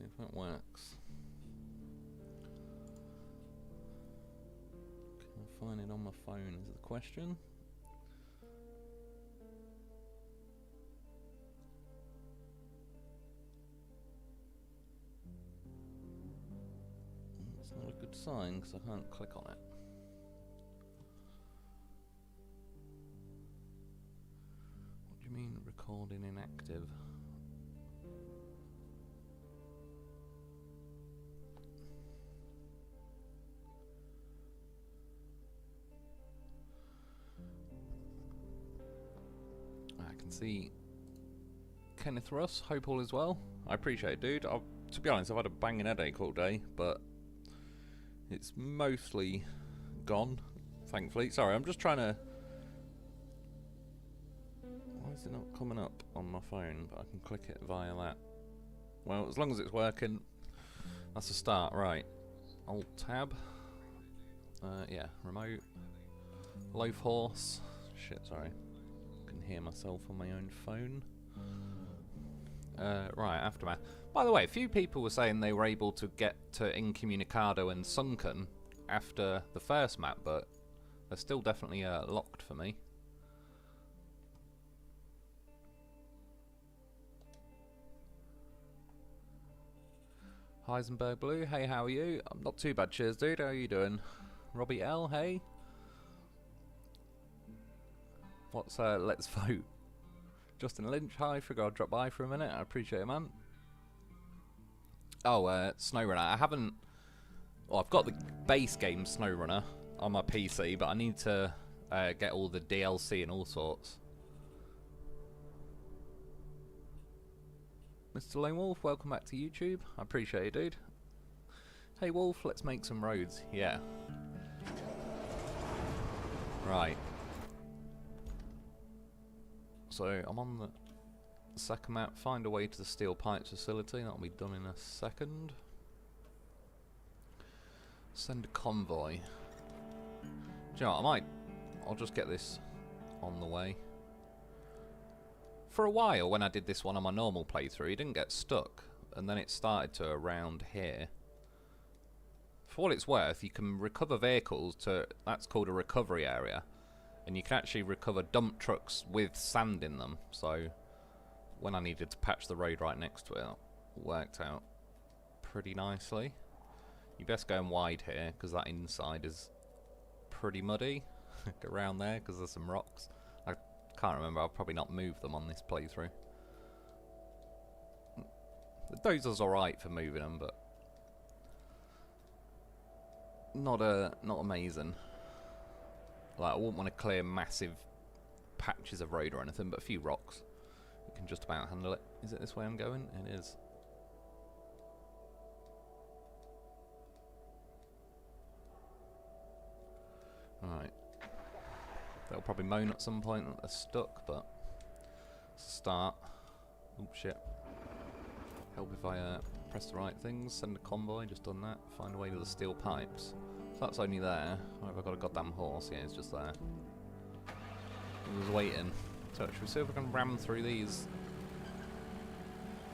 if that works. Can I find it on my phone is the question. It's not a good sign because I can't click on it. What do you mean recording inactive? I can see Kenneth Russ, hope all is well. I appreciate it, dude. To be honest, I've had a banging headache all day, but it's mostly gone, thankfully. Sorry, I'm just trying to... Why is it not coming up on my phone, but I can click it via that? Well, as long as it's working, that's a start. Right. Alt-tab. Yeah, remote. Loaf horse. Shit, sorry. I can hear myself on my own phone. Right, Aftermath. By the way, a few people were saying they were able to get to Incommunicado and Sunken after the first map, but they're still definitely locked for me. Heisenberg Blue, hey, how are you? I'm not too bad, cheers, dude. How are you doing? Robbie L, hey. What's let's vote? Justin Lynch, hi. Figure I'd drop by for a minute. I appreciate it, man. Oh, SnowRunner. I haven't... Well, I've got the base game SnowRunner on my PC, but I need to get all the DLC and all sorts. Mr. Lone Wolf, welcome back to YouTube. I appreciate it, dude. Hey, Wolf, let's make some roads. Yeah. Right. So, I'm on the second map. Find a way to the steel pipes facility. That'll be done in a second. Send a convoy. Do you know what, I'll just get this on the way. For a while, when I did this one on my normal playthrough, it didn't get stuck. And then it started to around here. For what it's worth, you can recover vehicles to... That's called a recovery area. And you can actually recover dump trucks with sand in them. So, when I needed to patch the road right next to it, it worked out pretty nicely. You best go in wide here, because that inside is pretty muddy. Around there, because there's some rocks. I can't remember, I'll probably not move them on this playthrough. The dozer's alright for moving them, but not amazing. Like, I wouldn't want to clear massive patches of road or anything, but a few rocks. You can just about handle it. Is it this way I'm going? It is. Alright. They'll probably moan at some point that they're stuck, but it's a start. Oh shit. Help if I press the right things. Send a convoy, just done that. Find a way to the steel pipes. So that's only there. Oh, have I got a goddamn horse? Yeah, it's just there. He was waiting. So should we see if we can ram through these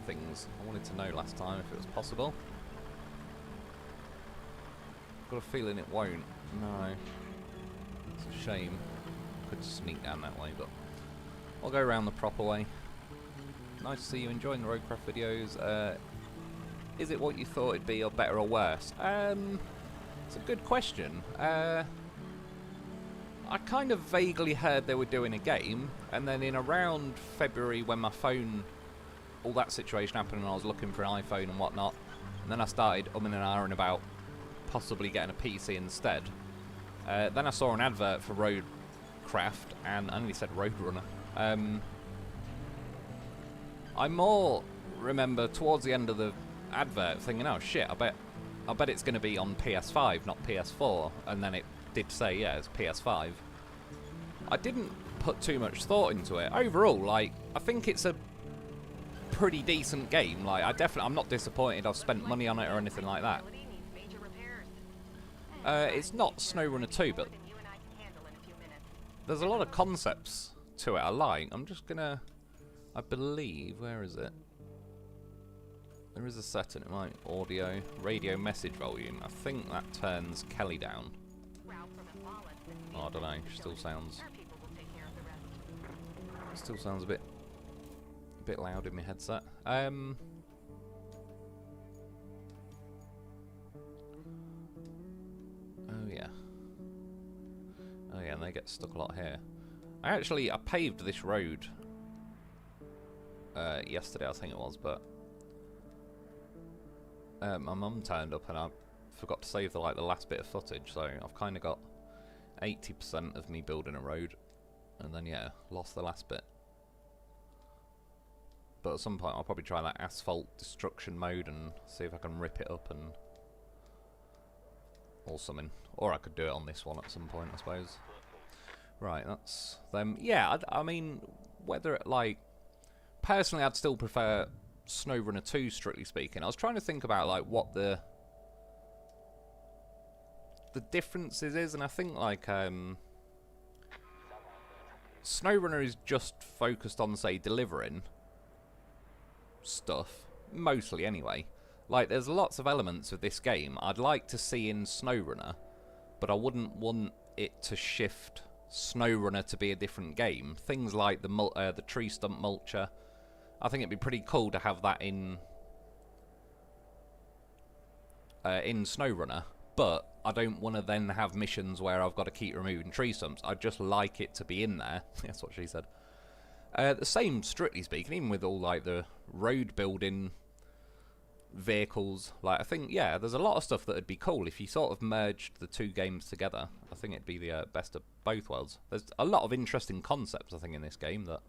things? I wanted to know last time if it was possible. Got a feeling it won't. No. It's a shame. Could sneak down that way, but I'll go around the proper way. Nice to see you enjoying the Roadcraft videos. Is it what you thought it'd be, or better or worse? It's a good question. I kind of vaguely heard they were doing a game, and then in around February when my phone, all that situation happened and I was looking for an iPhone and whatnot, and then I started umming and ahhing about possibly getting a PC instead. Then I saw an advert for Roadcraft, and I only said Roadrunner. I more remember towards the end of the advert thinking, oh shit, I bet it's going to be on PS5, not PS4, and then it did say, yeah, it's PS5. I didn't put too much thought into it. Overall, like, I think it's a pretty decent game. Like, I'm not disappointed I've spent money on it or anything like that. It's not SnowRunner 2, but there's a lot of concepts to it I like. I'm just gonna, I believe, where is it? There is a setting, it might audio, radio message volume. I think that turns Kelly down. Oh, I don't know, still sounds a bit loud in my headset. Oh yeah. Oh yeah, and they get stuck a lot here. I paved this road yesterday, I think it was, but my mum turned up and I forgot to save the last bit of footage, so I've kind of got 80% of me building a road, and then yeah, lost the last bit. But at some point I'll probably try that asphalt destruction mode and see if I can rip it up and or something. Or I could do it on this one at some point, I suppose. Right, that's them. Yeah, I mean, whether personally I'd still prefer SnowRunner 2, strictly speaking. I was trying to think about what the differences is, and I think SnowRunner is just focused on, say, delivering stuff, mostly anyway. There's lots of elements of this game I'd like to see in SnowRunner, but I wouldn't want it to shift SnowRunner to be a different game. Things like the tree stump mulcher. I think it'd be pretty cool to have that in SnowRunner, but I don't want to then have missions where I've got to keep removing tree stumps. I'd just like it to be in there. That's what she said. The same, strictly speaking, even with all the road building vehicles. I think, yeah, there's a lot of stuff that would be cool if you sort of merged the two games together. I think it'd be the best of both worlds. There's a lot of interesting concepts, I think, in this game that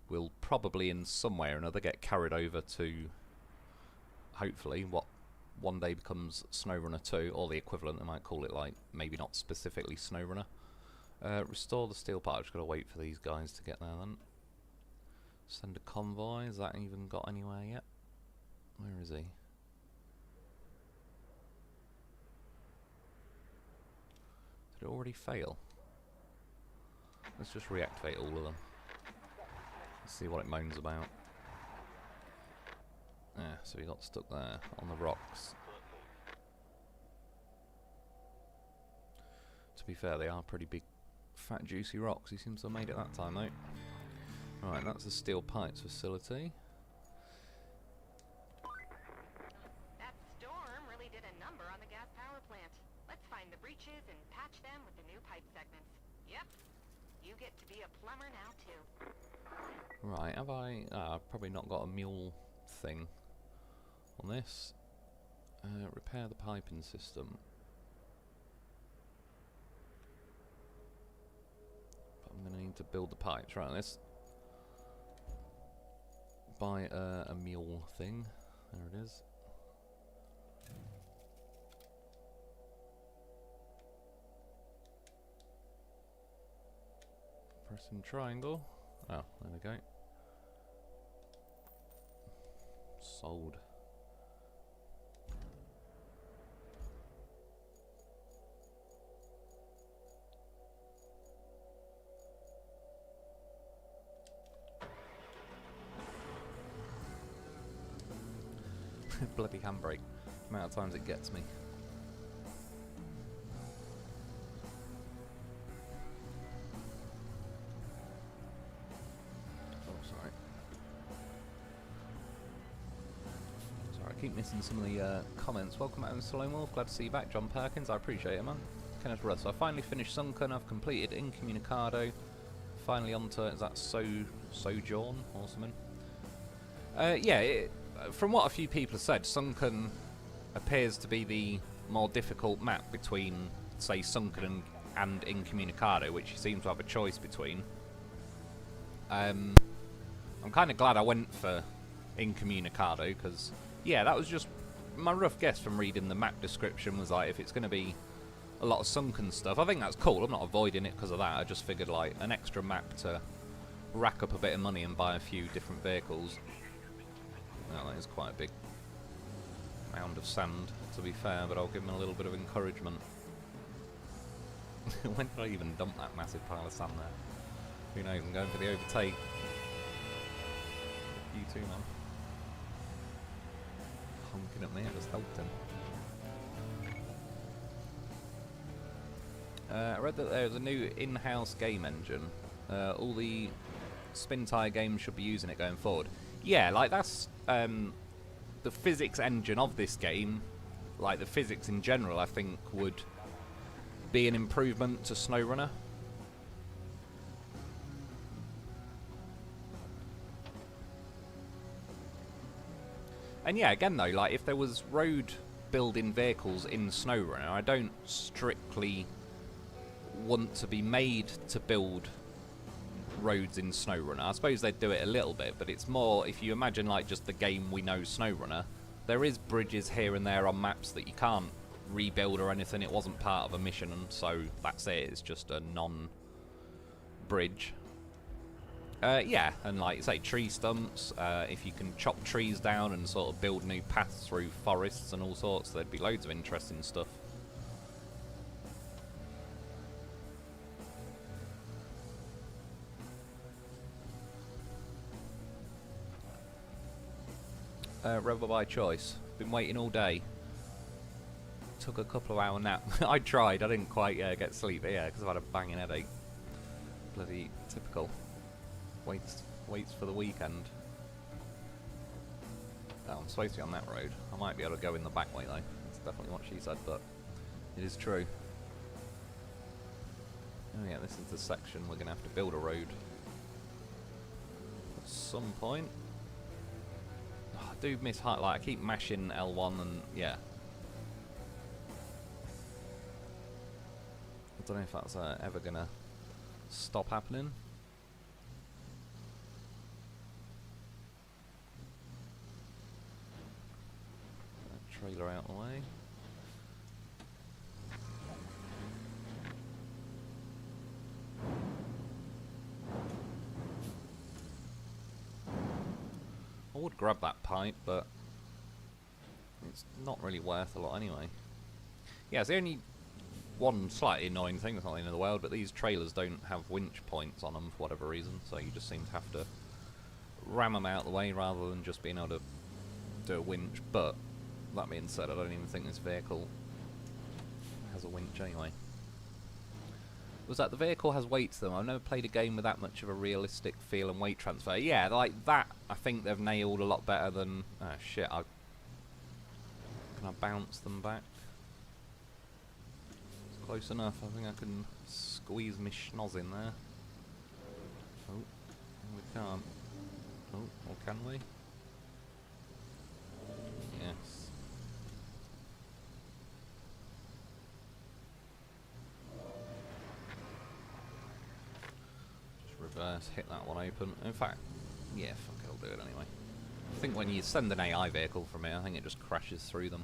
will probably in some way or another get carried over to, hopefully, what one day becomes SnowRunner 2, or the equivalent. They might call it, maybe not specifically SnowRunner. Restore the steel part. I've just got to wait for these guys to get there then. Send a convoy. Has that even got anywhere yet? Where is he? Did it already fail? Let's just reactivate all of them. Let's see what it moans about. Yeah, so he got stuck there on the rocks. To be fair, they are pretty big, fat, juicy rocks. He seems to have made it that time, though. Right, that's the steel pipes facility. That storm really did a number on the gas power plant. Let's find the breaches and patch them with the new pipe segments. Yep, you get to be a plumber now, too. Right, have I... I've probably not got a mule thing on this. Repair the piping system. But I'm going to need to build the pipes. Right, let's buy a mule thing. There it is. Pressing triangle. Oh, there we go. Sold. Bloody handbrake. The amount of times it gets me. Keep missing some of the comments. Welcome out, Mr. Lone Wolf. Glad to see you back. John Perkins, I appreciate it, man. Kenneth Rudd. So I finally finished Sunken. I've completed Incommunicado. Finally onto, is that Sojourn or something? Yeah, from what a few people have said, Sunken appears to be the more difficult map between, say, Sunken and Incommunicado, which you seem to have a choice between. I'm kind of glad I went for Incommunicado, because yeah, that was just my rough guess from reading the map description. Was if it's going to be a lot of sunken stuff. I think that's cool. I'm not avoiding it because of that. I just figured an extra map to rack up a bit of money and buy a few different vehicles. Well, that is quite a big mound of sand, to be fair, but I'll give him a little bit of encouragement. When did I even dump that massive pile of sand there? Who knows? I'm going for the overtake. You too, man. honking at me, I just helped him. I read that there's a new in-house game engine. All the spin tire games should be using it going forward. Yeah, like that's the physics engine of this game. Like the physics in general, I think would be an improvement to SnowRunner. And yeah, again though, like if there was road building vehicles in SnowRunner, I don't strictly want to be made to build roads in SnowRunner. I suppose they'd do it a little bit, but it's more, if you imagine like just the game we know SnowRunner, there is bridges here and there on maps that you can't rebuild or anything. It wasn't part of a mission, and so that's it. It's just a non-bridge. Yeah, and like say tree stumps, if you can chop trees down and sort of build new paths through forests and all sorts, there'd be loads of interesting stuff. Rebel by choice. Been waiting all day. Took a couple of hour nap. I tried, I didn't quite get sleep, yeah, because I've had a banging headache. Bloody typical. Waits for the weekend. Oh, I'm supposed to be on that road. I might be able to go in the back way though. That's definitely what she said, but it is true. Oh yeah, this is the section we're going to have to build a road at some point. Oh, I do miss height, like I keep mashing L1 and yeah. I don't know if that's ever going to stop happening. Trailer out of the way. I would grab that pipe, but it's not really worth a lot anyway. Yeah, it's the only one slightly annoying thing, that's not the end of the world, but these trailers don't have winch points on them for whatever reason, so you just seem to have to ram them out of the way rather than just being able to do a winch. But that being said, I don't even think this vehicle has a winch anyway. Was that the vehicle has weight to them? I've never played a game with that much of a realistic feel and weight transfer. Yeah, like that I think they've nailed a lot better than... Oh shit, can I bounce them back? It's close enough, I think I can squeeze my schnoz in there. Oh, we can't. Oh, or can we? Yes. Reverse, hit that one open. In fact, yeah, fuck it, I'll do it anyway. I think when you send an AI vehicle from here, I think it just crashes through them.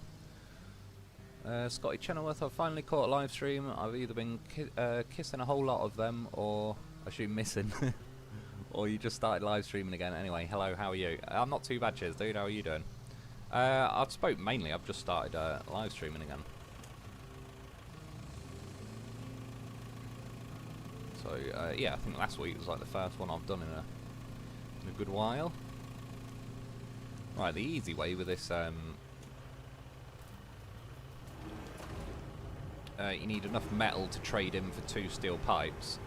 Scotty Chenoweth, I've finally caught a live stream. I've either been kissing a whole lot of them, or I assume missing. Or you just started live streaming again. Anyway, hello, how are you? I'm not too bad, cheers, dude. How are you doing? I've spoke mainly. I've just started live streaming again. So yeah, I think last week was like the first one I've done in a good while. Right, the easy way with this, you need enough metal to trade in for 2 steel pipes.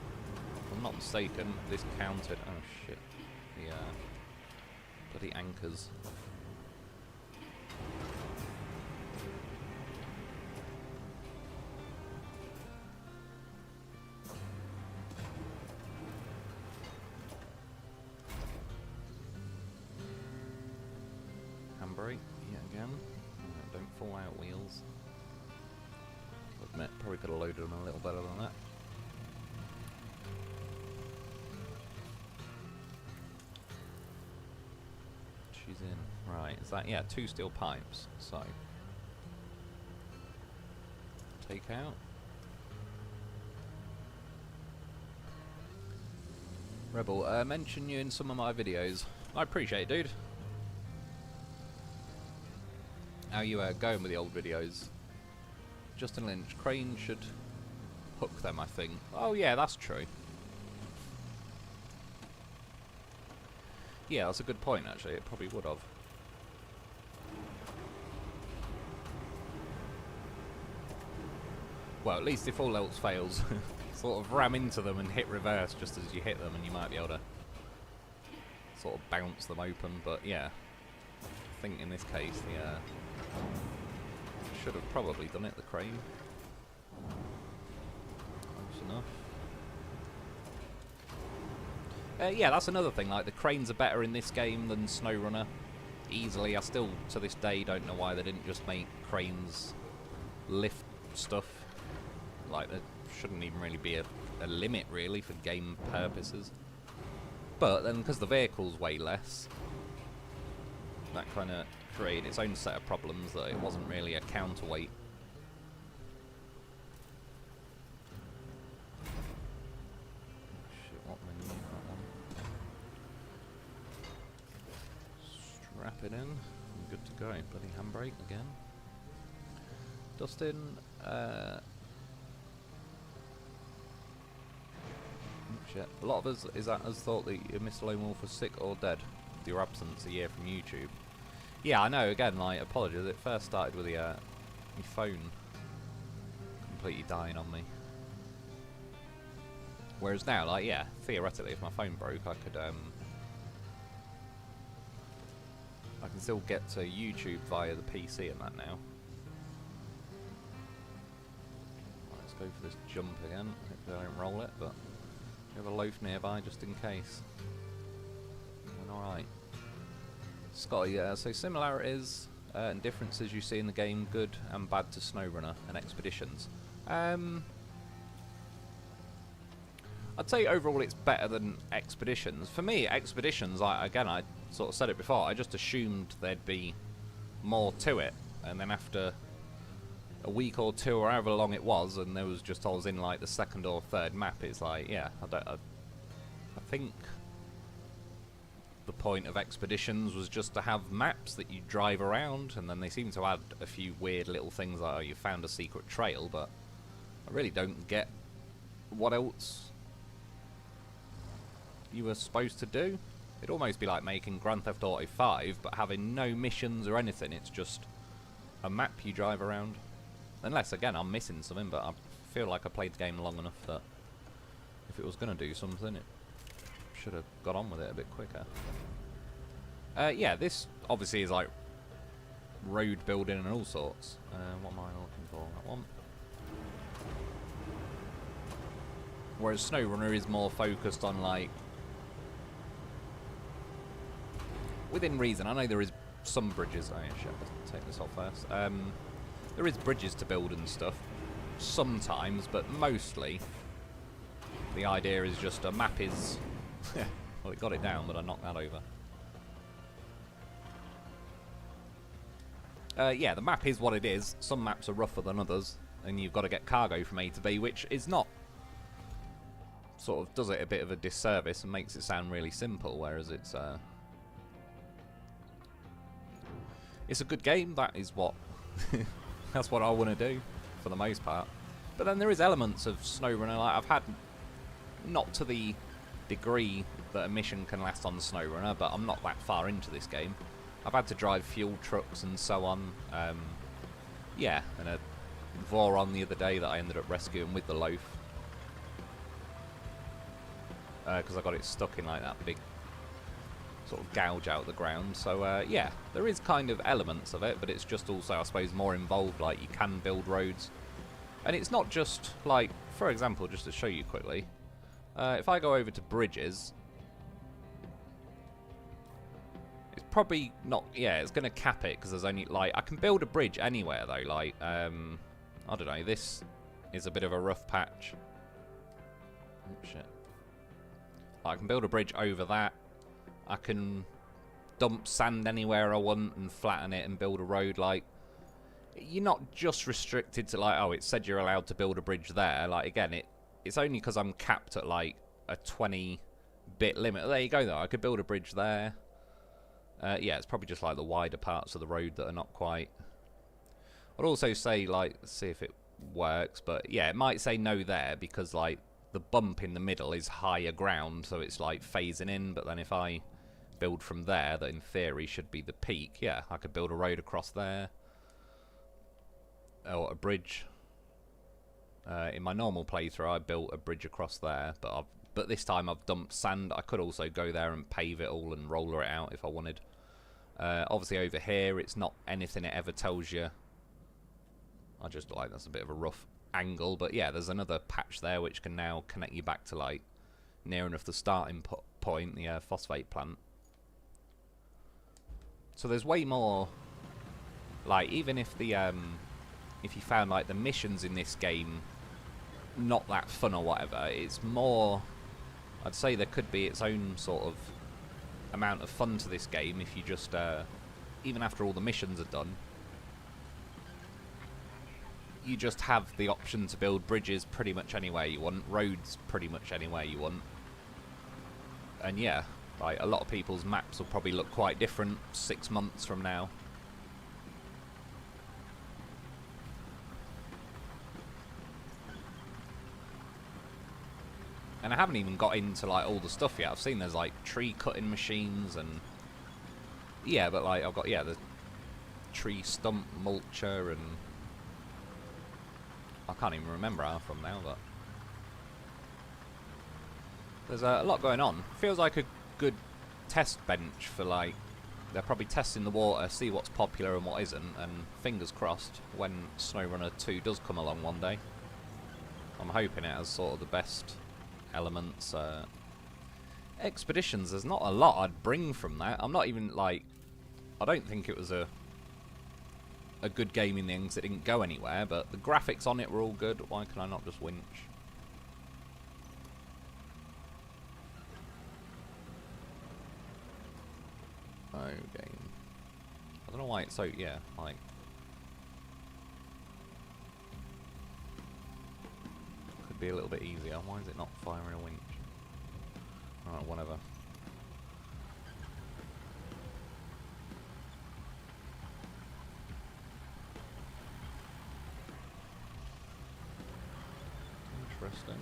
If I'm not mistaken, this counted. Oh shit! The bloody anchors. Handbrake, yet again. Don't fall out wheels. I'll admit, probably could have loaded them a little better than that. She's in. Right, is that, yeah, 2 steel pipes, so. Take out. Rebel, mention you in some of my videos. I appreciate it, dude. How you going with the old videos? Justin Lynch, Crane should hook them, I think. Oh yeah, that's true. Yeah, that's a good point actually, it probably would have. Well, at least if all else fails, sort of ram into them and hit reverse just as you hit them, and you might be able to sort of bounce them open. But yeah, I think in this case, the should have probably done it, the crane. Close enough. Yeah, that's another thing, like the cranes are better in this game than SnowRunner. Easily. I still, to this day, don't know why they didn't just make cranes lift stuff. Like, there shouldn't even really be a limit, really, for game purposes. But then, because the vehicle's way less, that kind of created its own set of problems, that it wasn't really a counterweight. Shit, what menu? That one. Strap it in. I'm good to go. Bloody handbrake again. Dustin. Shit. A lot of us thought that Mr. Lone Wolf was sick or dead with your absence a year from YouTube. Yeah, I know. Again, like, apologies. It first started with the my phone completely dying on me. Whereas now, like, yeah, theoretically, if my phone broke, I could I can still get to YouTube via the PC and that now. Let's go for this jump again. Hopefully I don't roll it, but we have a loaf nearby just in case. Alright. Scotty, so similarities and differences you see in the game, good and bad to SnowRunner and Expeditions. I'd say overall it's better than Expeditions. For me, Expeditions, again, I sort of said it before, I just assumed there'd be more to it. And then after a week or two or however long it was, and there was just, I was in like the second or third map, it's like, yeah, I think the point of Expeditions was just to have maps that you drive around, and then they seem to add a few weird little things like, oh, you found a secret trail, but I really don't get what else you were supposed to do. It'd almost be like making Grand Theft Auto 5, but having no missions or anything, it's just a map you drive around. Unless, again, I'm missing something, but I feel like I played the game long enough that if it was going to do something, it should have got on with it a bit quicker. Yeah, this obviously is like road building and all sorts. What am I looking for? That one. Whereas SnowRunner is more focused on, like, within reason. I know there is some bridges. Oh yeah, shit, let's take this off first. There is bridges to build and stuff sometimes, but mostly the idea is just a map is well, it got it down, but I knocked that over. Yeah, the map is what it is. Some maps are rougher than others, and you've got to get cargo from A to B, which is not, sort of does it a bit of a disservice and makes it sound really simple, whereas it's a good game. That is what that's what I want to do for the most part. But then there is elements of SnowRunner, like I've had, not to the degree that a mission can last on SnowRunner, but I'm not that far into this game. I've had to drive fuel trucks and so on. Yeah, and a Voron the other day that I ended up rescuing with the loaf. Because I got it stuck in like that big sort of gouge out of the ground. So yeah, there is kind of elements of it, but it's just also, I suppose, more involved. Like, you can build roads, and it's not just like, for example, just to show you quickly, if I go over to bridges, it's probably not, yeah, it's going to cap it because there's only, like, I can build a bridge anywhere though. Like, I don't know, this is a bit of a rough patch. Oh shit. I can build a bridge over that. I can dump sand anywhere I want and flatten it and build a road. Like, you're not just restricted to, like, oh, it said you're allowed to build a bridge there. Like, again, it's only because I'm capped at like a 20-bit limit. There you go though, I could build a bridge there. Yeah, it's probably just like the wider parts of the road that are not quite. I'd also say, like, see if it works, but yeah, it might say no there because, like, the bump in the middle is higher ground, so it's like phasing in. But then if I build from there, that in theory should be the peak, yeah, I could build a road across there, or a bridge In my normal playthrough, I built a bridge across there, but this time I've dumped sand. I could also go there and pave it all and roller it out if I wanted. Obviously over here, it's not anything it ever tells you. I just like that's a bit of a rough angle, but yeah, there's another patch there which can now connect you back to like near enough the starting point, the phosphate plant. So there's way more. Like even if the if you found like the missions in this game not that fun or whatever, it's more. I'd say there could be its own sort of amount of fun to this game if you just even after all the missions are done, you just have the option to build bridges pretty much anywhere you want, roads pretty much anywhere you want. And yeah, like a lot of people's maps will probably look quite different 6 months from now. And I haven't even got into like all the stuff yet. I've seen there's like tree cutting machines and yeah, but like I've got the tree stump mulcher and I can't even remember how from now, but there's a lot going on. Feels like a good test bench for like they're probably testing the water, see what's popular and what isn't, and fingers crossed when SnowRunner 2 does come along one day. I'm hoping it has sort of the best elements. Expeditions, there's not a lot I'd bring from that. I'm not even like, I don't think it was a good game in the end because it didn't go anywhere, but the graphics on it were all good. Why can I not just winch? Oh, game. I don't know why it's so, yeah, like could be a little bit easier. Why is it not firing a winch? Alright, whatever. Interesting.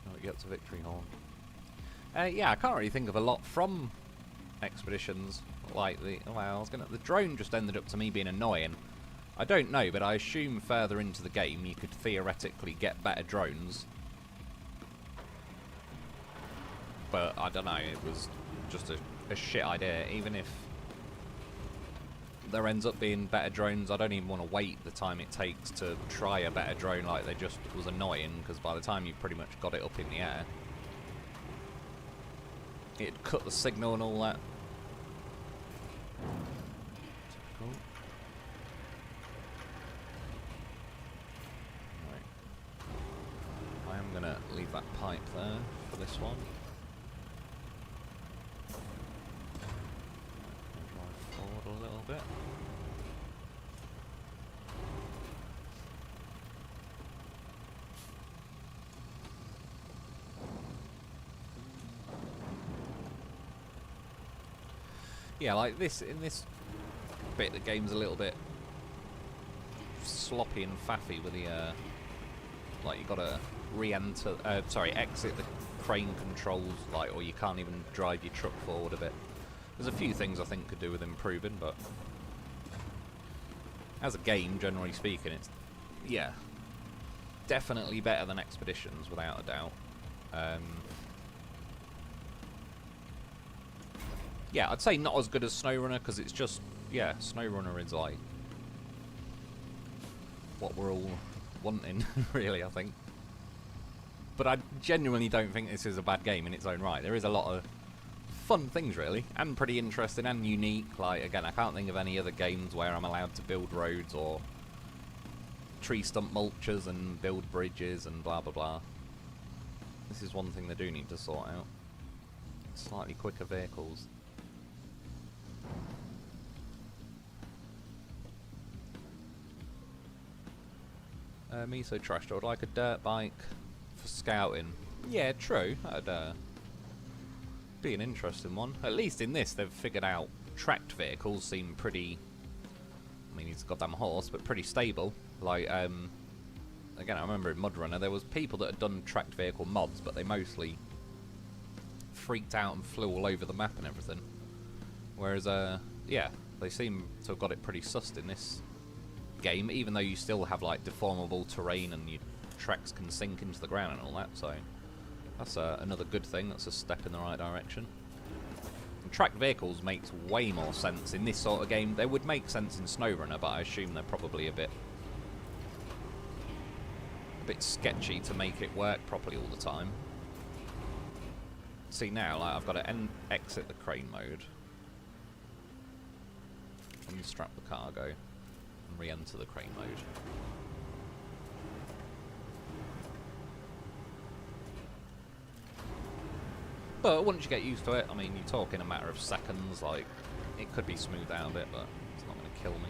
Oh, it gets a victory horn. Yeah, I can't really think of a lot from Expeditions. Like the the drone just ended up to me being annoying. I don't know, but I assume further into the game you could theoretically get better drones. But I don't know, it was just a shit idea. Even if there ends up being better drones, I don't even want to wait the time it takes to try a better drone. Like, they just was annoying, because by the time you pretty much got it up in the air, it'd cut the signal and all that. Typical. Right. I am going to leave that pipe there for this one. Drive forward a little bit. Yeah, like this, in this bit, the game's a little bit sloppy and faffy with the, like, you gotta re-enter, exit the crane controls, like, or you can't even drive your truck forward a bit. There's a few things I think could do with improving, but as a game, generally speaking, it's, yeah, definitely better than Expeditions, without a doubt. Yeah, I'd say not as good as SnowRunner, because it's just, yeah, SnowRunner is like what we're all wanting, really, I think. But I genuinely don't think this is a bad game in its own right. There is a lot of fun things, really, and pretty interesting and unique. Like, again, I can't think of any other games where I'm allowed to build roads or tree stump mulchers and build bridges and blah, blah, blah. This is one thing they do need to sort out. Slightly quicker vehicles. Me so trashed. I would like a dirt bike for scouting. Yeah, true. That'd be an interesting one. At least in this, they've figured out tracked vehicles seem pretty. I mean, he's a goddamn horse, but pretty stable. Like, again, I remember in MudRunner there was people that had done tracked vehicle mods, but they mostly freaked out and flew all over the map and everything. Whereas, yeah, they seem to have got it pretty sussed in this game, even though you still have like deformable terrain and your tracks can sink into the ground and all that, so that's another good thing. That's a step in the right direction. And tracked vehicles makes way more sense in this sort of game. They would make sense in SnowRunner, but I assume they're probably a bit sketchy to make it work properly all the time. See now, like I've got to exit the crane mode, unstrap the cargo, and re-enter the crane mode. But once you get used to it, I mean, you're talking a matter of seconds. Like, it could be smoothed out a bit, but it's not going to kill me.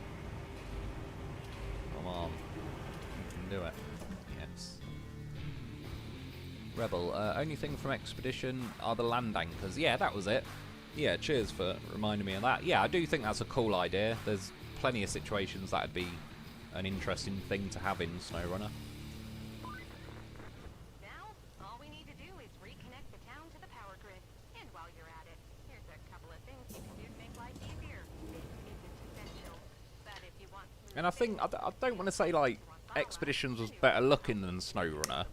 Come on, you can do it. Yes. Rebel, only thing from Expedition are the land anchors. Yeah, that was it. Yeah, cheers for reminding me of that. Yeah, I do think that's a cool idea. There's plenty of situations that'd be an interesting thing to have in SnowRunner. Now, all we need to do is reconnect the town to the power grid. And while you're at it, here's a couple of things you can do to make life easier. This isn't essential, but if you want... And I think, I don't want to say, like, Expeditions was better looking than SnowRunner.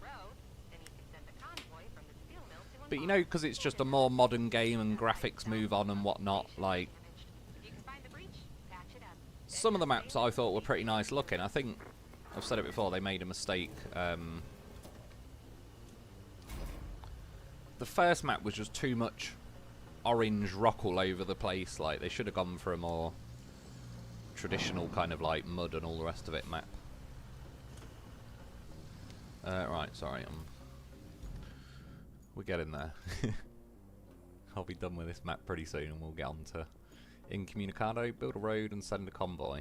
But you know, because it's just a more modern game and graphics move on and whatnot, like, some of the maps I thought were pretty nice looking. I think, I've said it before, they made a mistake. The first map was just too much orange rock all over the place. Like, they should have gone for a more traditional kind of, like, mud and all the rest of it map. Right, sorry, we're getting there. I'll be done with this map pretty soon and we'll get on to Incommunicado, build a road and send a convoy.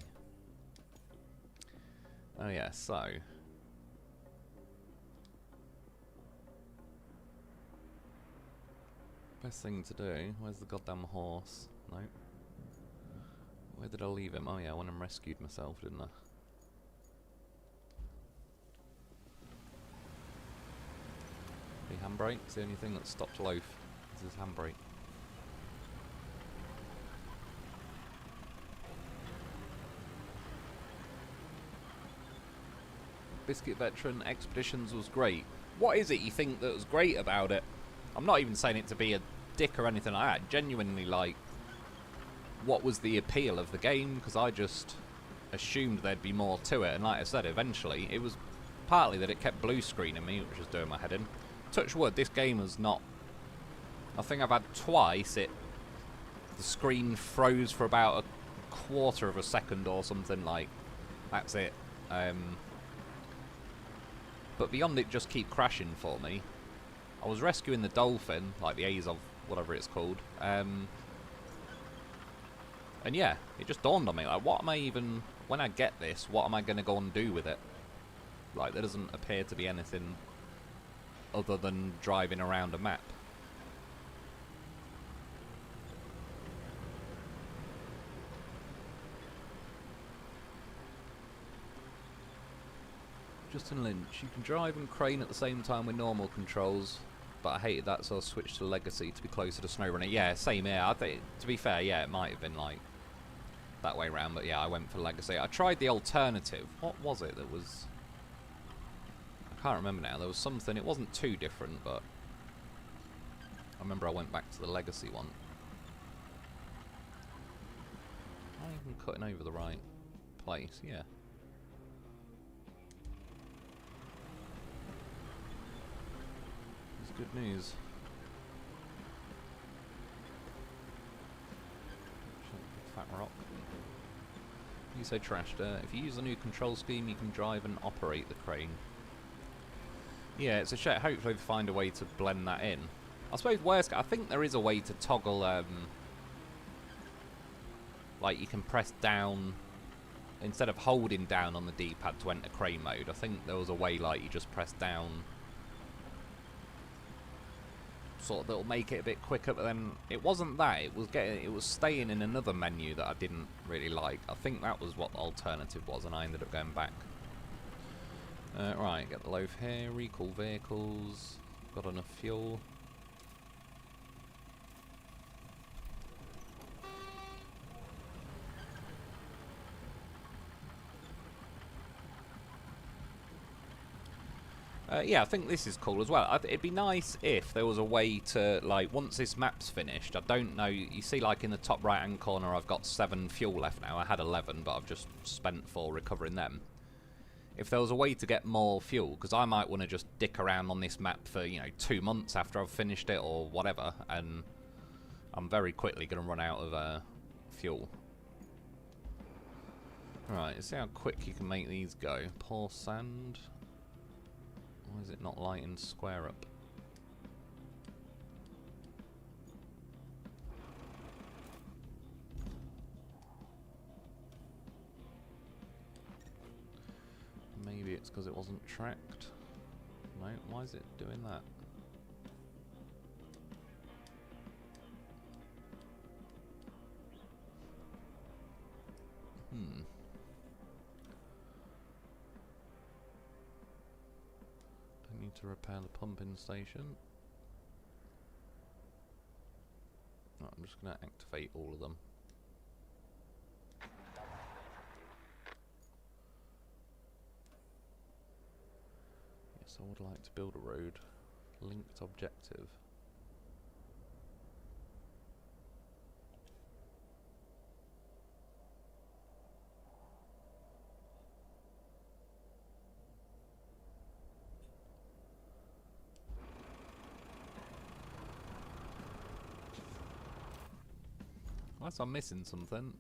Oh yeah, so... best thing to do... where's the goddamn horse? No. Where did I leave him? Oh yeah, I went and rescued myself, didn't I? The handbrake's the only thing that stopped Loaf. Is his handbrake. Biscuit Veteran Expeditions was great. What is it you think that was great about it? I'm not even saying it to be a dick or anything like that. Genuinely, like, what was the appeal of the game? Because I just assumed there'd be more to it. And like I said, eventually, it was partly that it kept blue screening me, which was doing my head in. Touch wood, this game has not... I think I've had twice the screen froze for about a quarter of a second or something, like, that's it. But beyond it just keep crashing for me, I was rescuing the dolphin, like the Azov, whatever it's called, and yeah, it just dawned on me, like, what am I even, when I get this, what am I going to go and do with it? Like, there doesn't appear to be anything other than driving around a map. Justin Lynch, you can drive and crane at the same time with normal controls, but I hated that, so I switched to Legacy to be closer to SnowRunner. Yeah, same here. I think, to be fair, yeah, it might have been like that way around, but yeah, I went for Legacy. I tried the alternative. What was it that was... I can't remember now. There was something, it wasn't too different, but I remember I went back to the Legacy one. Am I even cutting over the right place? Yeah. It's good news. Fat rock. You say trashed. If you use the new control scheme, you can drive and operate the crane. Yeah, it's a shame. Hopefully they find a way to blend that in. I suppose worst, I think there is a way to toggle, like you can press down, instead of holding down on the D-pad to enter crane mode, I think there was a way like you just press down, sort of, that'll make it a bit quicker, but then it wasn't that, it was staying in another menu that I didn't really like. I think that was what the alternative was, and I ended up going back. Right, get the loaf here, recall vehicles, got enough fuel. Yeah, I think this is cool as well. It'd be nice if there was a way to, like, once this map's finished, I don't know, you see, like, in the top right-hand corner, I've got 7 fuel left now. I had 11, but I've just spent 4 recovering them. If there was a way to get more fuel, because I might want to just dick around on this map for, you know, 2 months after I've finished it, or whatever, and I'm very quickly going to run out of fuel. Right, let's see how quick you can make these go. Pour sand. Why is it not lighting square up? Maybe it's because it wasn't tracked. No, why is it doing that? I need to repair the pumping station. Right, I'm just going to activate all of them. Yes, I would like to build a road. Linked objective. Unless I'm missing something.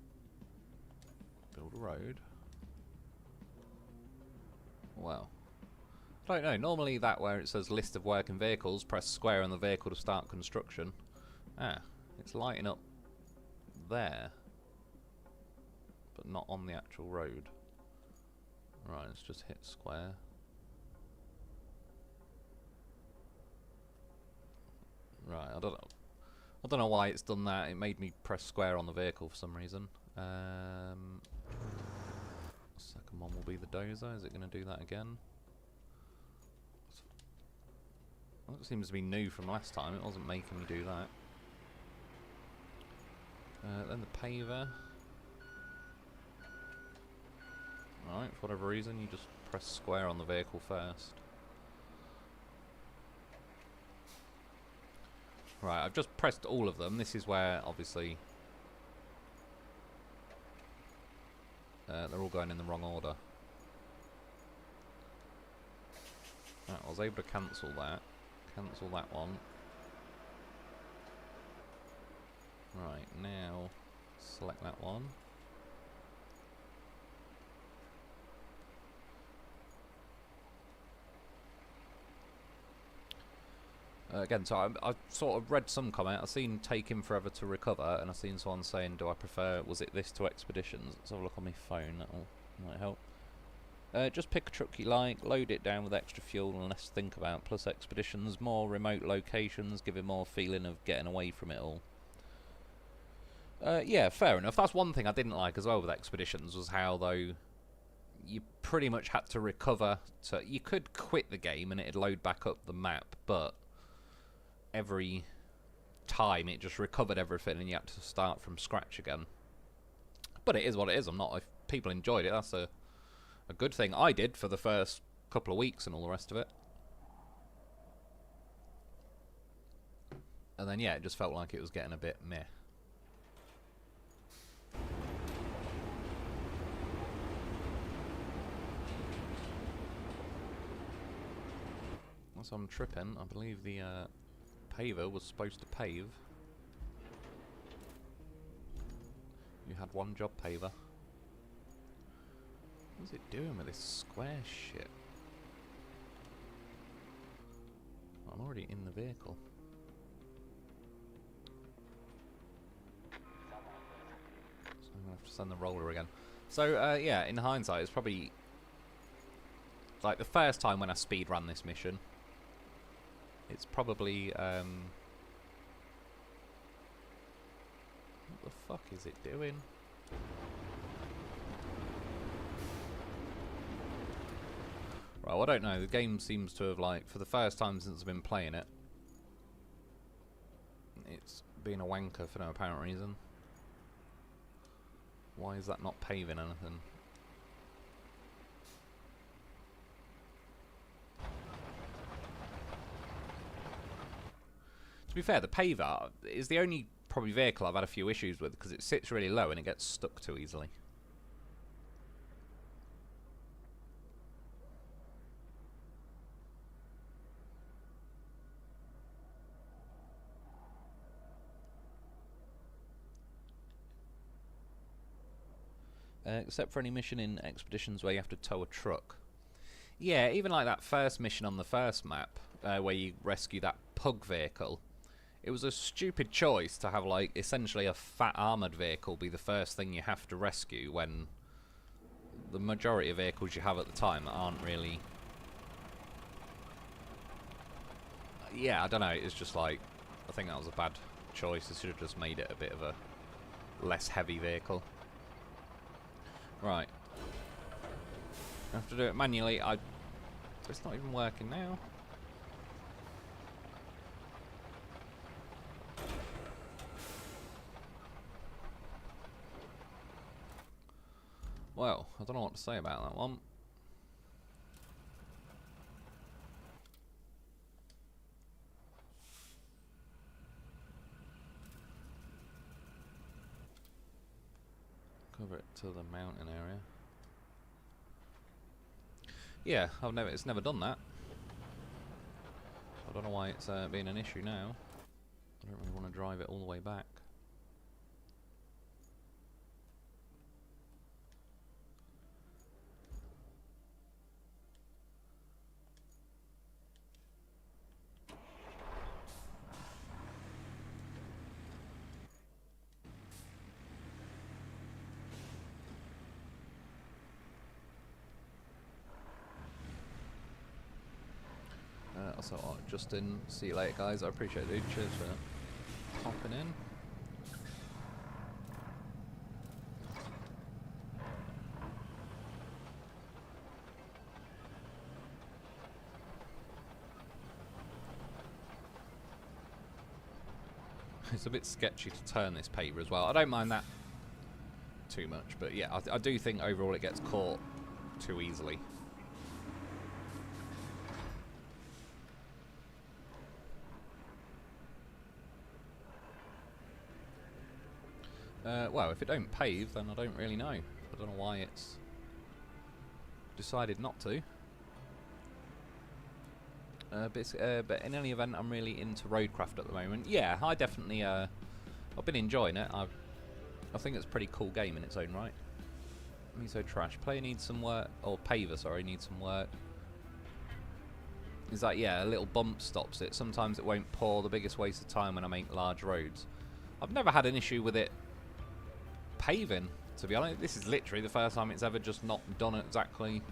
Build a road. Wow. I don't know, normally that where it says list of working vehicles, press square on the vehicle to start construction. Ah, it's lighting up there. But not on the actual road. Right, let's just hit square. Right, I don't know why it's done that. It made me press square on the vehicle for some reason. Second one will be the dozer. Is it going to do that again? That seems to be new from last time. It wasn't making me do that. Then the paver. Right, for whatever reason, you just press square on the vehicle first. Right, I've just pressed all of them. This is where, obviously, they're all going in the wrong order. Right, I was able to cancel that. Cancel that one. Right, now select that one. Again, so I've sort of read some comment. I've seen taking forever to recover, and I've seen someone saying, do I prefer, was it this to expeditions? Let's have a look on my phone, that might help. Just pick a truck you like, load it down with extra fuel and less to think about, plus expeditions, more remote locations, give it more feeling of getting away from it all. Yeah, fair enough. That's one thing I didn't like as well with expeditions, was how, though, you pretty much had to recover to... You could quit the game and it'd load back up the map, but every time it just recovered everything and you had to start from scratch again. But it is what it is. I'm not... If people enjoyed it, that's a good thing. I did for the first couple of weeks and all the rest of it. And then, yeah, it just felt like it was getting a bit meh. Once I'm tripping, I believe the paver was supposed to pave. You had one job, paver. What's it doing with this square shit? I'm already in the vehicle. So I'm gonna have to send the roller again. So yeah, in hindsight, it's probably like the first time when I speed ran this mission. It's probably what the fuck is it doing? Right, well, I don't know. The game seems to have, like, for the first time since I've been playing it, it's been a wanker for no apparent reason. Why is that not paving anything? To be fair, the paver is the only probably vehicle I've had a few issues with because it sits really low and it gets stuck too easily. Except for any mission in Expeditions where you have to tow a truck. Yeah, even like that first mission on the first map, where you rescue that pug vehicle. It was a stupid choice to have, like, essentially a fat armoured vehicle be the first thing you have to rescue when the majority of vehicles you have at the time aren't really... Yeah, I don't know, it's just like... I think that was a bad choice. They should have just made it a bit of a less heavy vehicle. Right. I have to do it manually. It's not even working now. Well, I don't know what to say about that one. Cover it to the mountain area. Yeah, it's never done that. I don't know why it's being an issue now. I don't really want to drive it all the way back. So Justin, see you later, guys. I appreciate it, dude. Cheers for hopping in. It's a bit sketchy to turn this paver as well. I don't mind that too much, but yeah, I do think overall it gets caught too easily. Well, if it don't pave, then I don't really know. I don't know why it's decided not to. But in any event, I'm really into Roadcraft at the moment. Yeah, I definitely, I've been enjoying it. I think it's a pretty cool game in its own right. Miso trash. Player needs some work, or paver, sorry, needs some work. Is that, yeah, a little bump stops it. Sometimes it won't pour, the biggest waste of time when I make large roads. I've never had an issue with it paving, to be honest. This is literally the first time it's ever just not done exactly.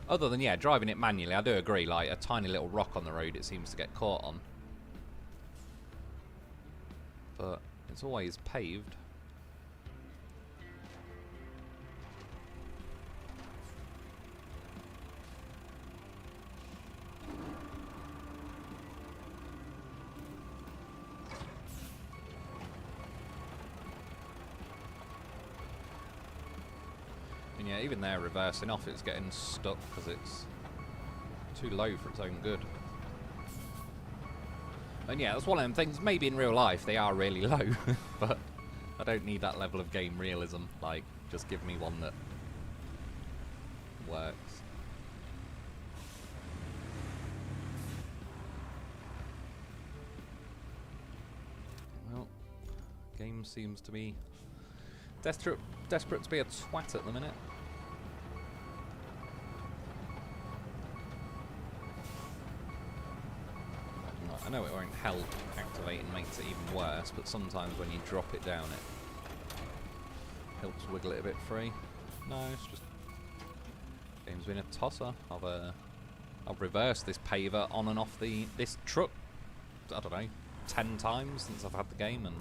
Other than, yeah, driving it manually, I do agree, like a tiny little rock on the road it seems to get caught on. But it's always paved. And yeah, even there, reversing off, it's getting stuck because it's too low for its own good. And yeah, that's one of them things. Maybe in real life they are really low, but I don't need that level of game realism. Like, just give me one that works. Well, game seems to be desperate to be a twat at the minute. I know it won't help activate and makes it even worse, but sometimes when you drop it down it helps wiggle it a bit free. No, it's just game's been a tosser. I've reversed this paver on and off this truck, I don't know, 10 times since I've had the game, and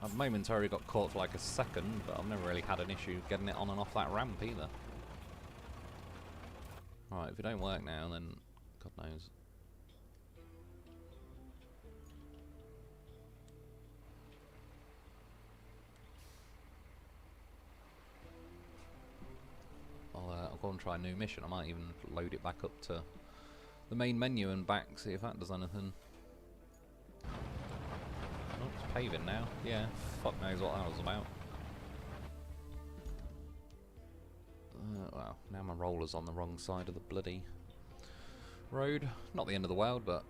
I've momentarily got caught for like a second, but I've never really had an issue getting it on and off that ramp either. Right, if it don't work now, then God knows. I'll go and try a new mission. I might even load it back up to the main menu and back, see if that does anything. Oh, it's paving now. Yeah, fuck knows what that was about. Well, now my roller's on the wrong side of the bloody road. Not the end of the world, but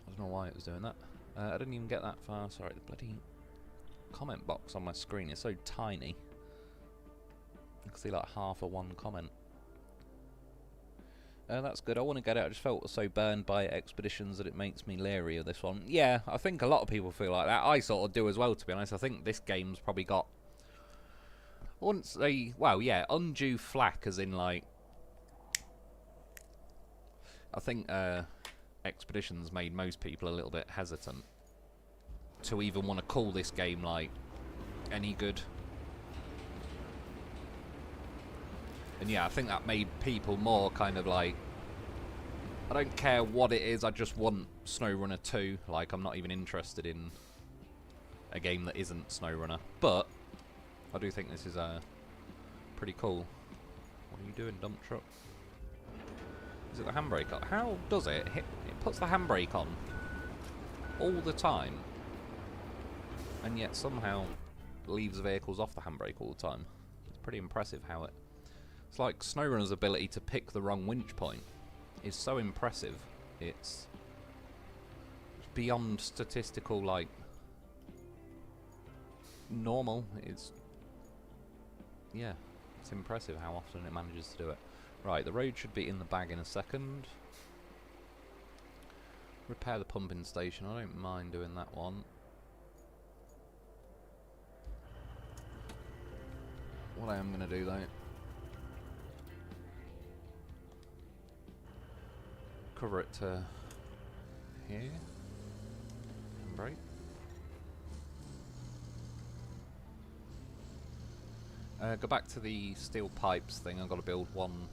I don't know why it was doing that. I didn't even get that far. Sorry, the bloody comment box on my screen is so tiny. I can see like half of one comment. That's good. I want to get it. I just felt so burned by Expeditions that it makes me leery of this one. Yeah, I think a lot of people feel like that. I sort of do as well, to be honest. I think this game's probably got, I wouldn't say, well, yeah, undue flack, as in, like, I think Expeditions made most people a little bit hesitant to even want to call this game, like, any good. And yeah, I think that made people more kind of like, I don't care what it is, I just want SnowRunner 2. Like, I'm not even interested in a game that isn't SnowRunner. But I do think this is pretty cool. What are you doing, dump truck? Is it the handbrake on? How does it? It puts the handbrake on all the time, and yet somehow leaves vehicles off the handbrake all the time. It's pretty impressive how it... It's like SnowRunner's ability to pick the wrong winch point is so impressive. It's beyond statistical, like, normal. It's... yeah, it's impressive how often it manages to do it. Right, the road should be in the bag in a second. Repair the pumping station. I don't mind doing that one. What I am going to do, though... cover it to here. And brake. Go back to the steel pipes thing. I've got to build one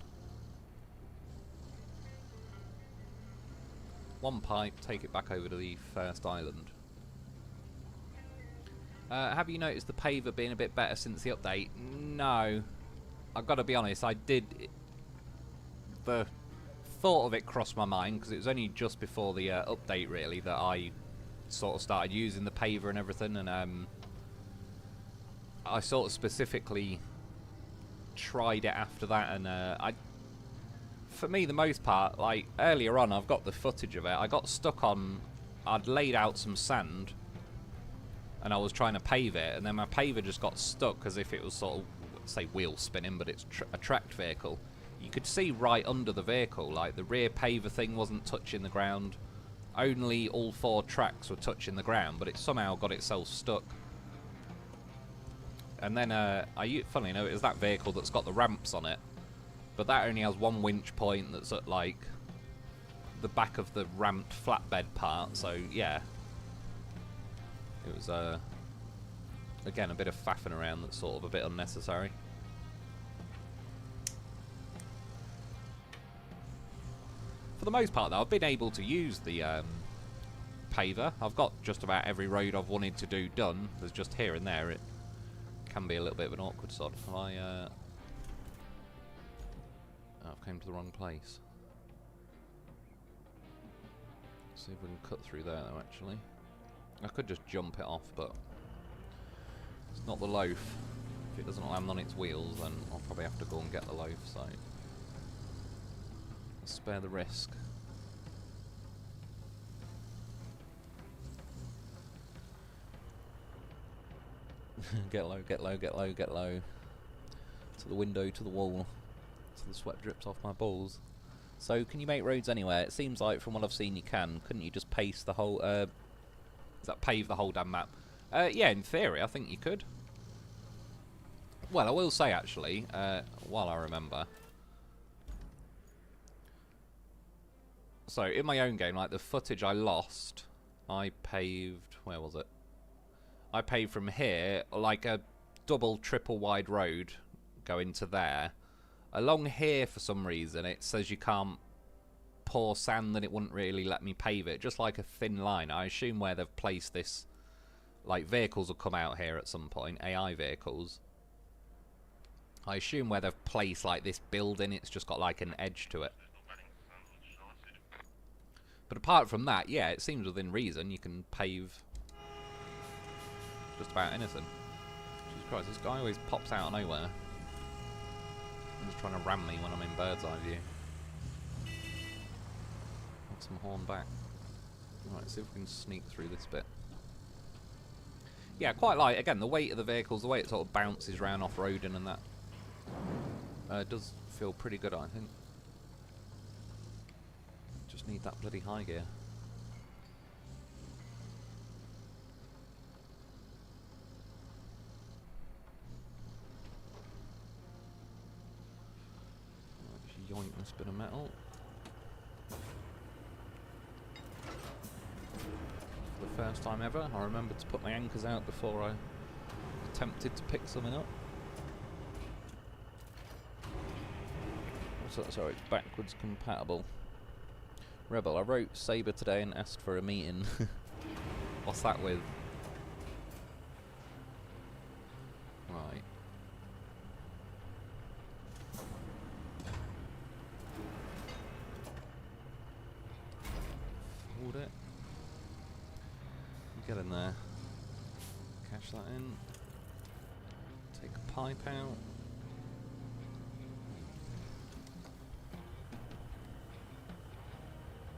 pipe, take it back over to the first island. Have you noticed the paver being a bit better since the update? No. I've got to be honest, I did... the thought of it crossed my mind, because it was only just before the update, really, that I sort of started using the paver and everything, and I sort of specifically tried it after that, and for me, the most part, like, earlier on, I've got the footage of it, I got stuck on, I'd laid out some sand, and I was trying to pave it, and then my paver just got stuck, as if it was sort of, say, wheel spinning, but it's a tracked vehicle. You could see right under the vehicle, like, the rear paver thing wasn't touching the ground, only all 4 tracks were touching the ground, but it somehow got itself stuck. And then, funnily enough, it was that vehicle that's got the ramps on it, but that only has one winch point that's at, like, the back of the ramped flatbed part, so, yeah. It was, again, a bit of faffing around that's sort of a bit unnecessary. For the most part, though, I've been able to use the paver. I've got just about every road I've wanted to do done. There's just here and there. It can be a little bit of an awkward sod. I've come to the wrong place. See if we can cut through there, though, actually. I could just jump it off, but it's not the loaf. If it doesn't land on its wheels, then I'll probably have to go and get the loaf, so... spare the risk. Get low, get low, get low, get low. To the window, to the wall. So the sweat drips off my balls. So, can you make roads anywhere? It seems like, from what I've seen, you can. Couldn't you just paste the whole, is that pave the whole damn map? Yeah, in theory, I think you could. Well, I will say, actually, while I remember... So, in my own game, like, the footage I lost, I paved... where was it? I paved from here, like a double, triple wide road going to there. Along here, for some reason, it says you can't pour sand and it wouldn't really let me pave it. Just like a thin line. I assume where they've placed this... like, vehicles will come out here at some point. AI vehicles. I assume where they've placed, like, this building, it's just got, like, an edge to it. But apart from that, yeah, it seems within reason you can pave just about anything. Jesus Christ, this guy always pops out of nowhere. He's trying to ram me when I'm in bird's eye view. Want some horn back. Alright, see if we can sneak through this bit. Yeah, quite like, again, the weight of the vehicles, the way it sort of bounces around off-roading and that. Does feel pretty good, I think. Just need that bloody high gear. Just yoink this bit of metal. For the first time ever, I remembered to put my anchors out before I attempted to pick something up. Sorry, it's backwards compatible. Rebel, I wrote Sabre today and asked for a meeting. What's that with? Right. Hold it. Get in there. Cash that in. Take a pipe out.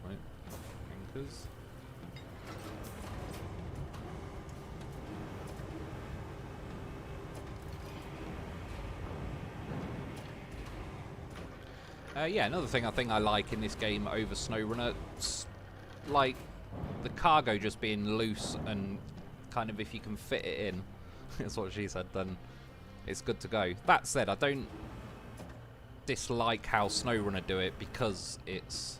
Right. Anchors. Yeah, another thing I think I like in this game over SnowRunner, like the cargo just being loose and kind of if you can fit it in, that's what she said, then it's good to go. That said, I don't dislike how SnowRunner do it because it's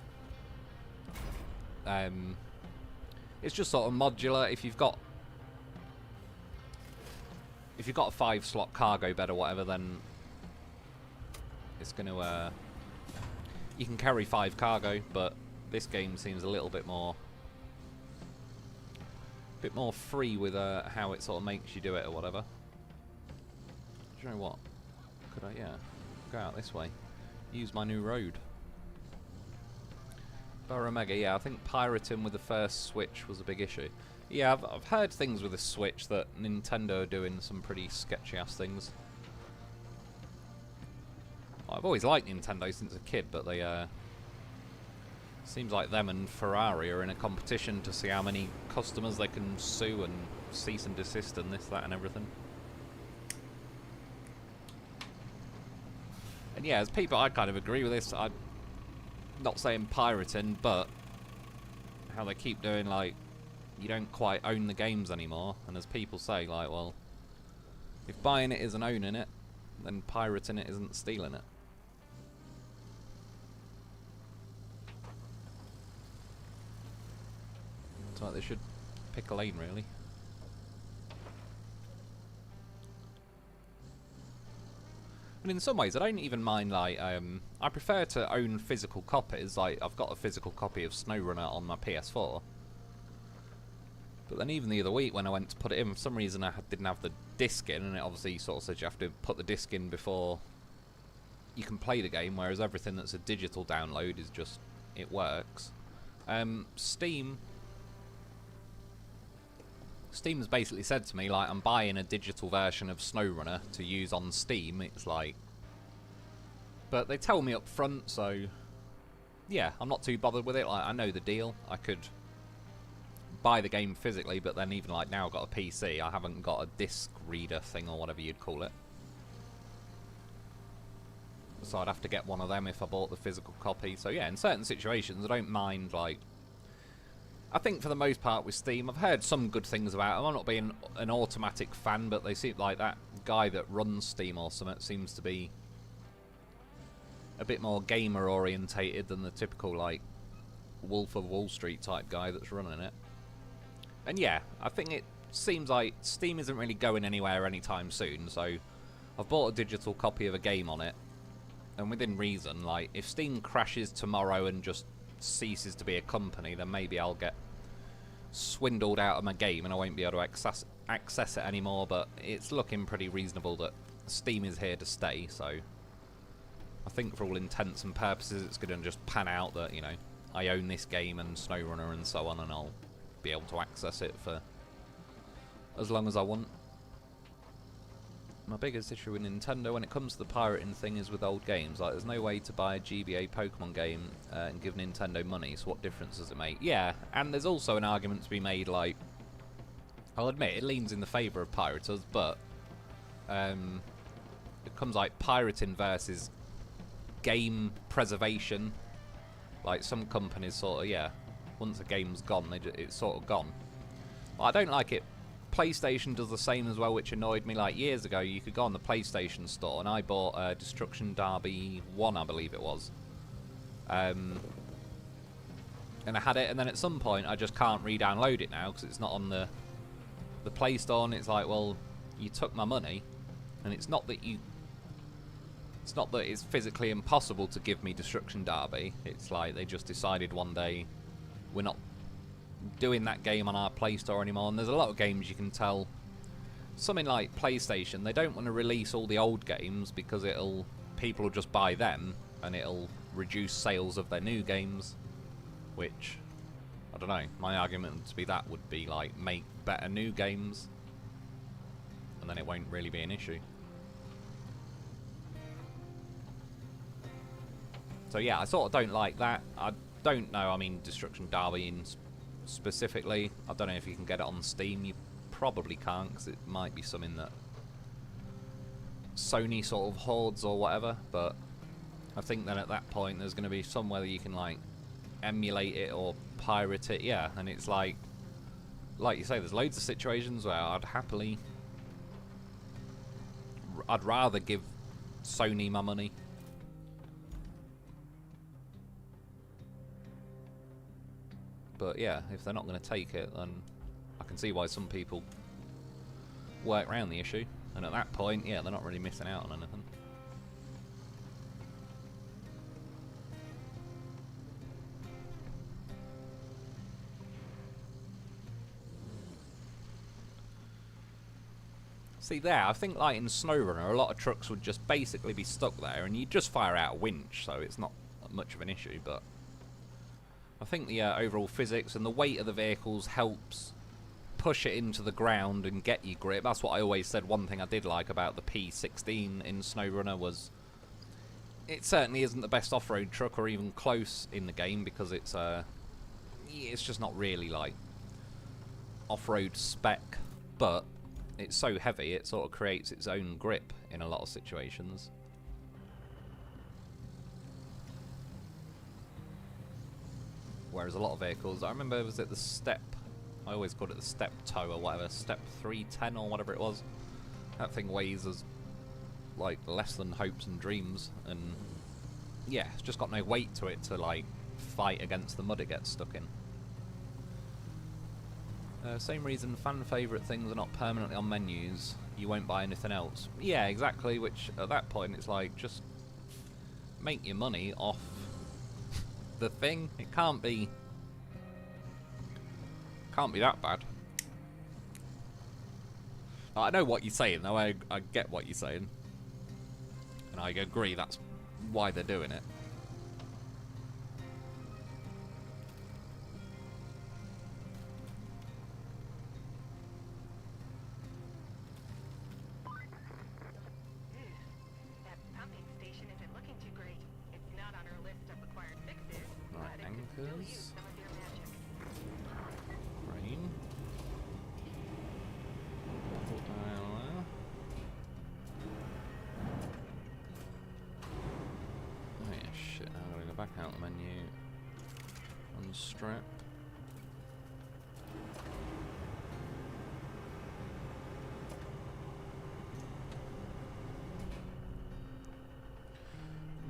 just sort of modular. If you've got a 5-slot cargo bed or whatever, then it's going to you can carry 5 cargo, but this game seems a little bit more free with how it sort of makes you do it or whatever. Do you know what? Could I, yeah, go out this way. Use my new road. Borough Mega, yeah, I think pirating with the first Switch was a big issue. Yeah, I've heard things with the Switch that Nintendo are doing some pretty sketchy ass things. I've always liked Nintendo since a kid, but they seems like them and Ferrari are in a competition to see how many customers they can sue and cease and desist and this, that and everything. And yeah, as people, I kind of agree with this. I'm not saying pirating, but how they keep doing, like, you don't quite own the games anymore. And as people say, like, well, if buying it isn't owning it, then pirating it isn't stealing it. It's like they should pick a lane, really. And in some ways, I don't even mind, like, I prefer to own physical copies. Like, I've got a physical copy of SnowRunner on my PS4. But then even the other week when I went to put it in, for some reason I didn't have the disc in, and it obviously sort of says you have to put the disc in before you can play the game, whereas everything that's a digital download is just, it works. Steam's basically said to me, like, I'm buying a digital version of SnowRunner to use on Steam. It's like, but they tell me up front, so yeah, I'm not too bothered with it. Like, I know the deal. I could buy the game physically, but then even like now I've got a PC, I haven't got a disc reader thing or whatever you'd call it. So I'd have to get one of them if I bought the physical copy. So yeah, in certain situations I don't mind, like, I think for the most part with Steam, I've heard some good things about them. I'm not being an automatic fan, but they seem like that guy that runs Steam or something seems to be a bit more gamer orientated than the typical, like, Wolf of Wall Street type guy that's running it. And yeah, I think it seems like Steam isn't really going anywhere anytime soon, so I've bought a digital copy of a game on it, and within reason, like, if Steam crashes tomorrow and just ceases to be a company, then maybe I'll get swindled out of my game and I won't be able to access it anymore, but it's looking pretty reasonable that Steam is here to stay, so I think for all intents and purposes it's going to just pan out that, you know, I own this game and SnowRunner and so on, and I'll be able to access it for as long as I want. My biggest issue with Nintendo when it comes to the pirating thing is with old games. Like, there's no way to buy a GBA Pokemon game and give Nintendo money, so what difference does it make? Yeah, and there's also an argument to be made, like, I'll admit, it leans in the favour of pirators, but it comes like pirating versus game preservation. Like, some companies sort of, yeah, once a game's gone, it's sort of gone. But I don't like it. PlayStation does the same as well, which annoyed me. Like, years ago, you could go on the PlayStation store, and I bought Destruction Derby 1, I believe it was. And I had it, and then at some point, I just can't re-download it now, because it's not on the Play Store, and it's like, well, you took my money, and it's not that it's physically impossible to give me Destruction Derby. It's like they just decided one day, we're not doing that game on our Play Store anymore. And there's a lot of games you can tell, something like PlayStation, they don't want to release all the old games because people will just buy them and it'll reduce sales of their new games, which, I don't know, my argument to be that would be like, make better new games and then it won't really be an issue. So yeah, I sort of don't like that. I don't know, I mean, Destruction Derby specifically, I don't know if you can get it on Steam. You probably can't, because it might be something that Sony sort of hoards or whatever, but I think then at that point there's going to be somewhere that you can like emulate it or pirate it, yeah, and it's like you say, there's loads of situations where I'd rather give Sony my money. But yeah, if they're not going to take it, then I can see why some people work around the issue. And at that point, yeah, they're not really missing out on anything. See there, I think like in SnowRunner, a lot of trucks would just basically be stuck there, and you'd just fire out a winch, so it's not much of an issue, but I think the overall physics and the weight of the vehicles helps push it into the ground and get you grip. That's what I always said. One thing I did like about the P16 in SnowRunner was it certainly isn't the best off-road truck or even close in the game, because it's just not really like off-road spec, but it's so heavy it sort of creates its own grip in a lot of situations. Whereas a lot of vehicles, I remember, was it the Step, I always called it the Step Tow or whatever, Step 310 or whatever it was. That thing weighs as like less than hopes and dreams, and yeah, it's just got no weight to it to like fight against the mud it gets stuck in. Same reason fan favourite things are not permanently on menus, you won't buy anything else. Yeah, exactly, which at that point it's like, just make your money off the thing. It can't be that bad. I know what you're saying though, I get what you're saying, and I agree that's why they're doing it. That pumping station isn't looking too great. It's not on our list of required fixes, Right, but it could still use anchors. some of your magic. Rain. Put dial there. Oh yeah, shit, now I'm gonna go back out the menu. Unstrap.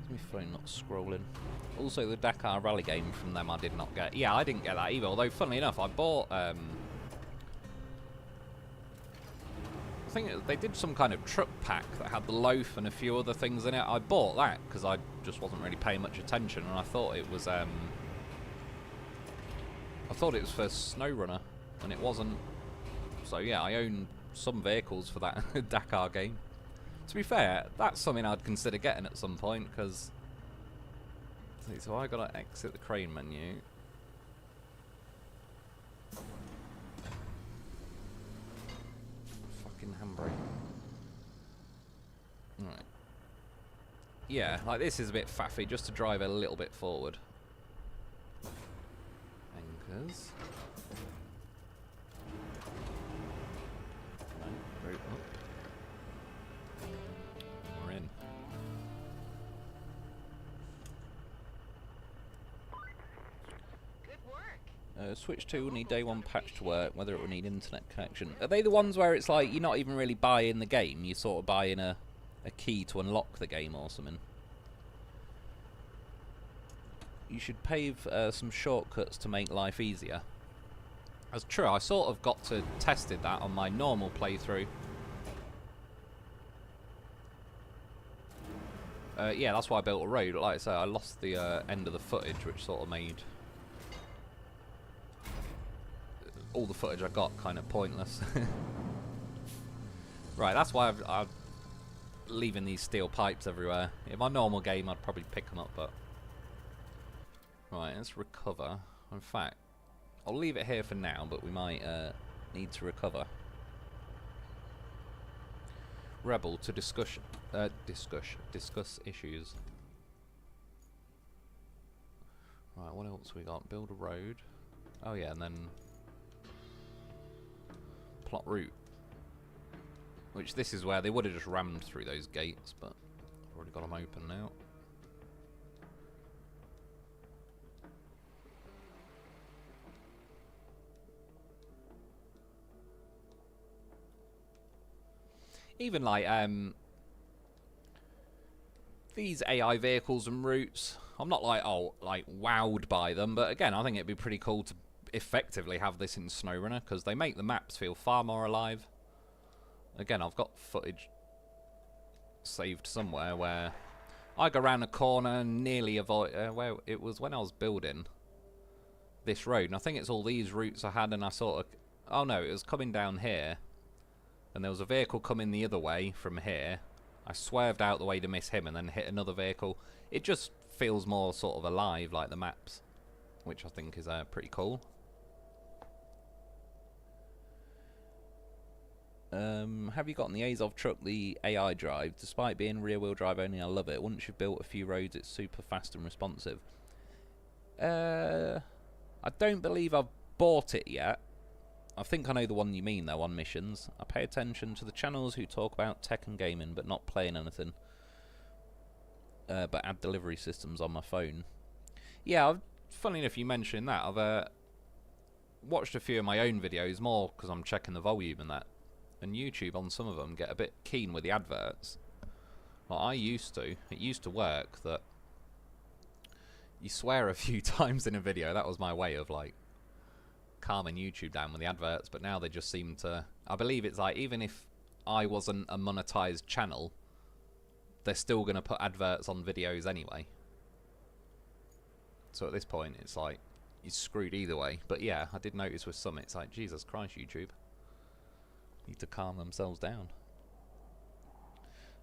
My phone not scrolling. Also, the Dakar Rally game from them I did not get. Yeah, I didn't get that either, although funnily enough I bought I think they did some kind of truck pack that had the loaf and a few other things in it. I bought that because I just wasn't really paying much attention, and I thought it was for SnowRunner, and it wasn't. So yeah, I own some vehicles for that Dakar game. To be fair, that's something I'd consider getting at some point, because So I gotta exit the crane menu. Fucking handbrake. Right. Yeah, like this is a bit faffy, just to drive a little bit forward. Anchors. No, route up. We're in. Good work. Switch 2 will need day 1 patch to work, whether it will need internet connection. Are they the ones where it's like you're not even really buying the game, you're sort of buying a key to unlock the game or something? You should pave some shortcuts to make life easier. That's true, I sort of got to tested that on my normal playthrough. Yeah, that's why I built a road. Like I say, I lost the end of the footage, which sort of made all the footage I got kind of pointless. Right, that's why I'm leaving these steel pipes everywhere. In my normal game, I'd probably pick them up, but... Right, let's recover. In fact, I'll leave it here for now, but we might need to recover. Rebel to discuss issues. Right, what else we got? Build a road. Oh yeah, and then plot route. Which this is where they would have just rammed through those gates, but I've already got them open now. Even like these AI vehicles and routes, I'm not like wowed by them, but again, I think it'd be pretty cool to effectively have this in SnowRunner because they make the maps feel far more alive. Again, I've got footage saved somewhere where I go around a corner and nearly avoid where it was when I was building this road, and I think it's all these routes I had, and I sort of, oh no, it was coming down here. And there was a vehicle coming the other way from here. I swerved out the way to miss him and then hit another vehicle. It just feels more sort of alive, like the maps, which I think is pretty cool. Have you gotten the Azov truck, the AI drive? Despite being rear-wheel drive only, I love it. Once you've built a few roads, it's super fast and responsive. I don't believe I've bought it yet. I think I know the one you mean, though, on missions. I pay attention to the channels who talk about tech and gaming, but not playing anything. But add delivery systems on my phone. Yeah, funny enough you mentioned that. I've watched a few of my own videos, more because I'm checking the volume and that. And YouTube, on some of them, get a bit keen with the adverts. Like I used to. It used to work that you swear a few times in a video. That was my way of, like, calming YouTube down with the adverts, but now they just seem to, I believe it's like, even if I wasn't a monetized channel, they're still going to put adverts on videos anyway. So at this point, it's like, you're screwed either way. But yeah, I did notice with some, it's like, Jesus Christ, YouTube need to calm themselves down.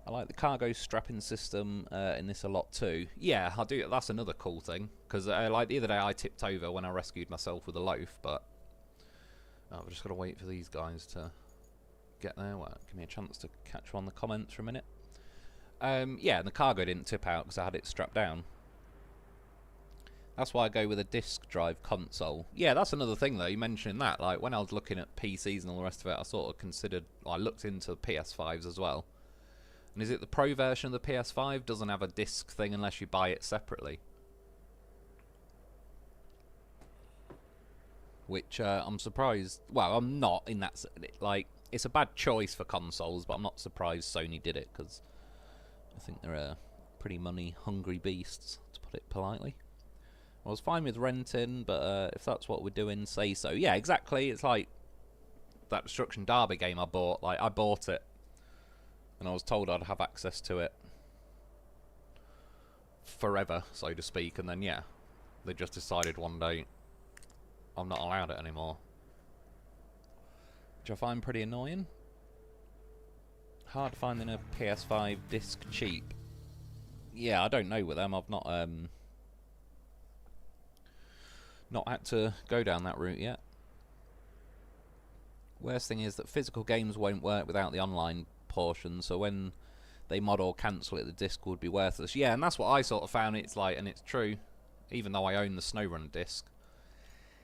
I like the cargo strapping system in this a lot too. Yeah, I do. That's another cool thing, because like the other day I tipped over when I rescued myself with a loaf, but I've just got to wait for these guys to get there. Well, give me a chance to catch on the comments for a minute. Yeah, and the cargo didn't tip out because I had it strapped down. That's why I go with a disk drive console. Yeah, that's another thing though, you mentioned that. Like when I was looking at PCs and all the rest of it, I sort of considered, I looked into PS5s as well. And is it the Pro version of the PS5 doesn't have a disc thing unless you buy it separately? Which I'm surprised, well, I'm not in that, like, it's a bad choice for consoles, but I'm not surprised Sony did it, because I think they're pretty money-hungry beasts, to put it politely. I was fine with renting, but if that's what we're doing, say so. Yeah, exactly, it's like that Destruction Derby game I bought, like, I bought it, and I was told I'd have access to it forever, so to speak, and then, yeah, they just decided one day I'm not allowed it anymore. Which I find pretty annoying. Hard finding a PS5 disc cheap. Yeah, I don't know with them. I've not not had to go down that route yet. Worst thing is that physical games won't work without the online portion, so when they mod or cancel it, the disc would be worthless. Yeah, and that's what I sort of found. It's like, and it's true, even though I own the SnowRunner disc,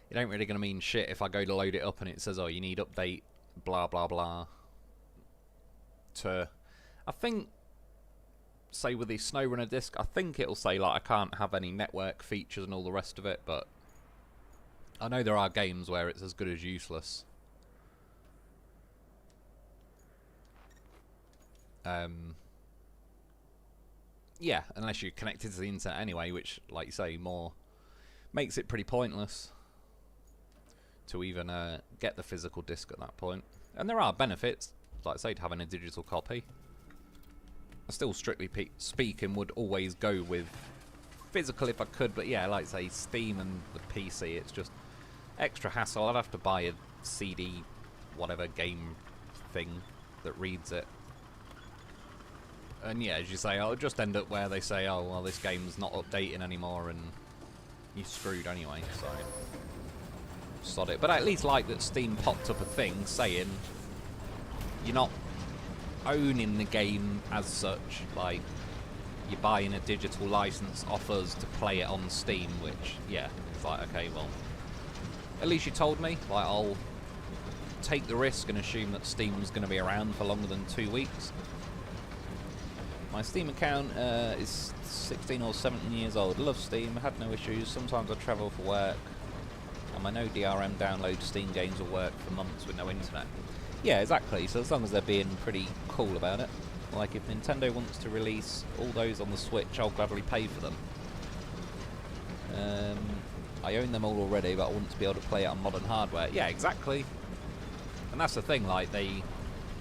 it ain't really going to mean shit if I go to load it up and it says, oh, you need update, blah, blah, blah. I think, say with the SnowRunner disc, I think it'll say, like, I can't have any network features and all the rest of it, but I know there are games where it's as good as useless. Yeah, unless you're connected to the internet anyway, which, like you say, more makes it pretty pointless to even get the physical disc at that point. And there are benefits, like I say, to having a digital copy. I still, strictly speaking, would always go with physical if I could, but yeah, like I say, Steam and the PC, it's just extra hassle. I'd have to buy a CD, whatever game thing that reads it. And yeah, as you say, I'll just end up where they say, oh, well, this game's not updating anymore, and you're screwed anyway, so sod it. But I at least like that Steam popped up a thing saying you're not owning the game as such, like you're buying a digital license off us to play it on Steam, which, yeah, it's like, okay, well, at least you told me. Like, I'll take the risk and assume that Steam's going to be around for longer than 2 weeks. My Steam account is 16 or 17 years old. Love Steam, had no issues. Sometimes I travel for work, and my no DRM download Steam games will work for months with no internet. Yeah, exactly. So as long as they're being pretty cool about it. Like, if Nintendo wants to release all those on the Switch, I'll gladly pay for them. I own them all already, but I want to be able to play it on modern hardware. Yeah, exactly. And that's the thing, like,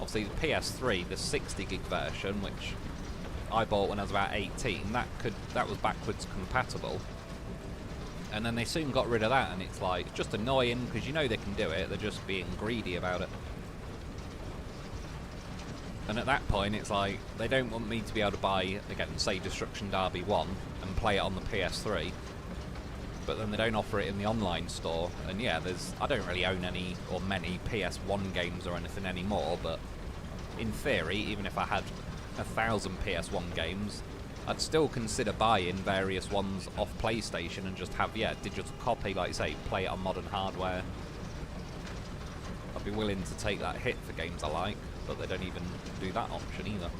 obviously the PS3, the 60 gig version, which I bought when I was about 18, that was backwards compatible. And then they soon got rid of that, and it's like, it's just annoying, because you know they can do it, they're just being greedy about it. And at that point, it's like, they don't want me to be able to buy, again, say Destruction Derby 1, and play it on the PS3, but then they don't offer it in the online store. And yeah, I don't really own any, or many, PS1 games or anything anymore, but in theory, even if I had 1,000 PS1 games, I'd still consider buying various ones off PlayStation and just have, yeah, digital copy, like you say, play it on modern hardware. I'd be willing to take that hit for games I like, but they don't even do that option either.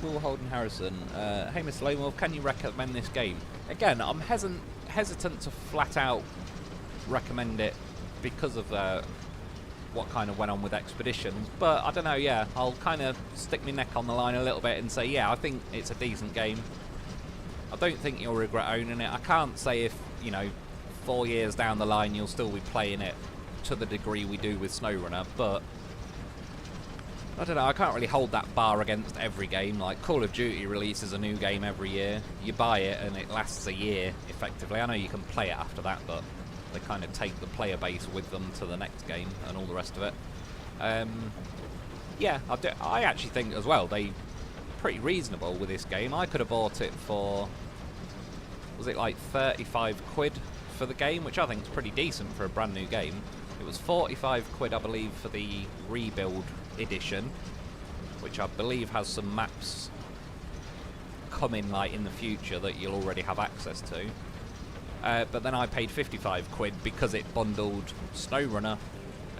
Will Holden Harrison, hey Mr. Lone Wolf, can you recommend this game? Again, I'm hesitant to flat out recommend it because of what kind of went on with Expeditions, but I don't know, yeah, I'll kind of stick my neck on the line a little bit and say, yeah, I think it's a decent game. I don't think you'll regret owning it. I can't say if, 4 years down the line you'll still be playing it to the degree we do with SnowRunner, but I don't know, I can't really hold that bar against every game. Like, Call of Duty releases a new game every year. You buy it and it lasts a year, effectively. I know you can play it after that, but they kind of take the player base with them to the next game and all the rest of it. Yeah, I actually think as well, they pretty reasonable with this game. I could have bought it for, was it like 35 quid for the game, which I think is pretty decent for a brand new game. It was 45 quid, I believe, for the Rebuild edition, which I believe has some maps coming like in the future that you'll already have access to. But then I paid 55 quid because it bundled SnowRunner.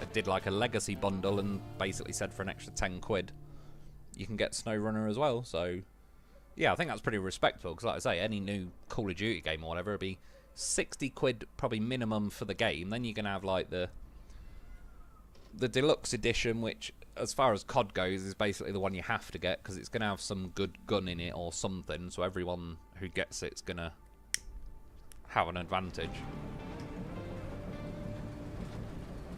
It did like a legacy bundle and basically said for an extra 10 quid you can get SnowRunner as well. So yeah, I think that's pretty respectable, because like I say, any new Call of Duty game or whatever, it'd be 60 quid probably minimum for the game. Then you're going to have like the deluxe edition, which as far as COD goes is basically the one you have to get, because it's going to have some good gun in it or something, so everyone who gets it's going to have an advantage.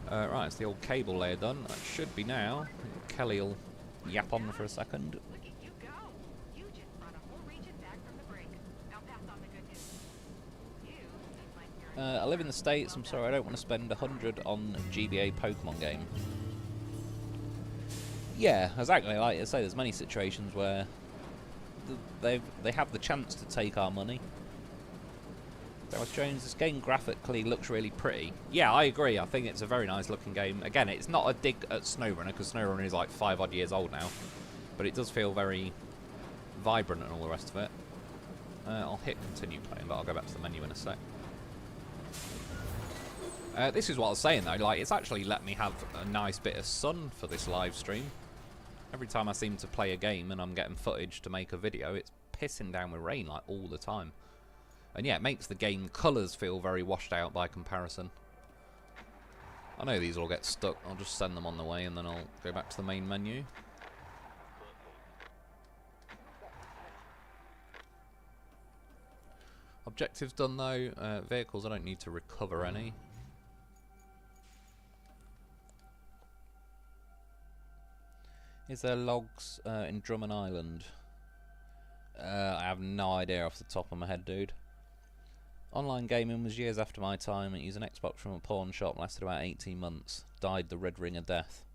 Right, it's the old cable layer done. That should be now. Kelly will yap on for a second. Look at you go. You just brought a whole region back from the brink. I'll pass on the good news. You seem like you're I live in the States. I'm sorry, I don't want to spend 100 on a GBA Pokemon game. Yeah, exactly. Like I say, there's many situations where they have the chance to take our money. Dallas Jones, this game graphically looks really pretty. Yeah, I agree. I think it's a very nice looking game. Again, it's not a dig at SnowRunner, because SnowRunner is like 5 odd years old now. But it does feel very vibrant and all the rest of it. I'll hit continue playing, but I'll go back to the menu in a sec. This is what I was saying though, like, it's actually let me have a nice bit of sun for this live stream. Every time I seem to play a game and I'm getting footage to make a video, it's pissing down with rain like all the time. And yeah, it makes the game colours feel very washed out by comparison. I know these will get stuck, I'll just send them on the way and then I'll go back to the main menu. Objectives done though, vehicles I don't need to recover any. Is there logs in Drummond Island? I have no idea off the top of my head, dude. Online gaming was years after my time. I used an Xbox from a pawn shop, lasted about 18 months. Died the red ring of death.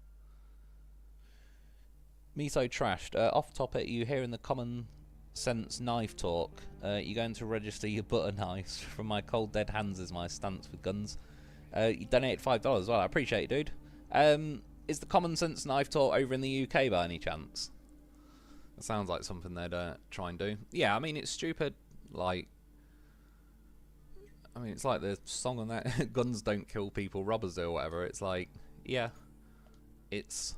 Miso trashed. Off topic, you hearing the common sense knife talk. You going to register your butter knives? From my cold dead hands is my stance with guns. You donated $5. Well, I appreciate it, dude. Is the common sense knife talk over in the UK by any chance? It sounds like something they'd try and do. Yeah, I mean, it's stupid. Like, I mean, it's like the song on that, guns don't kill people, robbers do, or whatever. It's like, yeah, it's,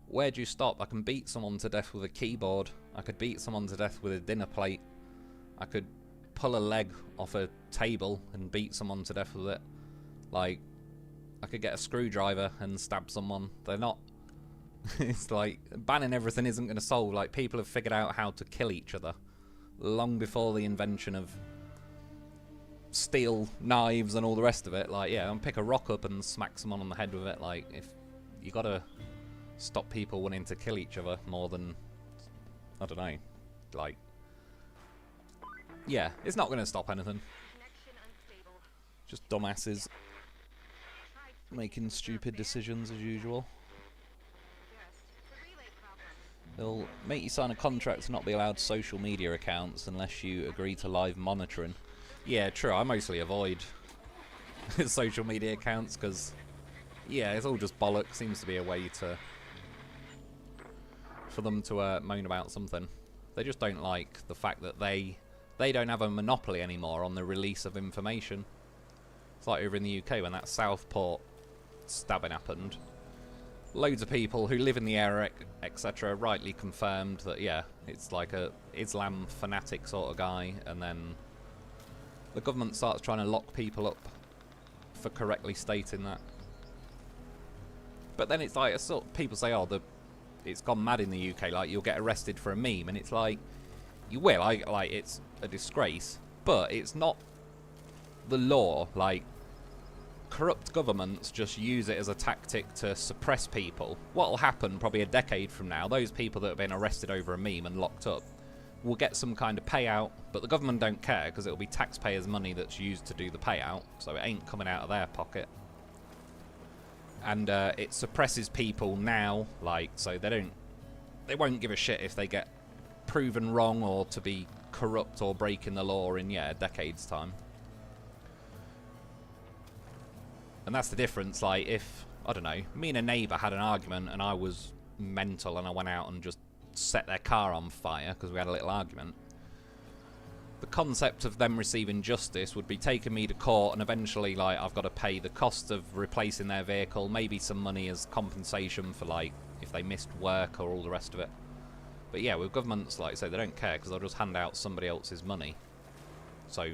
where do you stop? I can beat someone to death with a keyboard. I could beat someone to death with a dinner plate. I could pull a leg off a table and beat someone to death with it. Like, I could get a screwdriver and stab someone. They're not... It's like, banning everything isn't going to solve. Like, people have figured out how to kill each other long before the invention of steel knives and all the rest of it. Like, yeah, I'll pick a rock up and smack someone on the head with it. Like, if you got to stop people wanting to kill each other more than, I don't know, like, yeah, it's not going to stop anything. Just dumbasses making stupid decisions as usual. They'll make you sign a contract to not be allowed social media accounts unless you agree to live monitoring. Yeah, true, I mostly avoid social media accounts because, yeah, it's all just bollocks. Seems to be a way to, for them to moan about something. They just don't like the fact that they don't have a monopoly anymore on the release of information. It's like over in the UK when that Southport stabbing happened. Loads of people who live in the area, etc., rightly confirmed that, yeah, it's like a Islam fanatic sort of guy, and then the government starts trying to lock people up for correctly stating that. But then it's like, people say, oh, it's gone mad in the UK, like, you'll get arrested for a meme, and it's like, you will, like, it's a disgrace, but it's not the law. Like, corrupt governments just use it as a tactic to suppress people. What'll happen probably a decade from now, those people that have been arrested over a meme and locked up will get some kind of payout, but the government don't care because it'll be taxpayers' money that's used to do the payout, so it ain't coming out of their pocket. And it suppresses people now, like, so they won't give a shit if they get proven wrong or to be corrupt or breaking the law in, yeah, a decade's time. And that's the difference. Like, if, I don't know, me and a neighbour had an argument and I was mental and I went out and just set their car on fire because we had a little argument, the concept of them receiving justice would be taking me to court, and eventually, like, I've got to pay the cost of replacing their vehicle, maybe some money as compensation for, like, if they missed work or all the rest of it. But yeah, with governments, like I say, they don't care because they'll just hand out somebody else's money. So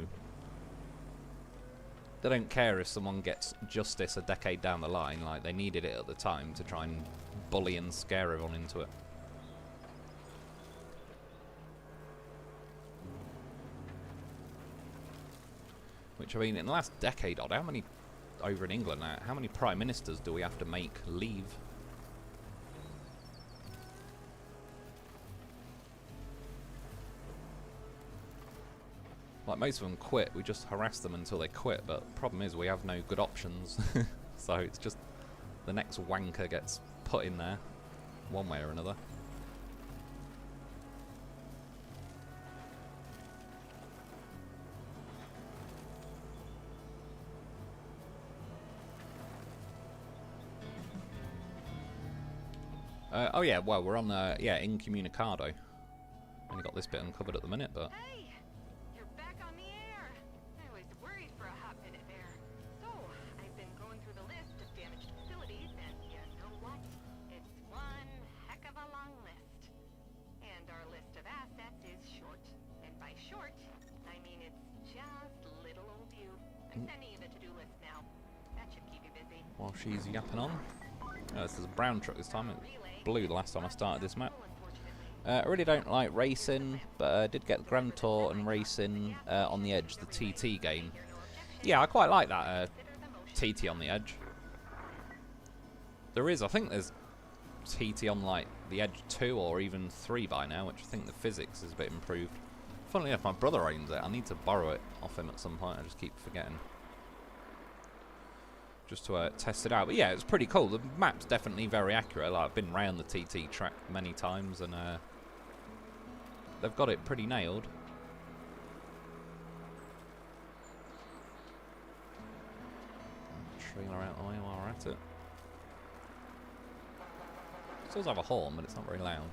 they don't care if someone gets justice a decade down the line. Like, they needed it at the time to try and bully and scare everyone into it. Which, I mean, in the last decade odd, how many, over in England now, how many prime ministers do we have to make leave? Like, most of them quit, we just harass them until they quit, but the problem is we have no good options. So it's just the next wanker gets put in there, one way or another. Oh yeah, well we're on yeah, Incommunicado. Only got this bit uncovered at the minute, but Hey, you're back on the air. I was worried for a hot minute there. So, I've been going through the list of damaged facilities, and you know what? It's one heck of a long list. And our list of assets is short. And by short, I mean it's just little old you. I'm sending you the to-do list now. That should keep you busy. while she's yapping on. Oh, this is a brown truck this time. It was blue the last time I started this map. I really don't like racing, but I did get Grand Tour and racing on the Edge, the TT game. Yeah, I quite like that TT on the Edge. There is, I think there's TT on like the Edge 2 or even 3 by now, which I think the physics is a bit improved. Funnily enough, my brother owns it. I need to borrow it off him at some point. I just keep forgetting. Just to test it out. But yeah, it's pretty cool. The map's definitely very accurate. Like, I've been round the TT track many times, and they've got it pretty nailed. Trailer out the way while we're at it. It does have a horn, but it's not very loud.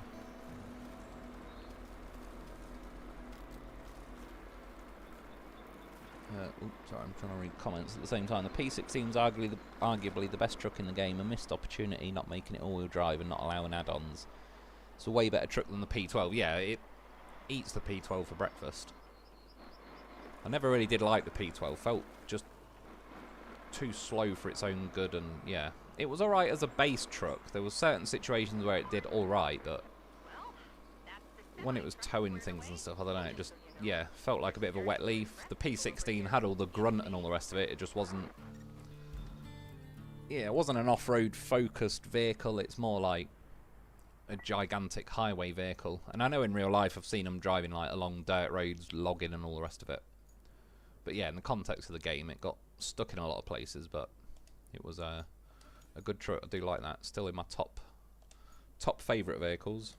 Oops, sorry, I'm trying to read comments at the same time. The P16 is arguably the best truck in the game. A missed opportunity not making it all-wheel drive and not allowing add-ons. It's a way better truck than the P12. Yeah, it eats the P12 for breakfast. I never really did like the P12. Felt just too slow for its own good, and yeah. It was alright as a base truck. There were certain situations where it did alright, but when it was towing things and stuff, I don't know, it just, yeah, felt like a bit of a wet leaf. The P16 had all the grunt and all the rest of it. It just wasn't, yeah, it wasn't an off-road focused vehicle. It's more like a gigantic highway vehicle. And I know in real life I've seen them driving like along dirt roads, logging and all the rest of it. But yeah, in the context of the game, it got stuck in a lot of places, but it was a good truck. I do like that. Still in my top favourite vehicles.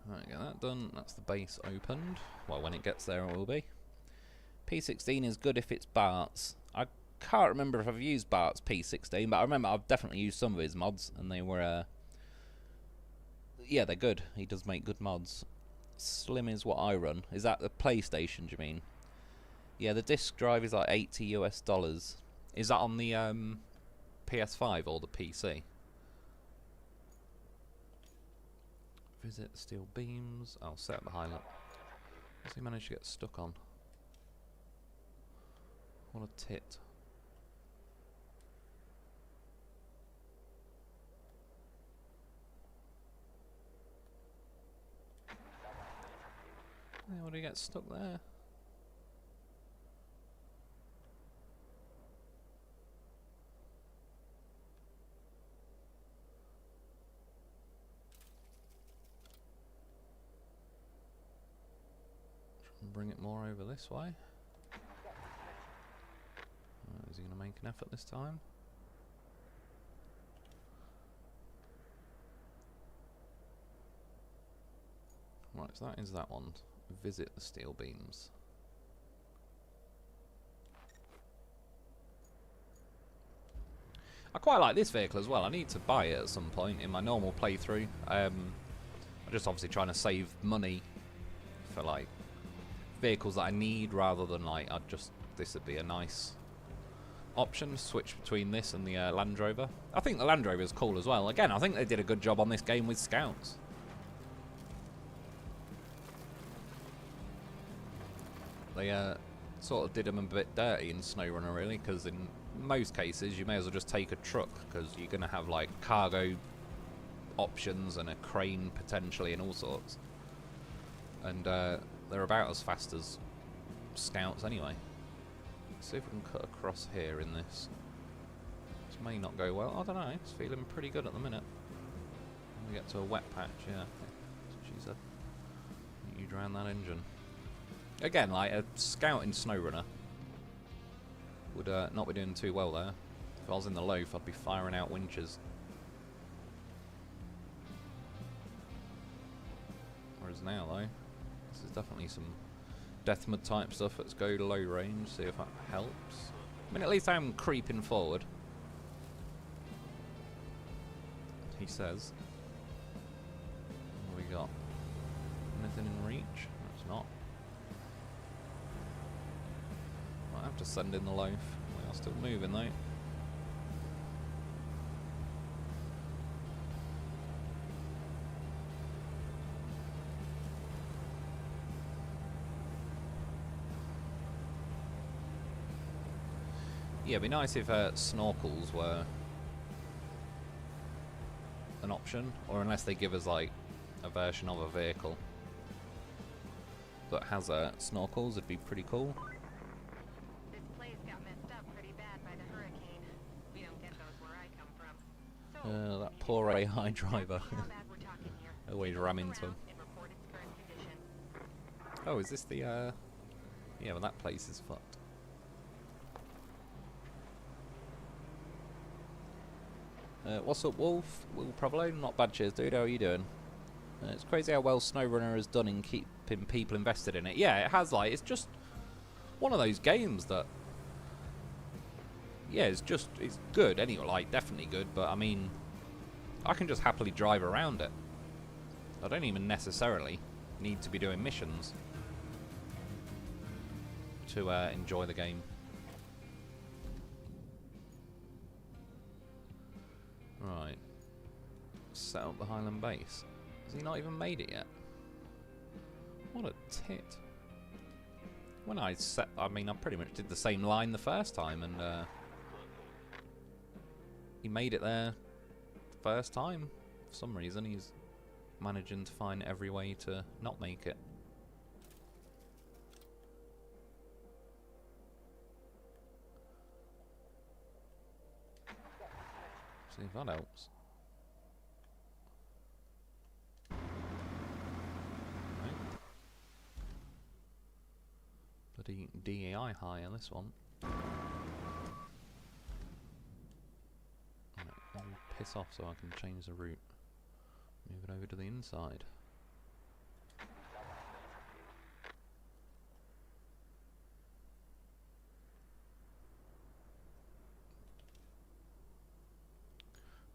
Right, get that done. That's the base opened. Well, when it gets there it will be. P16 is good if it's Bart's. I can't remember if I've used Bart's P16, but I remember I've definitely used some of his mods, and they were, yeah, they're good. He does make good mods. Slim is what I run. Is that the PlayStation, do you mean? Yeah, the disc drive is like $80 US. Is that on the PS5 or the PC? Visit steel beams. I'll set up the highlight. What's he managed to get stuck on? What a tit. Yeah, what did he get stuck there? Bring it more over this way. Is he going to make an effort this time? Right, so that is that one. Visit the steel beams. I quite like this vehicle as well. I need to buy it at some point in my normal playthrough. I'm just obviously trying to save money for like vehicles that I need, rather than like this would be a nice option, switch between this and the Land Rover. I think the Land Rover is cool as well. Again, I think they did a good job on this game with scouts. They sort of did them a bit dirty in SnowRunner, really, because in most cases you may as well just take a truck, because you're going to have like cargo options and a crane potentially and all sorts. And they're about as fast as scouts anyway. Let's see if we can cut across here in this. This may not go well. I don't know. It's feeling pretty good at the minute. When we get to a wet patch, yeah. That's what she said. You drown that engine. Again, like a scout in SnowRunner would not be doing too well there. If I was in the loaf, I'd be firing out winches. Whereas now, though, this is definitely some death mud type stuff. Let's go low range, see if that helps. I mean, at least I'm creeping forward. He says. What have we got? Anything in reach? That's not. Might have to send in the loaf. We are still moving though. Yeah, it'd be nice if snorkels were an option, or unless they give us like a version of a vehicle that has snorkels, it'd be pretty cool. This place got messed up pretty bad by the hurricane. We don't get those where I come from. So, That poor AI driver. how bad we're talking here. Always ram into him. And report its current condition. Oh, is this the yeah, well that place is fucked. What's up, Wolf? Will Provolone? Not bad, cheers, dude. How are you doing? It's crazy how well SnowRunner has done in keeping people invested in it. Yeah, it has. Like, it's just one of those games that, yeah, it's good anyway. Like, definitely good. But I mean, I can just happily drive around it. I don't even necessarily need to be doing missions to enjoy the game. Right. Set up the Highland base. Has he not even made it yet? What a tit. When I mean, I pretty much did the same line the first time, and he made it there first time. For some reason, he's managing to find every way to not make it. See if that helps. Right. Bloody DAI high on this one. Right, I'll piss off so I can change the route. Move it over to the inside.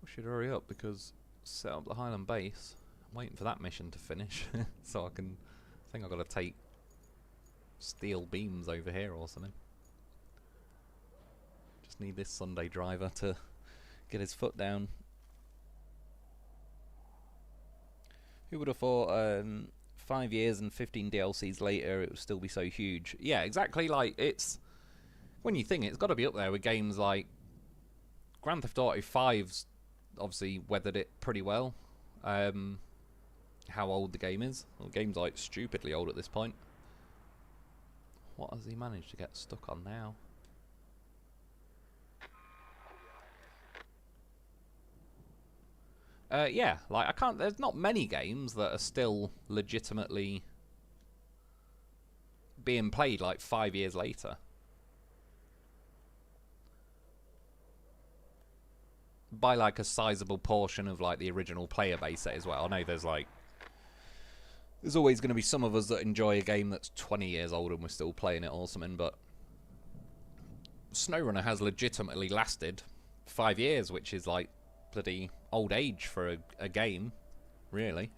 We should hurry up because set up the Highland base. I'm waiting for that mission to finish so I think I've got to take steel beams over here or something. Just need this Sunday driver to get his foot down. Who would have thought 5 years and 15 DLCs later it would still be so huge? Yeah, exactly. Like, it's, when you think it's got to be up there with games like Grand Theft Auto 5's obviously weathered it pretty well. How old the game is. Well, the game's like stupidly old at this point. What has he managed to get stuck on now? Yeah, like, I can't, there's not many games that are still legitimately being played like 5 years later. By like a sizable portion of like the original player base as well. I know there's always going to be some of us that enjoy a game that's 20 years old and we're still playing it or something, but SnowRunner has legitimately lasted 5 years, which is like bloody old age for a game, really.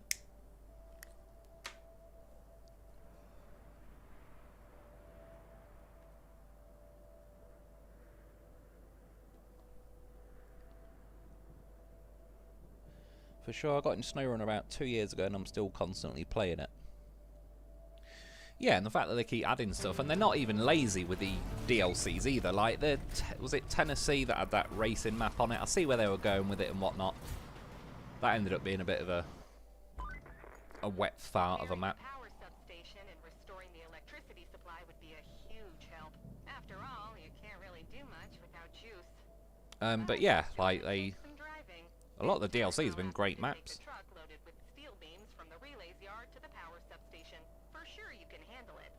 For sure, I got into SnowRunner about 2 years ago and I'm still constantly playing it. Yeah, and the fact that they keep adding stuff, and they're not even lazy with the DLCs either. Like, was it Tennessee that had that racing map on it? I see where they were going with it and whatnot. That ended up being a bit of a wet fart of a map. Power substation and restoring the electricity supply would be a huge help. After all, you can't really do much without juice. But yeah, like, a lot of the DLC has been great maps. Truck loaded with steel beams from the relays yard to the power substation. For sure you can handle it.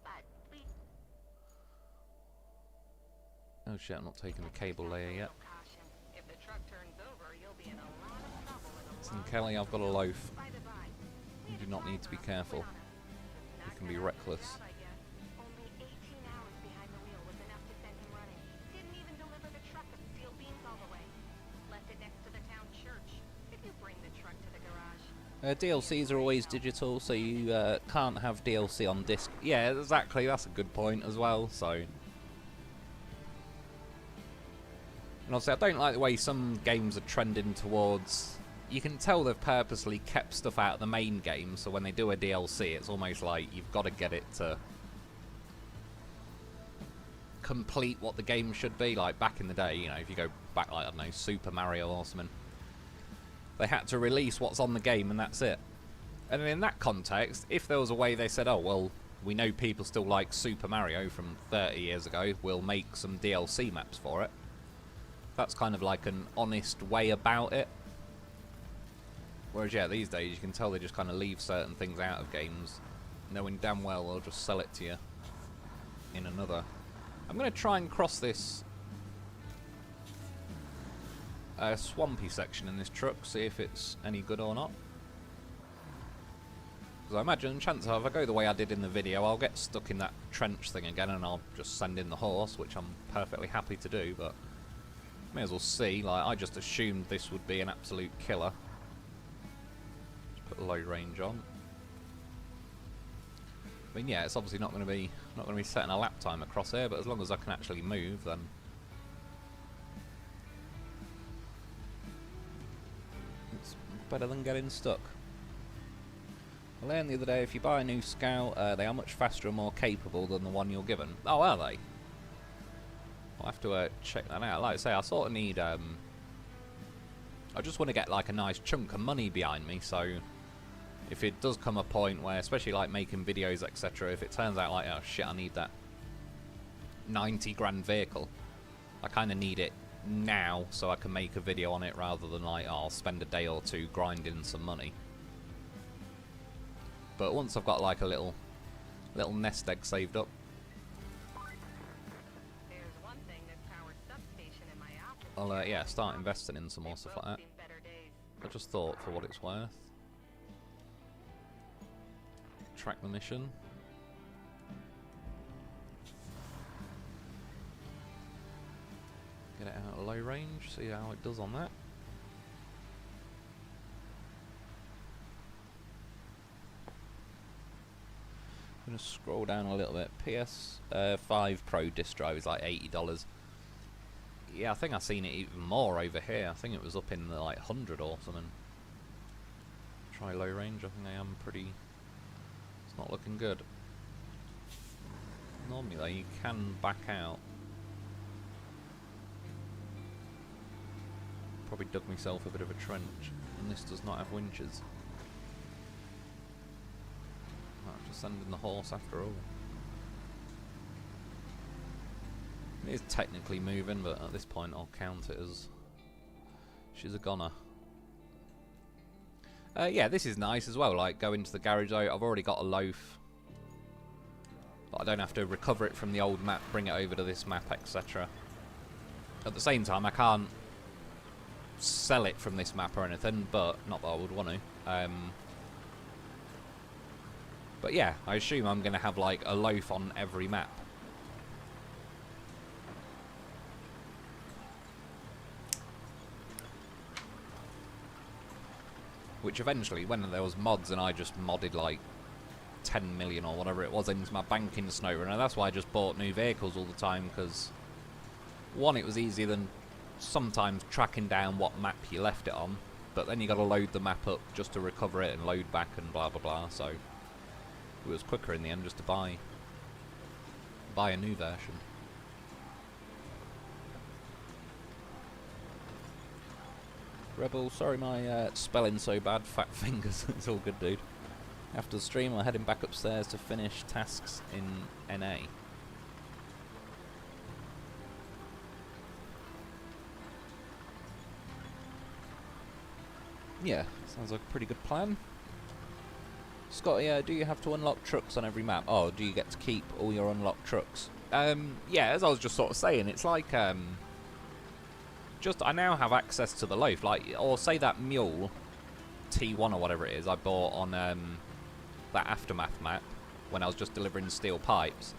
But please. Oh shit, I'm not taking the cable layer yet. Caution. If the truck turns over, you'll be in a lot of trouble in a Listen, long Kelly, I've got a loaf. By the by, You do not need to be careful. You can be reckless. I guess. DLCs are always digital, so you can't have DLC on disc. Yeah, exactly, that's a good point as well, so... And obviously I don't like the way some games are trending towards... You can tell they've purposely kept stuff out of the main game, so when they do a DLC, it's almost like you've got to get it to complete what the game should be. Like back in the day, you know, if you go back like, I don't know, Super Mario or something, they had to release what's on the game and that's it. And in that context, if there was a way they said, oh, well, we know people still like Super Mario from 30 years ago, we'll make some DLC maps for it. That's kind of like an honest way about it. Whereas, yeah, these days you can tell they just kind of leave certain things out of games, knowing damn well they'll just sell it to you in another. I'm going to try and cross this swampy section in this truck, see if it's any good or not. Because I imagine, chances are, if I go the way I did in the video, I'll get stuck in that trench thing again and I'll just send in the horse, which I'm perfectly happy to do, but may as well see. Like, I just assumed this would be an absolute killer. Just put low range on. I mean, yeah, it's obviously not going to be setting a lap time across here, but as long as I can actually move, then it's better than getting stuck. I learned the other day, if you buy a new Scout, they are much faster and more capable than the one you're given. Oh, are they? I'll have to check that out. Like I say, I sort of need... I just want to get like a nice chunk of money behind me, so if it does come a point where, especially like making videos, etc., if it turns out like, oh shit, I need that 90 grand vehicle, I kind of need it now so I can make a video on it rather than like, oh, I'll spend a day or two grinding some money. But once I've got like a little nest egg saved up, I'll yeah, start investing in some more stuff like that. I just thought, for what it's worth, track the mission. Get it out of low range, see how it does on that. I'm going to scroll down a little bit. PS5 Pro disc drive is like $80. Yeah, I think I've seen it even more over here. I think it was up in the like 100 or something. Try low range. I think I am pretty... It's not looking good. Normally though, you can back out. Probably dug myself a bit of a trench, and this does not have winches. Might have to send in the horse after all. It is technically moving, but at this point I'll count it as she's a goner. Yeah, this is nice as well, like go into the garage though. I've already got a loaf, but I don't have to recover it from the old map, bring it over to this map, etc. At the same time, I can't sell it from this map or anything, but not that I would want to. But yeah, I assume I'm going to have like a loaf on every map. Which eventually, when there was mods and I just modded like 10 million or whatever it was into my banking SnowRunner, that's why I just bought new vehicles all the time, because one, it was easier than sometimes tracking down what map you left it on, but then you got to load the map up just to recover it and load back and blah blah blah, so it was quicker in the end just to buy a new version. Rebel, sorry my spelling's so bad, fat fingers. It's all good, dude. After the stream, I'm heading back upstairs to finish tasks in NA. Yeah, sounds like a pretty good plan. Scotty, do you have to unlock trucks on every map? Oh, do you get to keep all your unlocked trucks? Yeah, as I was just sort of saying, it's like, just, I now have access to the loaf, like, or say that mule, T1 or whatever it is, I bought on, that Aftermath map, when I was just delivering steel pipes.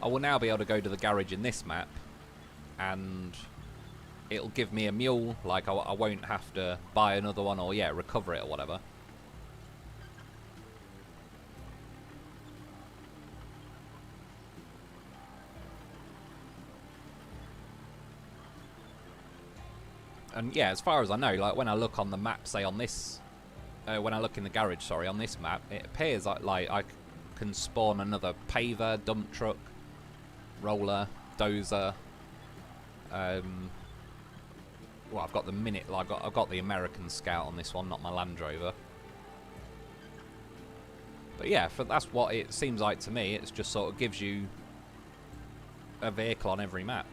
I will now be able to go to the garage in this map, and it'll give me a mule, like, I won't have to buy another one, or, yeah, recover it or whatever. And yeah, as far as I know, like when I look on the map, say on this, when I look in the garage, sorry, on this map, it appears like I can spawn another paver, dump truck, roller, dozer. Well, I've got the I've got the American Scout on this one, not my Land Rover. But yeah, that's what it seems like to me. It's just sort of gives you a vehicle on every map.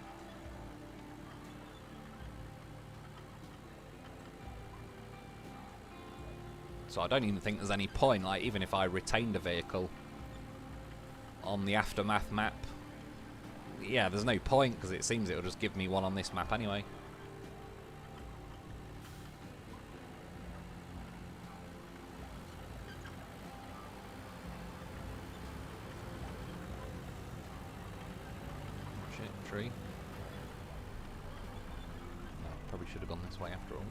So I don't even think there's any point, like, even if I retained a vehicle on the Aftermath map, yeah, there's no point, because it seems it'll just give me one on this map anyway. Shit, tree. No, probably should have gone this way after all.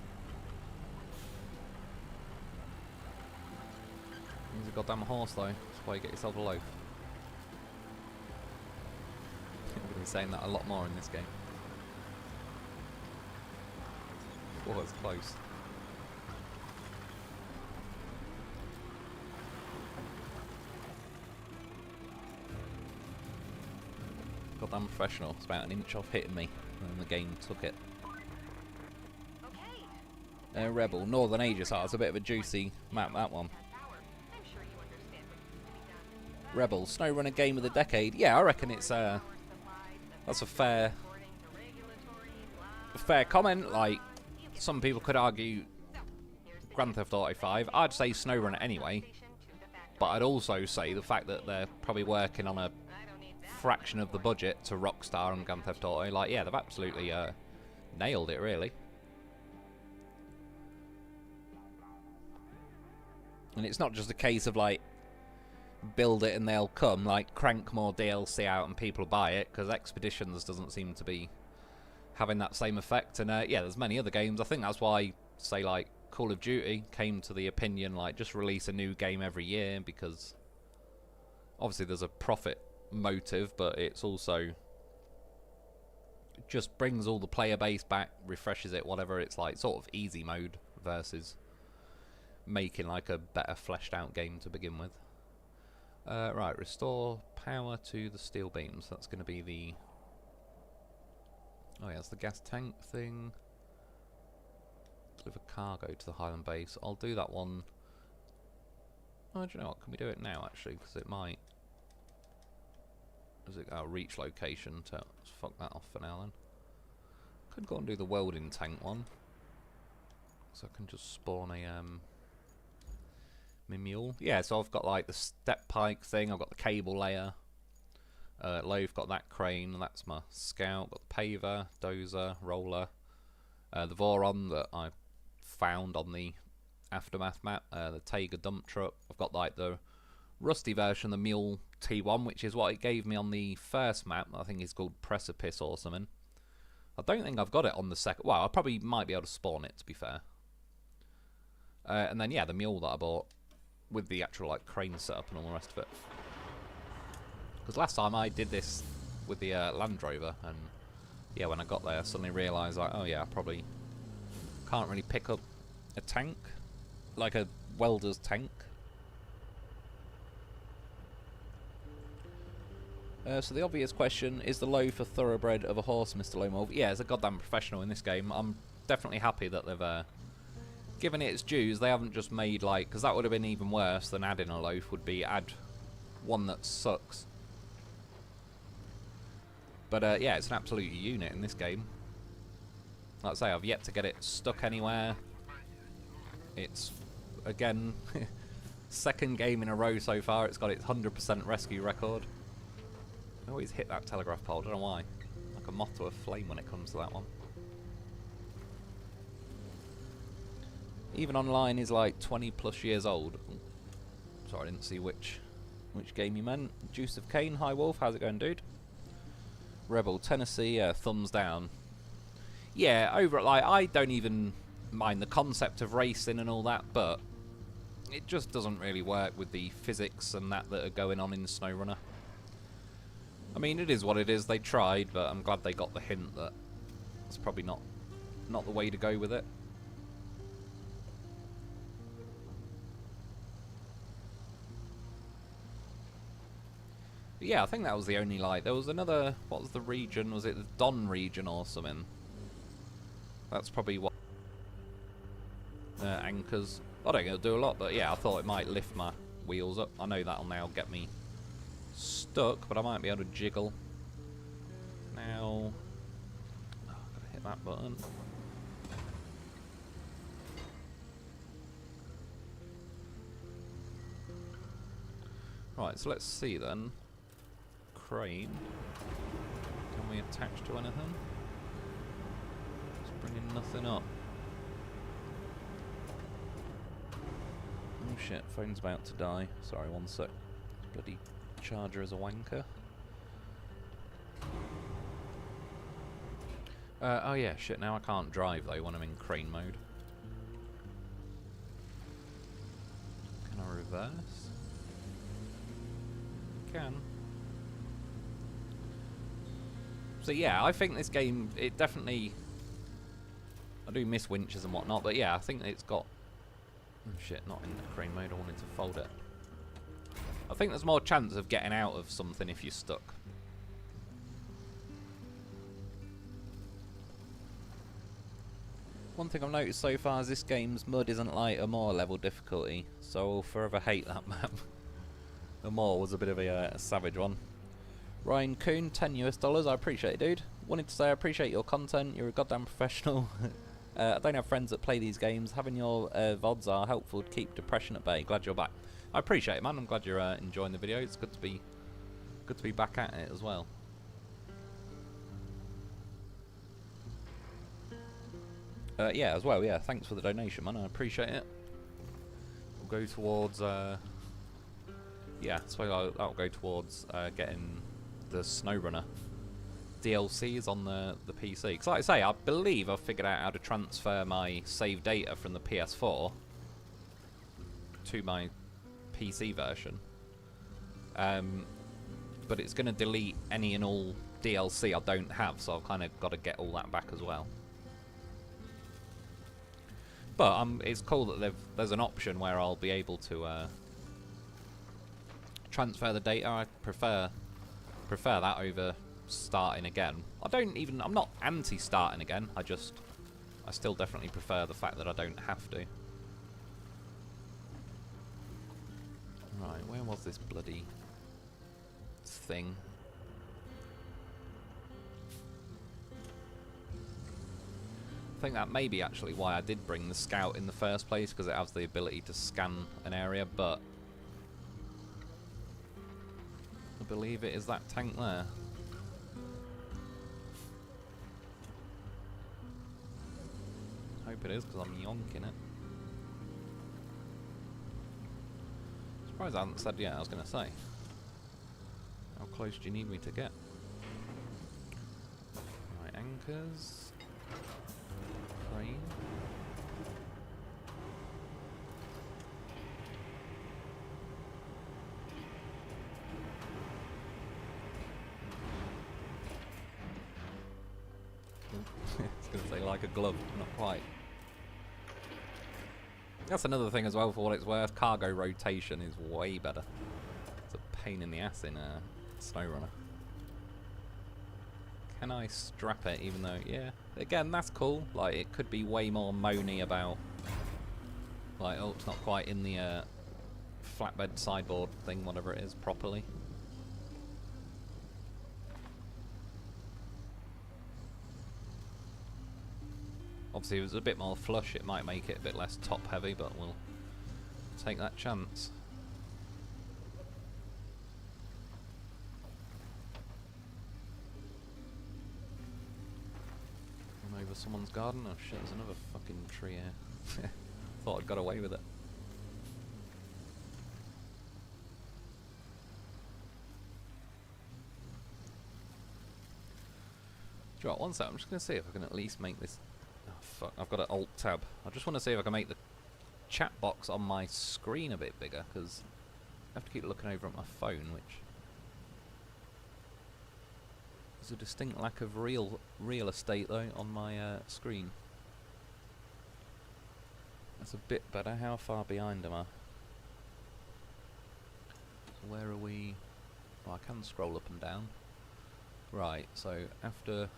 He's a goddamn horse though, that's why you get yourself a loaf. I'm going to be saying that a lot more in this game. Oh, it's close. Goddamn professional, it's about an inch off hitting me, and the game took it. Rebel, Northern Aegis, it's a bit of a juicy map, that one. Rebel, SnowRunner game of the decade. Yeah, I reckon it's that's a fair comment. Like, some people could argue Grand Theft Auto 5. I'd say SnowRunner anyway, but I'd also say the fact that they're probably working on a fraction of the budget to Rockstar and Grand Theft Auto. Like, yeah, they've absolutely nailed it, really. And it's not just a case of like, build it and they'll come, like crank more DLC out and people buy it, because Expeditions doesn't seem to be having that same effect. And yeah, there's many other games. I think that's why, say, like Call of Duty came to the opinion, like, just release a new game every year, because obviously there's a profit motive, but it's also just brings all the player base back, refreshes it, whatever. It's like sort of easy mode versus making like a better fleshed out game to begin with. Right, restore power to the steel beams. That's going to be the... Oh yeah, it's the gas tank thing. Deliver cargo to the Highland base. I'll do that one... Oh, do you know what? Can we do it now, actually? Because it might... Does it reach location? So let's fuck that off for now, then. Could go and do the welding tank one. So I can just spawn a... my mule. Yeah, so I've got like the step pike thing, I've got the cable layer, loaf, got that crane, that's my scout, got the paver, dozer, roller, the Voron that I found on the Aftermath map, the Taiga dump truck. I've got like the rusty version, the mule T1, which is what it gave me on the first map. I think it's called Precipice or something. I don't think I've got it on the second. Well, I probably might be able to spawn it, to be fair. And then yeah, the mule that I bought with the actual like crane setup and all the rest of it. Because last time I did this with the Land Rover, and yeah, when I got there I suddenly realised, like, oh yeah, I probably can't really pick up a tank, like a welder's tank. So the obvious question, is the loaf a thoroughbred of a horse, Mr. Lomov? Yeah, it's a goddamn professional in this game. I'm definitely happy that they've given it its dues. They haven't just made like, because that would have been even worse than adding a loaf, would be add one that sucks. But yeah, it's an absolute unit in this game. Like I say, I've yet to get it stuck anywhere. It's, again, second game in a row so far, it's got its 100% rescue record. I always hit that telegraph pole, I don't know why. Like a moth to a flame when it comes to that one. Even Online is like 20 plus years old. Sorry, I didn't see which game you meant. Juice of Cain, hi Wolf, how's it going, dude? Rebel, Tennessee, thumbs down. Yeah, over at, like, I don't even mind the concept of racing and all that, but it just doesn't really work with the physics and that are going on in SnowRunner. I mean, it is what it is. They tried, but I'm glad they got the hint that it's probably not not the way to go with it. But yeah, I think that was the only light. There was another, what was the region? Was it the Don region or something? That's probably what anchors. I don't think it'll do a lot, but yeah, I thought it might lift my wheels up. I know that'll now get me stuck, but I might be able to jiggle. Now, gotta hit that button. Right, so let's see then. Crane. Can we attach to anything? It's bringing nothing up. Oh shit, phone's about to die. Sorry, one sec. Bloody charger is a wanker. Oh yeah, shit, now I can't drive though when I'm in crane mode. Can I reverse? Can. So yeah, I think this game, it definitely... I do miss winches and whatnot, but yeah, I think it's got... Oh shit, not in crane mode, I wanted to fold it. I think there's more chance of getting out of something if you're stuck. One thing I've noticed so far is this game's mud isn't like a more level difficulty, so I'll forever hate that map. The Moor was a bit of a savage one. Ryan Kuhn, $10 US, I appreciate it, dude. Wanted to say I appreciate your content, you're a goddamn professional. I don't have friends that play these games. Having your VODs are helpful to keep depression at bay. Glad you're back. I appreciate it, man. I'm glad you're enjoying the video. It's good to be back at it as well. Yeah, as well. Yeah, thanks for the donation, man. I appreciate it. We'll go towards. Yeah, so that'll go towards getting the SnowRunner DLCs on the PC. Because like I say, I believe I've figured out how to transfer my save data from the PS4 to my PC version. But it's going to delete any and all DLC I don't have, so I've kind of got to get all that back as well. But it's cool that there's an option where I'll be able to transfer the data. I prefer that over starting again. I'm not anti-starting again. I still definitely prefer the fact that I don't have to. Right, where was this bloody thing? I think that may be actually why I did bring the scout in the first place, because it has the ability to scan an area, but I believe it is that tank there. Hope it is, because I'm yonking it. Surprised I haven't said yet. I was going to say, how close do you need me to get? Right, anchors. Crane. It's going to say like a glove, not quite. That's another thing as well, for what it's worth. Cargo rotation is way better. It's a pain in the ass in SnowRunner. Can I strap it, even though, yeah, again, that's cool. Like, it could be way more moany about, like, oh, it's not quite in the flatbed sideboard thing, whatever it is, properly. Obviously, if it was a bit more flush, it might make it a bit less top heavy, but we'll take that chance. Over someone's garden. Oh shit, there's another fucking tree here. Thought I'd got away with it. Do you know what, one sec, I'm just going to see if I can at least make this... Oh fuck, I've got an alt tab. I just want to see if I can make the chat box on my screen a bit bigger, because I have to keep looking over at my phone, which... There's a distinct lack of real estate though on my screen. That's a bit better. How far behind am I? So where are we? Oh, I can scroll up and down. Right, so after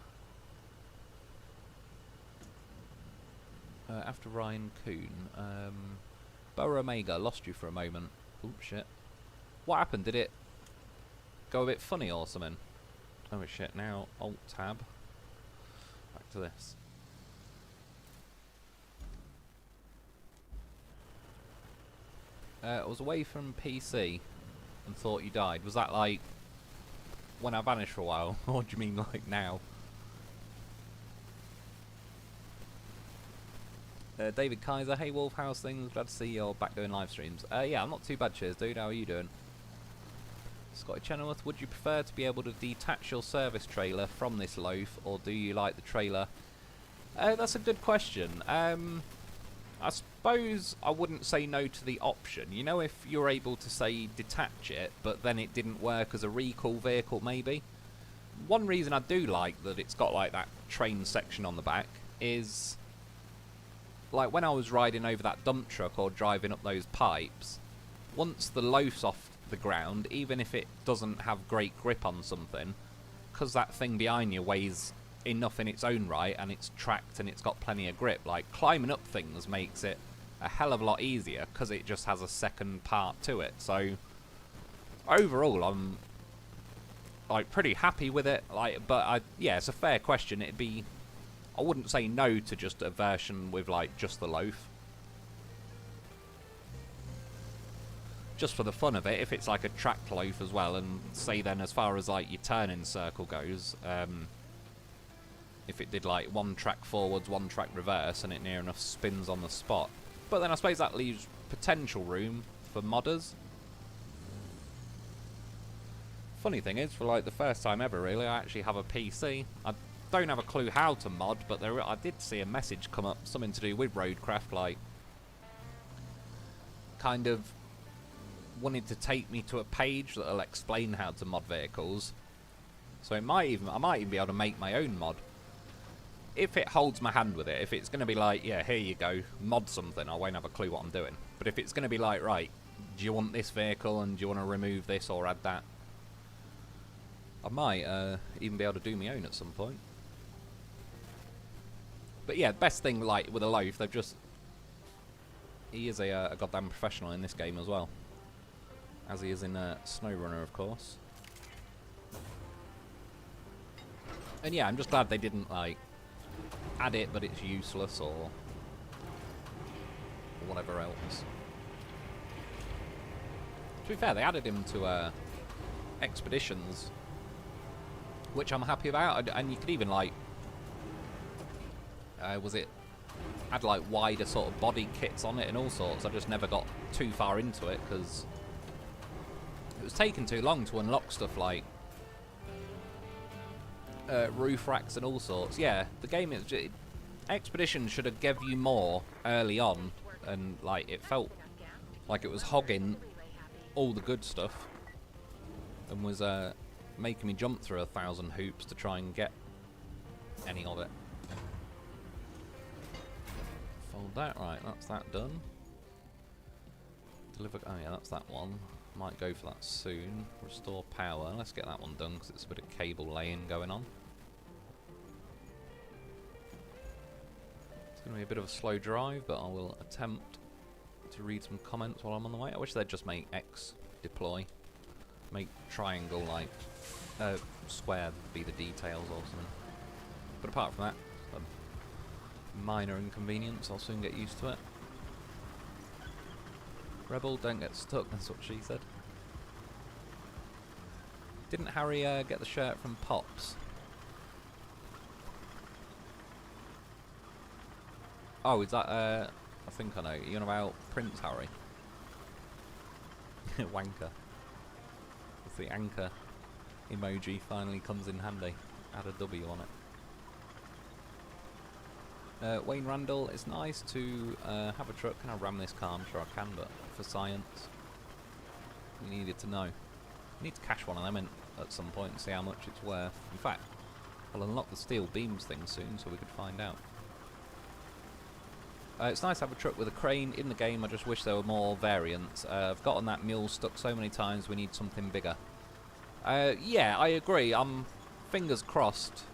Ryan Coon, Borough Omega, lost you for a moment. Oh shit. What happened? Did it go a bit funny or something? Oh shit, now Alt Tab. Back to this. I was away from PC and thought you died. Was that like when I vanished for a while? Or do you mean like now? David Kaiser, hey Wolf, how's things? Glad to see you're back doing live streams. Yeah, I'm not too bad, cheers dude, how are you doing? Scotty Chenoweth, would you prefer to be able to detach your service trailer from this loaf, or do you like the trailer? That's a good question. I suppose I wouldn't say no to the option. You know, if you're able to, say, detach it, but then it didn't work as a recall vehicle, maybe? One reason I do like that it's got, like, that train section on the back is, like, when I was riding over that dump truck or driving up those pipes, once the loaf's off the ground, even if it doesn't have great grip on something, because that thing behind you weighs enough in its own right and it's tracked and it's got plenty of grip, like climbing up things makes it a hell of a lot easier because it just has a second part to it. So overall I'm like pretty happy with it, like, but yeah, it's a fair question. It'd be, I wouldn't say no to just a version with like just the loaf, just for the fun of it. If it's like a tracked loaf as well, and say then as far as like your turning circle goes, if it did like one track forwards, one track reverse, and it near enough spins on the spot. But then I suppose that leaves potential room for modders. Funny thing is, for like the first time ever really, I actually have a PC. I don't have a clue how to mod, but I did see a message come up, something to do with Roadcraft, like kind of wanted to take me to a page that'll explain how to mod vehicles. So I might even be able to make my own mod. If it holds my hand with it. If it's going to be like, yeah, here you go, mod something, I won't have a clue what I'm doing. But if it's going to be like, right, do you want this vehicle and do you want to remove this or add that, I might even be able to do my own at some point. But yeah, best thing, like, with a loaf, they've just... He is a goddamn professional in this game as well. As he is in SnowRunner, of course. And yeah, I'm just glad they didn't, like, add it, but it's useless, or whatever else. To be fair, they added him to expeditions, which I'm happy about, and you could even, like, was it, had like wider sort of body kits on it and all sorts. I just never got too far into it because it was taking too long to unlock stuff like roof racks and all sorts. Yeah, the game is Expedition should have gave you more early on, and like it felt like it was hogging all the good stuff and was making me jump through 1,000 hoops to try and get any of it. Fold that, right, that's that done. Deliver, oh yeah, that's that one. Might go for that soon. Restore power, let's get that one done because it's a bit of cable laying going on. It's going to be a bit of a slow drive, but I will attempt to read some comments while I'm on the way. I wish they'd just make X deploy. Make triangle, like, square be the details or something. But apart from that, minor inconvenience, I'll soon get used to it. Rebel, don't get stuck, that's what she said. Didn't Harry get the shirt from Pops? Oh, is that, I think I know. You're on about Prince Harry? Wanker. It's the anchor emoji finally comes in handy. Add a W on it. Wayne Randall, it's nice to have a truck. Can I ram this car? I'm sure I can, but for science, we needed to know. We need to cash one of them in at some point and see how much it's worth. In fact, I'll unlock the steel beams thing soon so we could find out. It's nice to have a truck with a crane in the game. I just wish there were more variants. I've gotten that mule stuck so many times. We need something bigger. Yeah, I agree. I'm fingers crossed.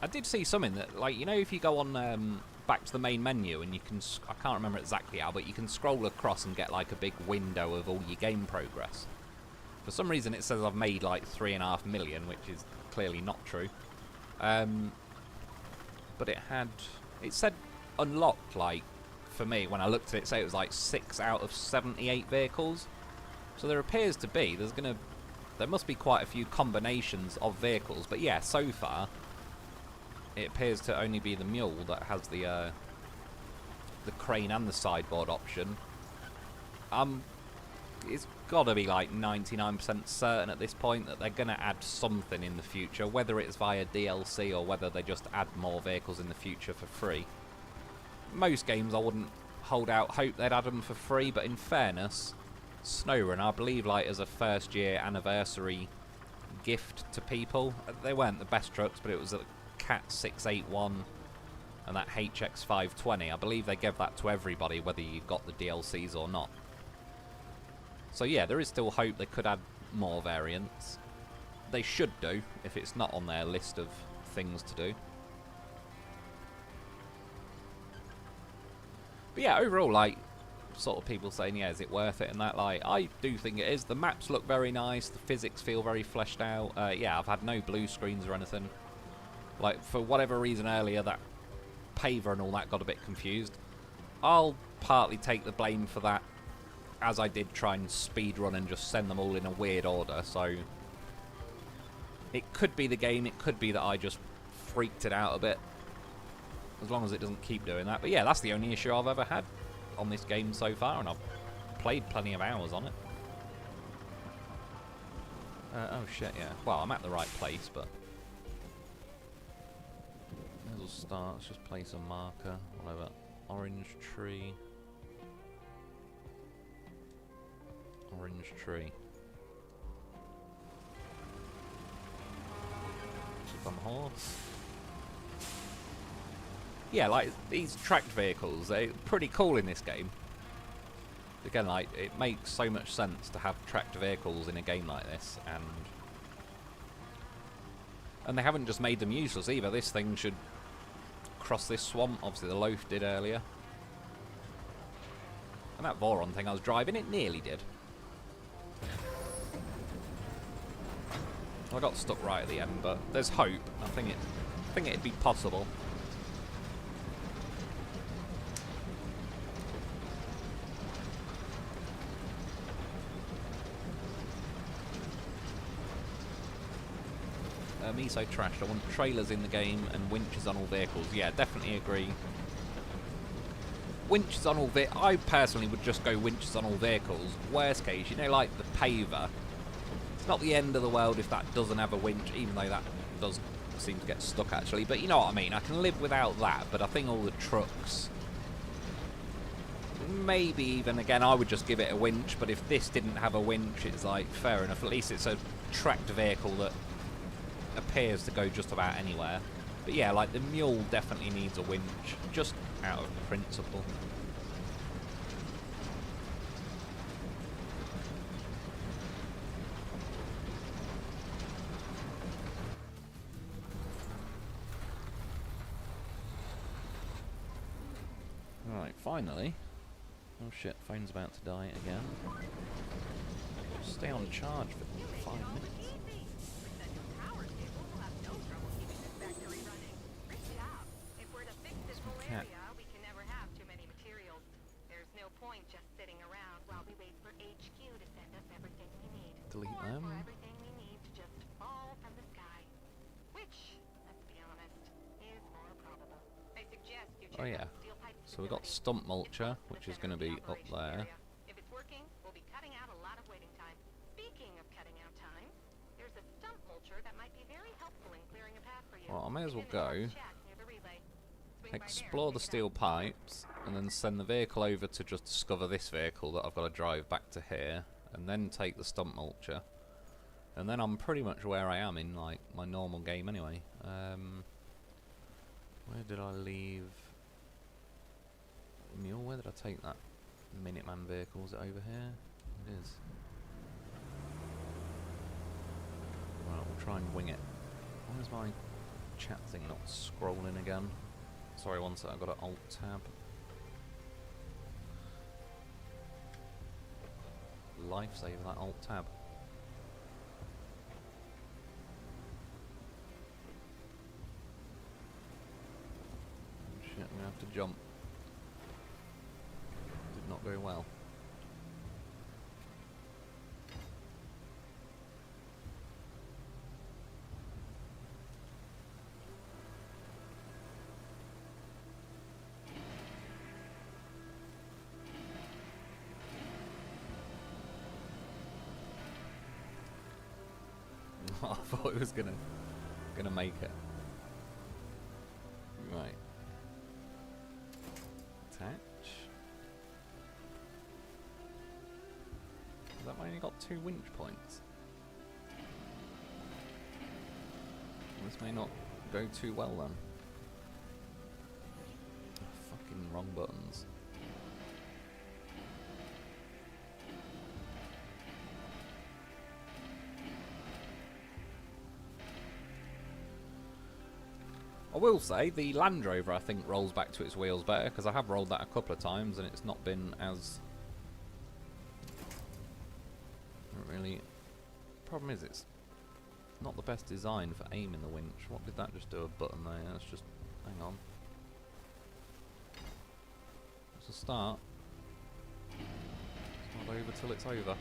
I did see something that, like, you know, if you go on back to the main menu and you can, I can't remember exactly how, but you can scroll across and get like a big window of all your game progress. For some reason, it says I've made like 3.5 million, which is clearly not true. But it said unlocked, like, for me, when I looked at it, say it was like 6 out of 78 vehicles. So there appears to be, there must be quite a few combinations of vehicles. But yeah, so far, it appears to only be the mule that has the crane and the sideboard option. It's got to be like 99% certain at this point that they're going to add something in the future, whether it's via DLC or whether they just add more vehicles in the future for free. Most games I wouldn't hold out hope they'd add them for free, but in fairness, SnowRun, I believe, like, as a first year anniversary gift to people, they weren't the best trucks, but it was a Cat 681 and that HX 520. I believe they gave that to everybody, whether you got the DLCs or not. So yeah, there is still hope they could add more variants. They should do, if it's not on their list of things to do. But yeah, overall, like, sort of people saying, yeah, is it worth it and that, like, I do think it is. The maps look very nice, the physics feel very fleshed out. Yeah, I've had no blue screens or anything. Like, for whatever reason earlier, that paver and all that got a bit confused. I'll partly take the blame for that, as I did try and speed run and just send them all in a weird order, so it could be the game, it could be that I just freaked it out a bit, as long as it doesn't keep doing that. But yeah, that's the only issue I've ever had on this game so far, and I've played plenty of hours on it. Oh shit, yeah. Well, I'm at the right place, but we'll start. Let's just place a marker, whatever. Orange tree. Orange tree. Chip on the horse. Yeah, like, these tracked vehicles, they're pretty cool in this game. Again, like, it makes so much sense to have tracked vehicles in a game like this, and they haven't just made them useless either. This thing should cross this swamp, obviously the loaf did earlier. And that Voron thing I was driving, it nearly did. I got stuck right at the end, but there's hope. I think it'd be possible. Me so trashed. I want trailers in the game and winches on all vehicles. Yeah, definitely agree. Winches on all vehicles. I personally would just go winches on all vehicles. Worst case, you know, like the paver. It's not the end of the world if that doesn't have a winch, even though that does seem to get stuck actually. But you know what I mean. I can live without that. But I think all the trucks, maybe even, again, I would just give it a winch. But if this didn't have a winch, it's like, fair enough. At least it's a tracked vehicle that appears to go just about anywhere. But yeah, like, the mule definitely needs a winch, just out of principle. Alright, finally. Oh shit, phone's about to die again. Stay on charge for 5 minutes. Delete them. Oh yeah. So we've got stump mulcher, which is going to be up there. If it's working, we'll be cutting out a lot of waiting time. Speaking of cutting out time, there's a stump mulcher that might be very helpful in clearing a path for you. Well, I may as well go. Explore the steel pipes, and then send the vehicle over to just discover this vehicle that I've got to drive back to here, and then take the stump mulcher. And then I'm pretty much where I am in, like, my normal game anyway. Where did I leave? Mule, where did I take that Minuteman vehicle? Is it over here? It is. Right, we'll try and wing it. Why is my chat thing not scrolling again? Sorry, one sec, I've got an alt tab. Lifesaver, that alt tab. Shit, I'm gonna have to jump. Did not go well. I thought it was gonna make it. Right. Attach. Has that only got 2 winch points? This may not go too well then. Fucking wrong buttons. I will say, the Land Rover I think rolls back to its wheels better, because I have rolled that a couple of times and it's not been as... really... Problem is, it's not the best design for aiming the winch. What did that just do? A button there? Let's just... hang on. It's a start. It's not over till it's over.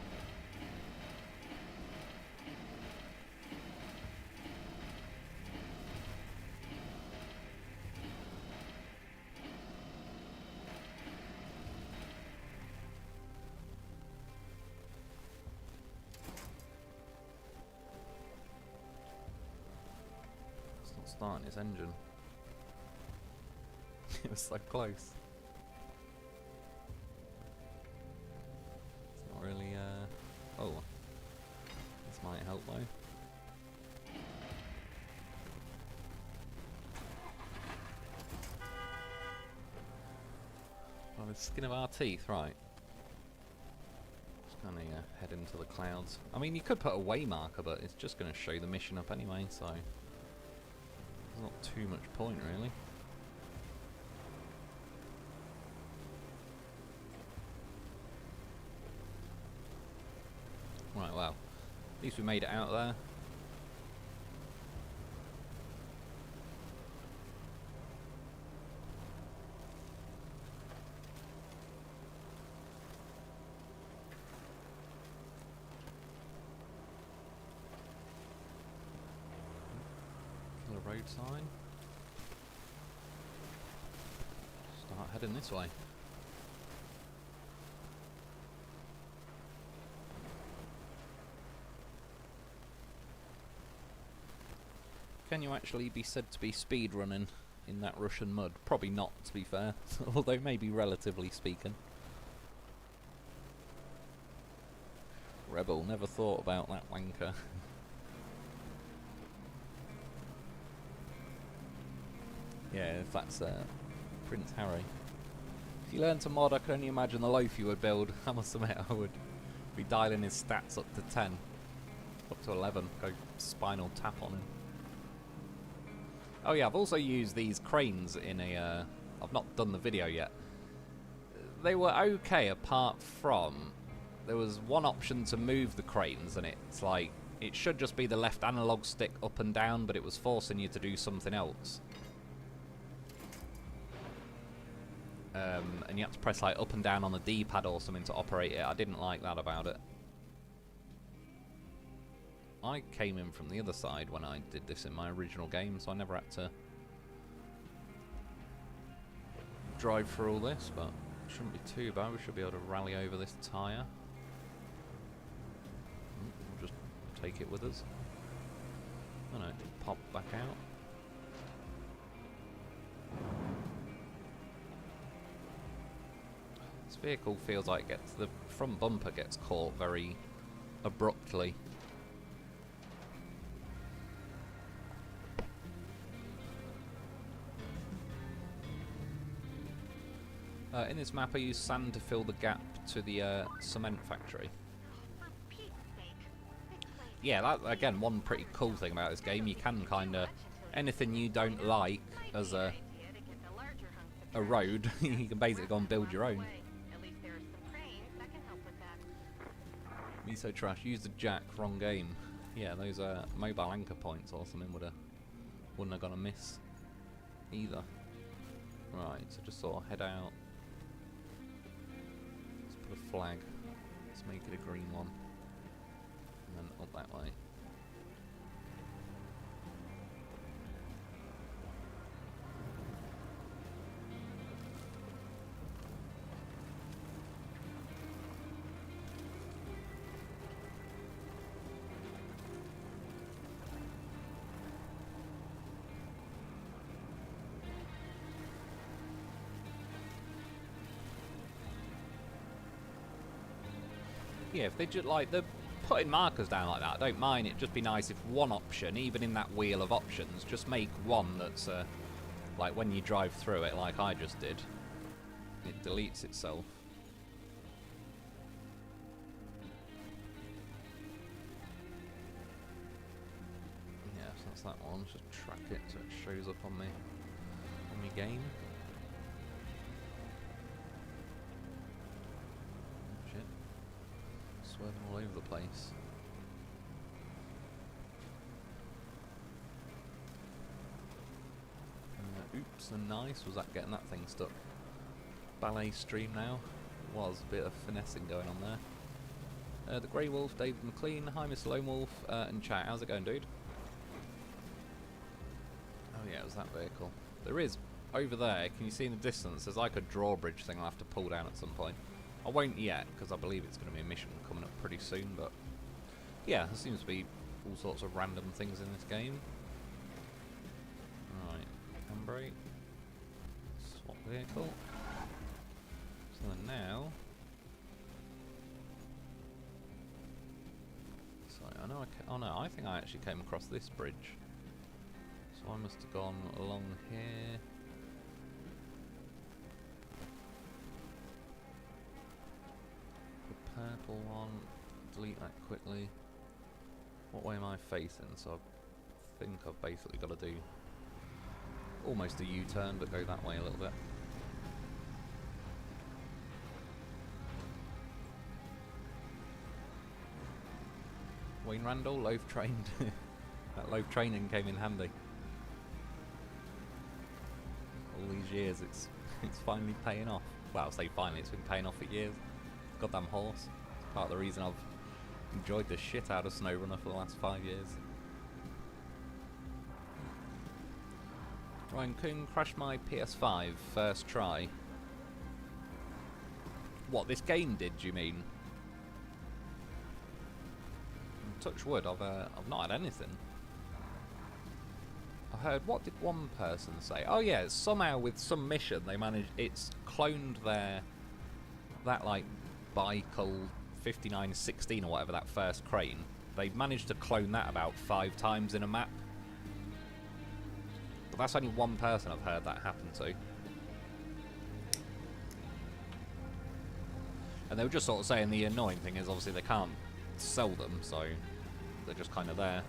Starting its engine. It was so close. It's not really, oh. This might help though. Well, the skin of our teeth, right. Just gonna head into the clouds. I mean, you could put a way marker, but it's just gonna show the mission up anyway, so... there's not too much point, really. Right, well, at least we made it out there. Road sign. Start heading this way. Can you actually be said to be speed running in that Russian mud? Probably not, to be fair. Although maybe relatively speaking. Rebel, never thought about that wanker. Yeah, if that's Prince Harry. If you learn to mod, I can only imagine the loaf you would build. I must admit, I would be dialing his stats up to 10. Up to 11. Go spinal tap on him. Oh yeah, I've also used these cranes in a... I've not done the video yet. They were okay, apart from... there was one option to move the cranes, and it's like... it should just be the left analog stick up and down, but it was forcing you to do something else. And you have to press like up and down on the D-pad or something to operate it. I didn't like that about it. I came in from the other side when I did this in my original game, so I never had to drive through all this, but it shouldn't be too bad. We should be able to rally over this tyre. We'll just take it with us. Oh no, it did pop back out. This vehicle feels like the front bumper gets caught very abruptly. In this map I use sand to fill the gap to the cement factory. For Pete's sake. Explain. Yeah, that, again, one pretty cool thing about this game, you can kind of, anything you don't like as a road, you can basically go and build your own. At least there are some cranes that can help with that. Me so trash, use the jack, wrong game. Yeah, those mobile anchor points or something wouldn't have gone amiss either. Right, so just sort of head out. Let's put a flag. Let's make it a green one. And then up that way. Yeah, if they just like they're putting markers down like that, I don't mind. It'd just be nice if one option, even in that wheel of options, just make one that's like when you drive through it, like I just did, it deletes itself. Yeah, so that's that one. Just track it so it shows up on me game. Swerving all over the place. Oops, and nice. Was that getting that thing stuck? Ballet stream now. Was a bit of finessing going on there. The Grey Wolf, David McLean. Hi, Mr. Lone Wolf, and chat. How's it going, dude? Oh yeah, it was that vehicle. There is over there. Can you see in the distance? There's like a drawbridge thing I'll have to pull down at some point. I won't yet, because I believe it's going to be a mission coming up pretty soon, but yeah, there seems to be all sorts of random things in this game. Right, handbrake. Swap vehicle. So then now... Sorry, I know oh no, I think I actually came across this bridge. So I must have gone along here. Purple one, delete that quickly. What way am I facing? So I think I've basically got to do almost a U-turn, but go that way a little bit. Wayne Randall, loaf trained. That loaf training came in handy. All these years, it's finally paying off. Well, I'll say finally, it's been paying off for years. Goddamn horse. It's part of the reason I've enjoyed the shit out of SnowRunner for the last 5 years. Ryan Coon crashed my PS5 first try. What, this game did, do you mean? Touch wood, I've not had anything. I heard, what did one person say? Oh yeah, somehow with some mission they managed, it's cloned that like Bicle 5916 or whatever, that first crane. They managed to clone that about 5 times in a map. But that's only one person I've heard that happen to. And they were just sort of saying the annoying thing is obviously they can't sell them, so they're just kind of there.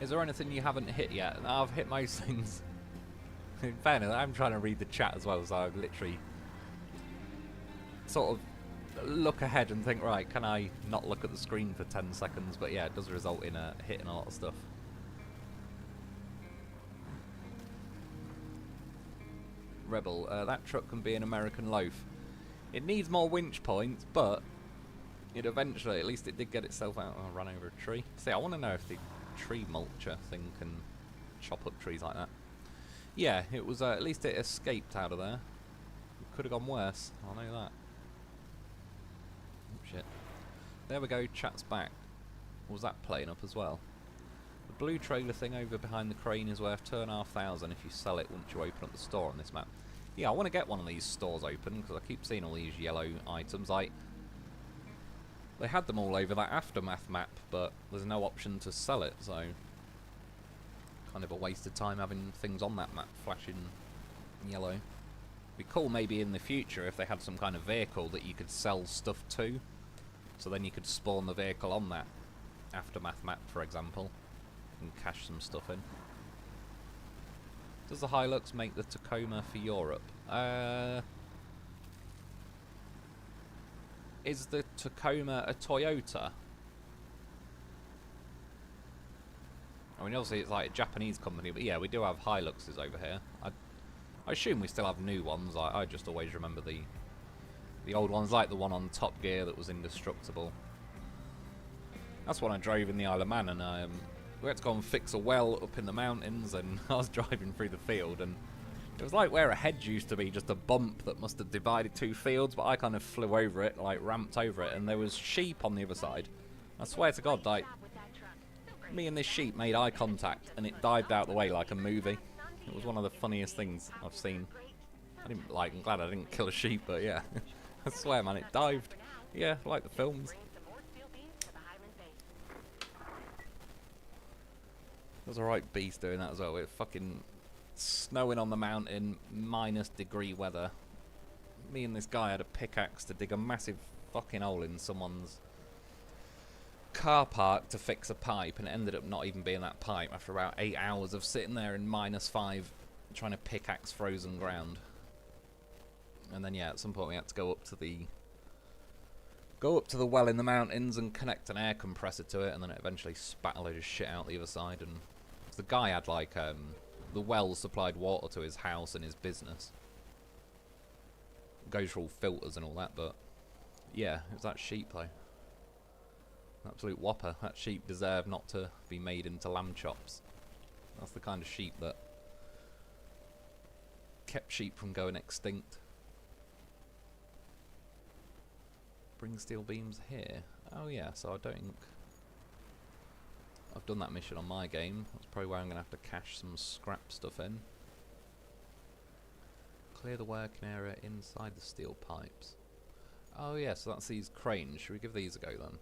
Is there anything you haven't hit yet? No, I've hit most things. In fairness, I'm trying to read the chat as well, so I've literally sort of look ahead and think, right, can I not look at the screen for 10 seconds? But yeah, it does result in hitting a lot of stuff. Rebel, that truck can be an American loaf. It needs more winch points, but it eventually, at least it did get itself out. Oh, run over a tree. See, I want to know if the tree mulcher thing can chop up trees like that. Yeah, it was, at least it escaped out of there. It could have gone worse, I know that. Oh, shit. There we go, chat's back. Was that playing up as well? The blue trailer thing over behind the crane is worth $2,500 if you sell it once you open up the store on this map. Yeah, I want to get one of these stores open, because I keep seeing all these yellow items. Like, they had them all over that Aftermath map, but there's no option to sell it, so kind of a waste of time having things on that map flashing yellow. Be cool maybe in the future if they had some kind of vehicle that you could sell stuff to, so then you could spawn the vehicle on that aftermath map, for example, and cash some stuff in. Does the Hilux make the Tacoma for Europe? Is the Tacoma a Toyota? I mean, obviously it's like a Japanese company, but yeah, we do have Hiluxes over here. I assume we still have new ones. I just always remember the old ones, like the one on Top Gear that was indestructible. That's one I drove in the Isle of Man, and we had to go and fix a well up in the mountains, and I was driving through the field, and it was like where a hedge used to be, just a bump that must have divided two fields, but I kind of flew over it, like ramped over it, and there was sheep on the other side. I swear to God, like, me and this sheep made eye contact, and it dived out the way like a movie. It was one of the funniest things I've seen. I'm glad I didn't kill a sheep, but yeah. I swear, man, it dived. Yeah, like the films. There's a right beast doing that as well. It's fucking snowing on the mountain, -degree weather. Me and this guy had a pickaxe to dig a massive fucking hole in someone's car park to fix a pipe, and it ended up not even being that pipe after about 8 hours of sitting there in -5 trying to pickaxe frozen ground. And then yeah, at some point we had to go up to the well in the mountains and connect an air compressor to it, and then it eventually spat a load of shit out the other side. And the guy had like the well supplied water to his house and his business. It goes through all filters and all that, but yeah, it was that sheep though. Absolute whopper. That sheep deserved not to be made into lamb chops. That's the kind of sheep that kept sheep from going extinct. Bring steel beams here. Oh yeah, so I don't think I've done that mission on my game. That's probably where I'm going to have to cache some scrap stuff in. Clear the working area inside the steel pipes. Oh yeah, so that's these cranes. Should we give these a go then?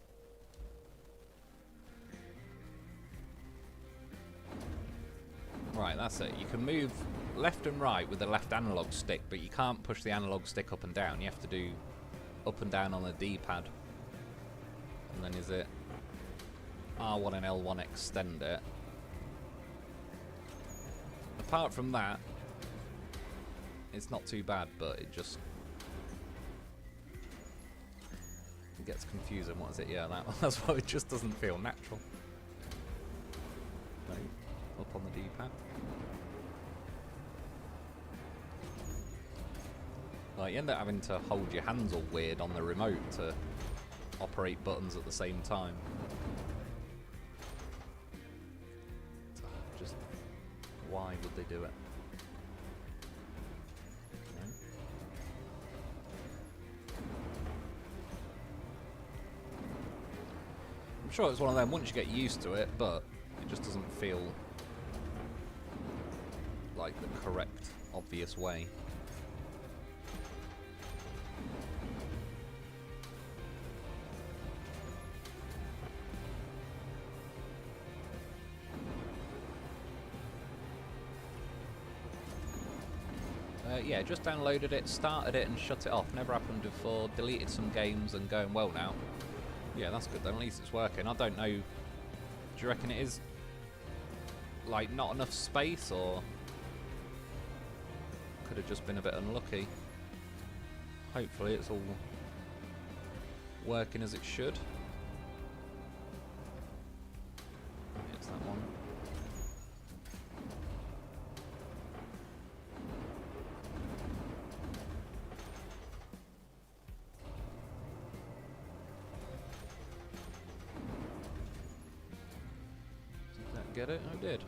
Right, that's it. You can move left and right with the left analog stick, but you can't push the analog stick up and down. You have to do up and down on the D-pad. And then is it R1 and L1 extend it. Apart from that, it's not too bad, but it just gets confusing. What is it? Yeah, that's why it just doesn't feel natural. No. Up on the D-pad. Like, you end up having to hold your hands all weird on the remote to operate buttons at the same time. Just why would they do it? No. I'm sure it's one of them once you get used to it, but it just doesn't feel like the correct, obvious way. Yeah, just downloaded it, started it and shut it off. Never happened before. Deleted some games and going well now. Yeah, that's good then. At least it's working. I don't know. Do you reckon it is like not enough space, or could have just been a bit unlucky? Hopefully it's all working as it should. It's that one. Get it? I did.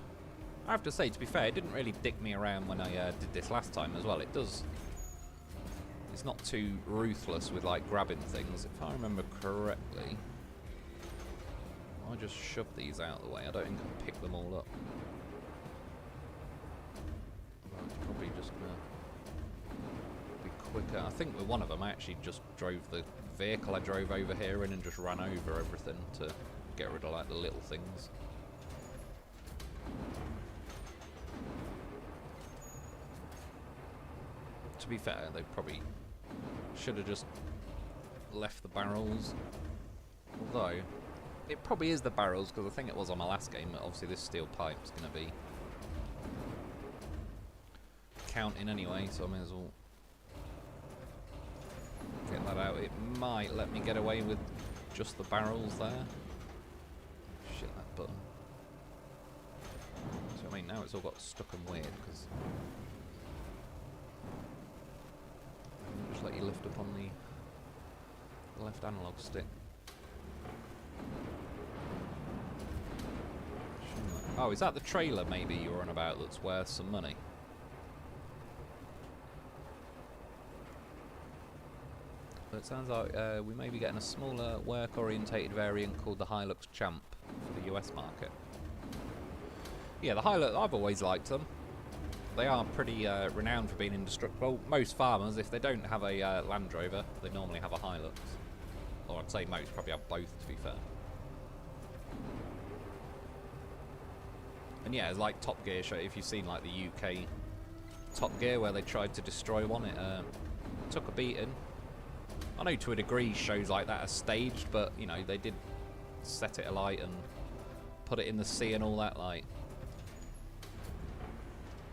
I have to say, to be fair, it didn't really dick me around when I did this last time as well. It does. It's not too ruthless with like grabbing things. If I remember correctly, I just shove these out of the way. I don't think I pick them all up. I'm probably just gonna be quicker. I think with one of them, I actually just drove the vehicle I drove over here in and just ran over everything to get rid of like the little things. To be fair, they probably should have just left the barrels. Although, it probably is the barrels, because I think it was on my last game, but obviously this steel pipe's going to be counting anyway, so I may as well get that out. It might let me get away with just the barrels there. Shit, that button. So I mean, now it's all got stuck and weird, because just let you lift up on the left analog stick. Oh, is that the trailer maybe you were on about that's worth some money? So it sounds like we may be getting a smaller work-orientated variant called the Hilux Champ for the US market. Yeah, the Hilux, I've always liked them. They are pretty renowned for being indestructible. Most farmers, if they don't have a Land Rover, they normally have a Hilux. Or I'd say most probably have both, to be fair. And yeah, it's like Top Gear show. If you've seen like the UK Top Gear where they tried to destroy one, it took a beating. I know to a degree shows like that are staged, but you know, they did set it alight and put it in the sea and all that. Like,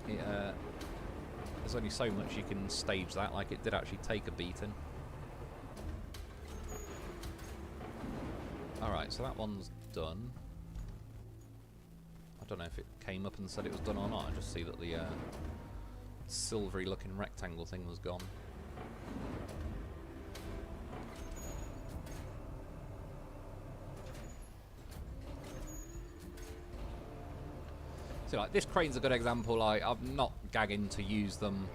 it, there's only so much you can stage that. Like, it did actually take a beating. Alright, so that one's done. I don't know if it came up and said it was done or not. I just see that the silvery looking rectangle thing was gone. So like, this crane's a good example. Like, I'm not gagging to use them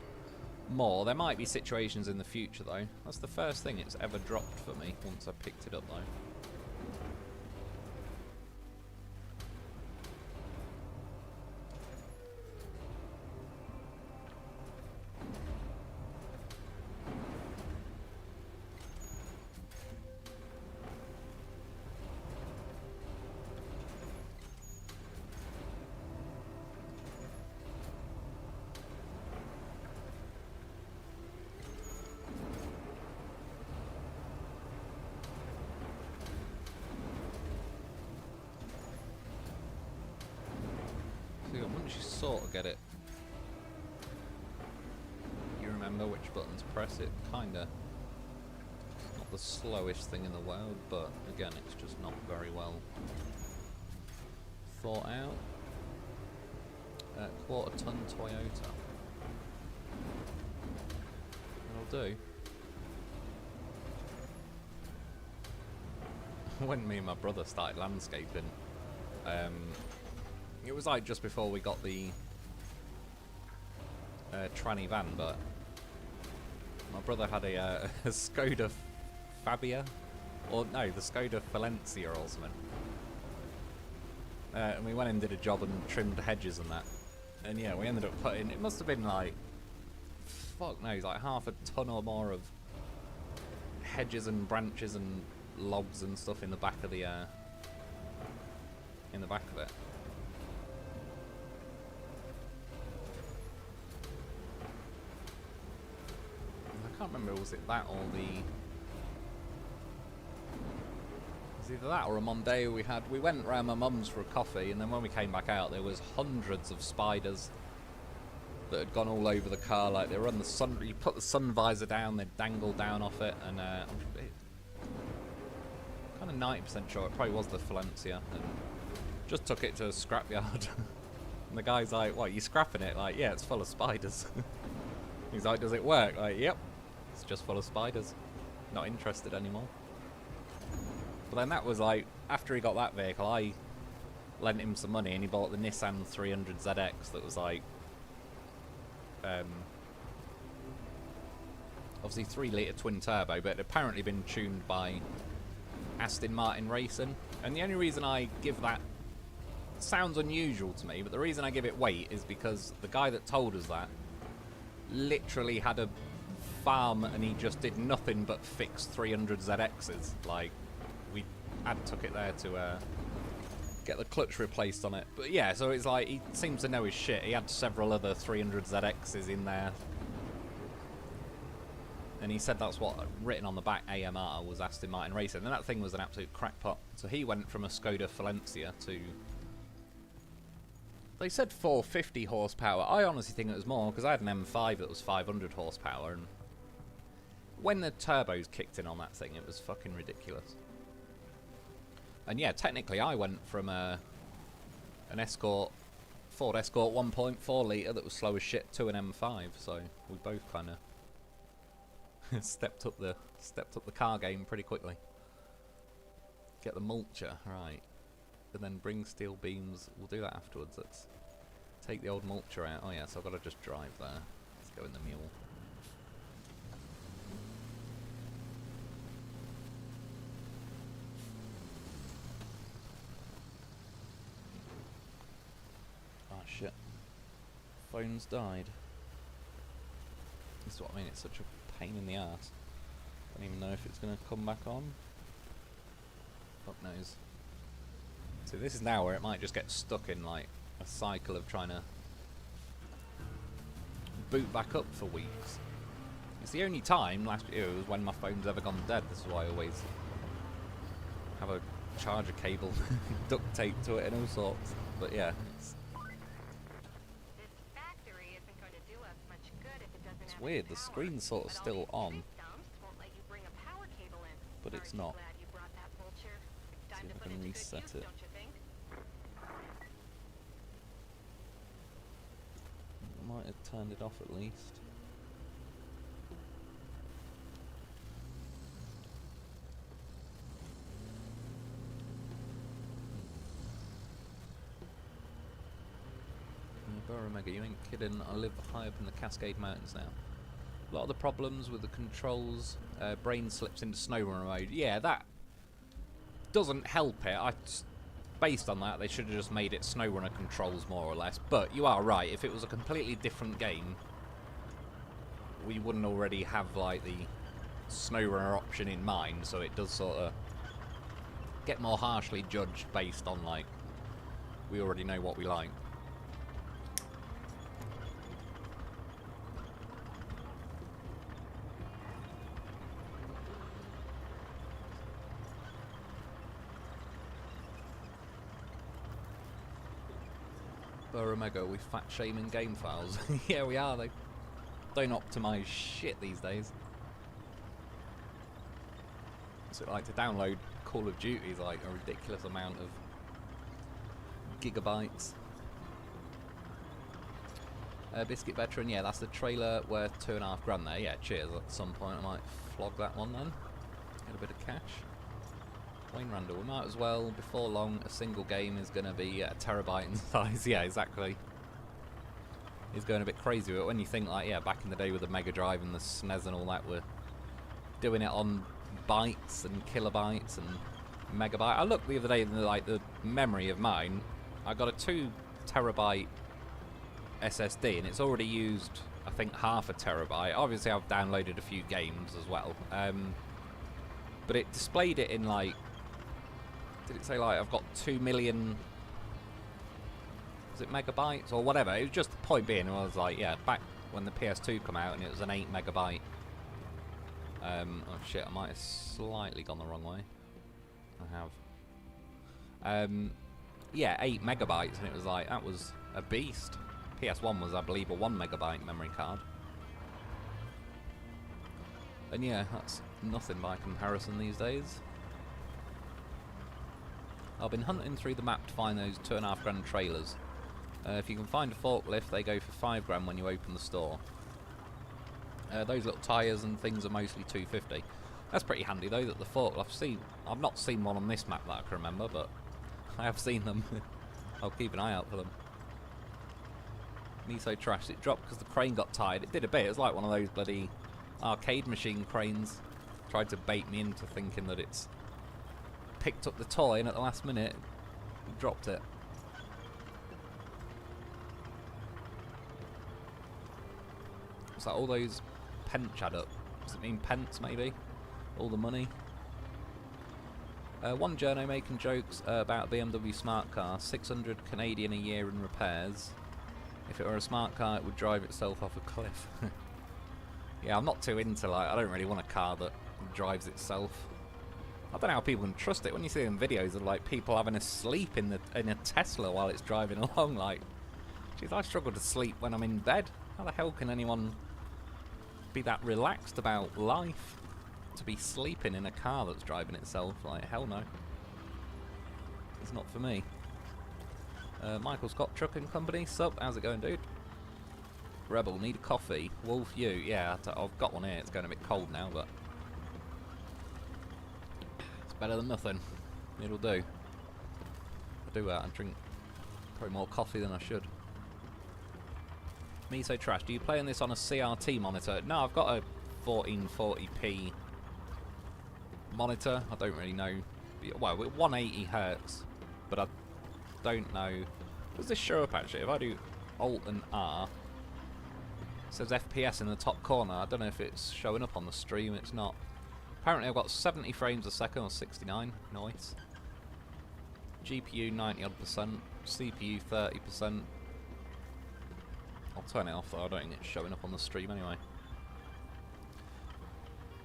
more. There might be situations in the future though. That's the first thing it's ever dropped for me once I picked it up though. Once you sort of get it, you remember which button to press. It kinda, it's not the slowest thing in the world, but again, it's just not very well thought out. Quarter-ton Toyota. That'll do. When me and my brother started landscaping, it was like just before we got the tranny van, but my brother had a Skoda Fabia, or no, the Skoda Valencia or something. And we went and did a job and trimmed hedges and that. And yeah, we ended up putting, it must have been like, fuck knows, like half a ton or more of hedges and branches and logs and stuff in the back of the it. I can't remember, was it that or the... It was either that or a Mondeo we had. We went round my mum's for a coffee, and then when we came back out, there was hundreds of spiders that had gone all over the car. Like, they were on the sun... You put the sun visor down, they'd dangle down off it, and I'm kind of 90% sure it probably was the Valencia, and just took it to a scrapyard. And the guy's like, what, you scrapping it? Like, yeah, it's full of spiders. He's like, does it work? Like, yep. It's just full of spiders. Not interested anymore. But then that was like, after he got that vehicle, I lent him some money and he bought the Nissan 300ZX that was like, obviously 3-litre twin turbo, but it had apparently been tuned by Aston Martin Racing. And the only reason I give that, sounds unusual to me, but the reason I give it weight is because the guy that told us that literally had a farm and he just did nothing but fix 300ZXs. Like, we had took it there to get the clutch replaced on it. But yeah, so it's like, he seems to know his shit. He had several other 300ZXs in there And he said that's what written on the back AMR was Aston Martin Racing, and that thing was an absolute crackpot. So he went from a Skoda Valencia to... They said 450 horsepower. I honestly think it was more, because I had an M5 that was 500 horsepower, and when the turbos kicked in on that thing, it was fucking ridiculous. And yeah, technically I went from an Escort, Ford Escort 1.4 litre that was slow as shit to an M5, so we both kind of stepped up the car game pretty quickly. Get the mulcher, right. And then bring steel beams. We'll do that afterwards. Let's take the old mulcher out. Oh yeah, so I've got to just drive there. Let's go in the mule. Oh shit. Phone's died. This is what I mean, it's such a pain in the ass. Don't even know if it's going to come back on. Fuck knows. So this is now where it might just get stuck in like a cycle of trying to boot back up for weeks. It's the only time last year was when my phone's ever gone dead. This is why I always have a charger cable duct taped to it and all sorts. But yeah, it's weird. The screen's sort of still on, but it's not. See if I can reset it. I might have turned it off at least. Mega, you ain't kidding. I live high up in the Cascade Mountains now. A lot of the problems with the controls, brain slips into SnowRunner mode. Yeah, that doesn't help it. Based on that, they should have just made it SnowRunner controls more or less. But you are right. If it was a completely different game, we wouldn't already have like the SnowRunner option in mind. So it does sort of get more harshly judged based on like we already know what we like. Omega, we fat shaming game files. Yeah, we are. They don't optimize shit these days. So like to download Call of Duty is like a ridiculous amount of gigabytes. Biscuit Veteran, yeah, that's the trailer worth $2.5 grand there. Yeah, cheers. At some point I might flog that one then. Get a bit of cash. Wayne Randall, we might as well, before long, a single game is going to be a terabyte in size. Yeah, exactly. He's going a bit crazy with it when you think, like, yeah, back in the day with the Mega Drive and the SNES and all that, we're doing it on bytes and kilobytes and megabyte. I looked the other day, like, the memory of mine, I got a 2 terabyte SSD and it's already used, I think, half a terabyte. Obviously, I've downloaded a few games as well. But it displayed it in, like, did it say like I've got 2 million, was it megabytes or whatever? It was just the point being, I was like, yeah, back when the PS2 came out and it was an 8 megabyte. Oh shit, I might have slightly gone the wrong way. I have. Yeah, 8 megabytes, and it was like, that was a beast. PS1 was, I believe, a 1 megabyte memory card. And yeah, that's nothing by comparison these days. I've been hunting through the map to find those $2.5 grand trailers. If you can find a forklift, they go for $5 grand when you open the store. Those little tyres and things are mostly $250. That's pretty handy though, that the forklift, I've not seen one on this map that I can remember, but I have seen them. I'll keep an eye out for them. Miso Trash, it dropped because the crane got tired. It did a bit, it was like one of those bloody arcade machine cranes. Tried to bait me into thinking that it's picked up the toy and at the last minute dropped it. It's like all those pence add up. Does it mean pence maybe? All the money. One journo making jokes about a BMW smart car, 600 Canadian a year in repairs. If it were a smart car, it would drive itself off a cliff. Yeah, I'm not too into, like, I don't really want a car that drives itself. I don't know how people can trust it when you see them videos of, like, people having a sleep in a Tesla while it's driving along. Like, geez, I struggle to sleep when I'm in bed. How the hell can anyone be that relaxed about life to be sleeping in a car that's driving itself? Like, hell no. It's not for me. Michael Scott Trucking Company, sup? How's it going, dude? Rebel, need a coffee. Wolf, you. Yeah, I've got one here. It's going a bit cold now, but it's better than nothing. It'll do. I drink probably more coffee than I should. Me so trash. Do you play on this on a CRT monitor? No, I've got a 1440p monitor. I don't really know. Well, 180 hertz, but I don't know. Does this show up actually? If I do Alt and R, it says FPS in the top corner. I don't know if it's showing up on the stream. It's not. Apparently I've got 70 frames a second or 69. Nice. GPU 90 odd %, CPU 30%. I'll turn it off though, I don't think it's showing up on the stream anyway.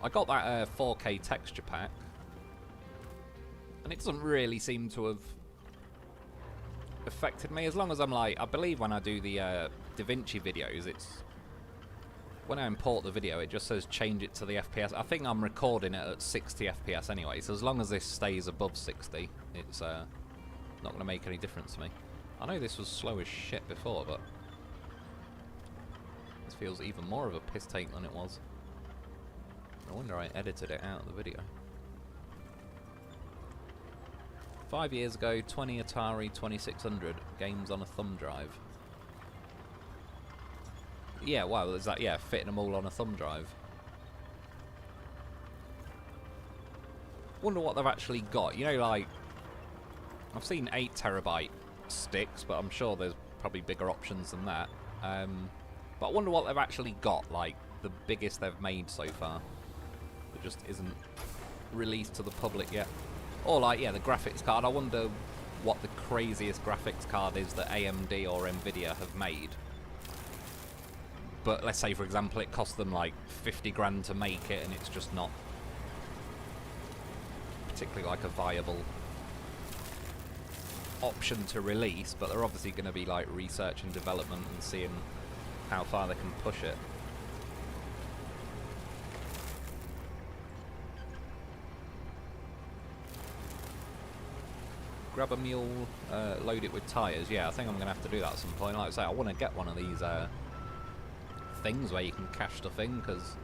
I got that 4K texture pack, and it doesn't really seem to have affected me, as long as I'm like, I believe when I do the DaVinci videos, it's when I import the video it just says change it to the FPS. I think I'm recording it at 60 FPS anyway, so as long as this stays above 60, it's not going to make any difference to me. I know this was slow as shit before, but this feels even more of a piss take than it was. No wonder I edited it out of the video. 5 years ago, 20 Atari 2600 games on a thumb drive. Yeah, wow, is that, yeah, fitting them all on a thumb drive. Wonder what they've actually got. You know, like, I've seen 8 terabyte sticks, but I'm sure there's probably bigger options than that. But I wonder what they've actually got, like, the biggest they've made so far. It just isn't released to the public yet. Or, like, yeah, the graphics card. I wonder what the craziest graphics card is that AMD or Nvidia have made. But let's say, for example, it cost them, like, 50 grand to make it, and it's just not particularly, like, a viable option to release. But they're obviously going to be, like, research and development and seeing how far they can push it. Grab a mule, load it with tyres. Yeah, I think I'm going to have to do that at some point. Like I say, I want to get one of these things where you can cache stuff in, because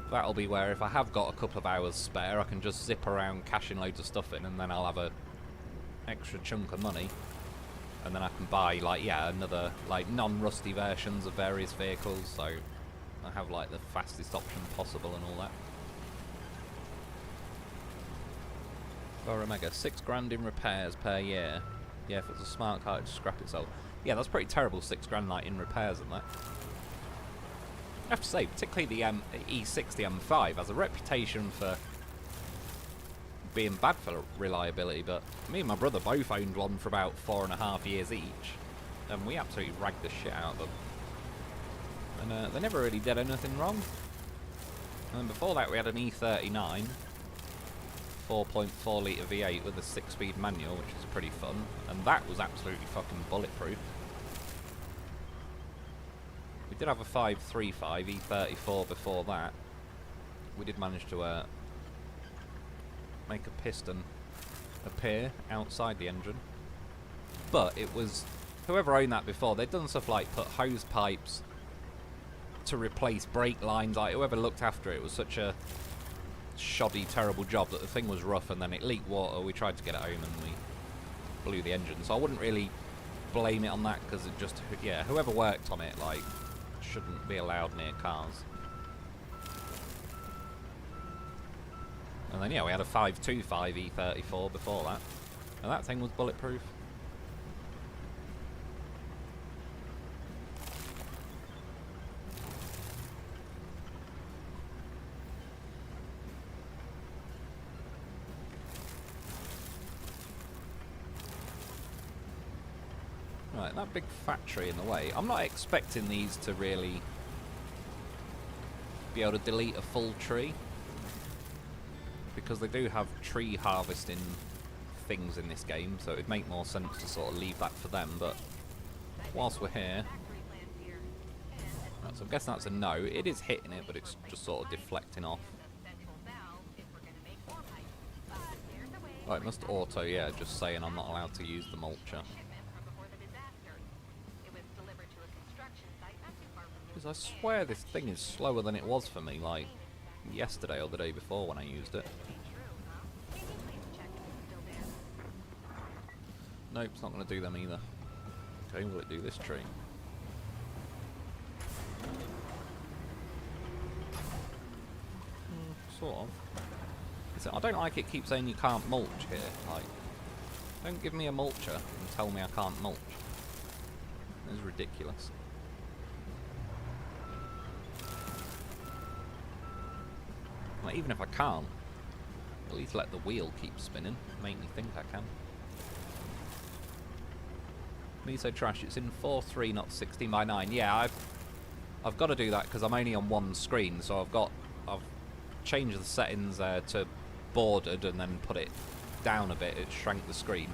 that'll be where, if I have got a couple of hours spare, I can just zip around caching loads of stuff in, and then I'll have a extra chunk of money, and then I can buy, like, yeah, another, like, non-rusty versions of various vehicles, so I have, like, the fastest option possible and all that. For Omega, 6 grand in repairs per year. Yeah, if it's a smart car, it'd scrap itself. Yeah, that's pretty terrible, 6 grand, like, in repairs and that. I have to say, particularly the E60 M5 has a reputation for being bad for reliability, but me and my brother both owned one for about 4.5 years each, and we absolutely ragged the shit out of them. And they never really did anything wrong. And then before that we had an E39, 4.4 litre V8 with a 6-speed manual, which was pretty fun, and that was absolutely fucking bulletproof. We did have a 535 E34 before that. We did manage to make a piston appear outside the engine, but it was, whoever owned that before, they'd done stuff like put hose pipes to replace brake lines. Like, whoever looked after it was such a shoddy, terrible job that the thing was rough, and then it leaked water. We tried to get it home and we blew the engine, so I wouldn't really blame it on that, because it just, yeah, whoever worked on it, like, shouldn't be allowed near cars. And then, yeah, we had a 525 E34 before that, and that thing was bulletproof. Right, that big fat tree in the way. I'm not expecting these to really be able to delete a full tree. Because they do have tree harvesting things in this game, so it'd make more sense to sort of leave that for them, but whilst we're here... Right, so I'm guessing that's a no. It is hitting it, but it's just sort of deflecting off. Oh, it must auto, yeah, just saying I'm not allowed to use the mulcher. Because I swear this thing is slower than it was for me, like, yesterday or the day before when I used it. Nope, it's not going to do them either. Okay, will it do this tree? Sort of. I don't like it keeps saying you can't mulch here. Like, don't give me a mulcher and tell me I can't mulch. It's ridiculous. Like, even if I can't, at least let the wheel keep spinning. Make me think I can. Miso Trash, it's in 4:3, not 16:9. Yeah, I've got to do that because I'm only on one screen, so I've changed the settings to bordered and then put it down a bit. It shrank the screen.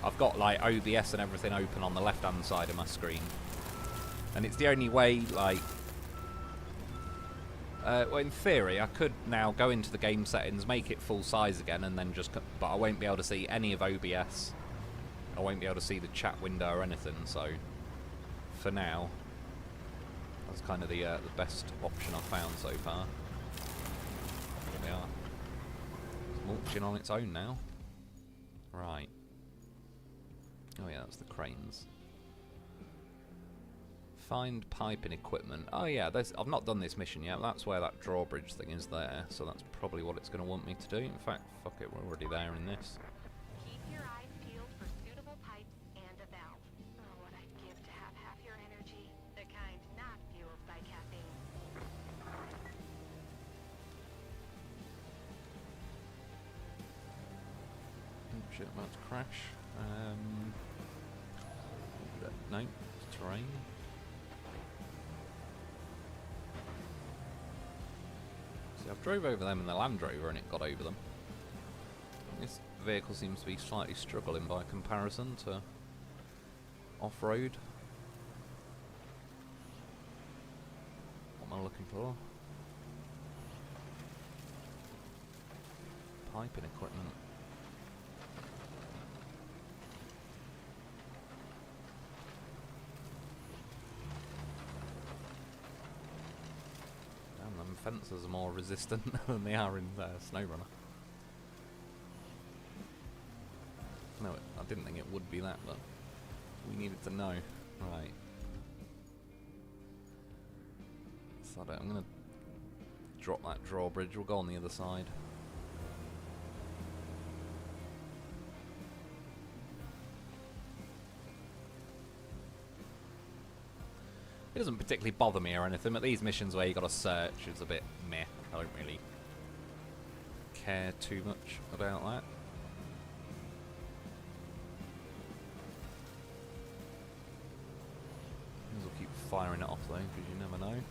I've got like OBS and everything open on the left hand side of my screen, and it's the only way, like, well, in theory I could now go into the game settings, make it full size again, and then just, but I won't be able to see any of OBS. I won't be able to see the chat window or anything, so for now that's kind of the best option I've found so far. There we are. Mulching on its own now. Right. Oh yeah, that's the cranes. Find piping equipment. Oh yeah, I've not done this mission yet. That's where that drawbridge thing is there, so that's probably what it's going to want me to do. In fact, fuck it, we're already there in this. Keep your eyes peeled for suitable pipes and a valve. Oh, what I'd give to have half your energy. The kind not fueled by caffeine. Oh shit, I'm about to crash. No, it's terrain. See, I've drove over them in the Land Rover and it got over them. This vehicle seems to be slightly struggling by comparison to off-road. What am I looking for? Piping equipment. Damn, them fences are more resistant than they are in SnowRunner. No, I didn't think it would be that, but we needed to know. Right. So I'm going to drop that drawbridge. We'll go on the other side. It doesn't particularly bother me or anything, but these missions where you got to search is a bit meh. I don't really care too much about that. We'll keep firing it off though, because you never know.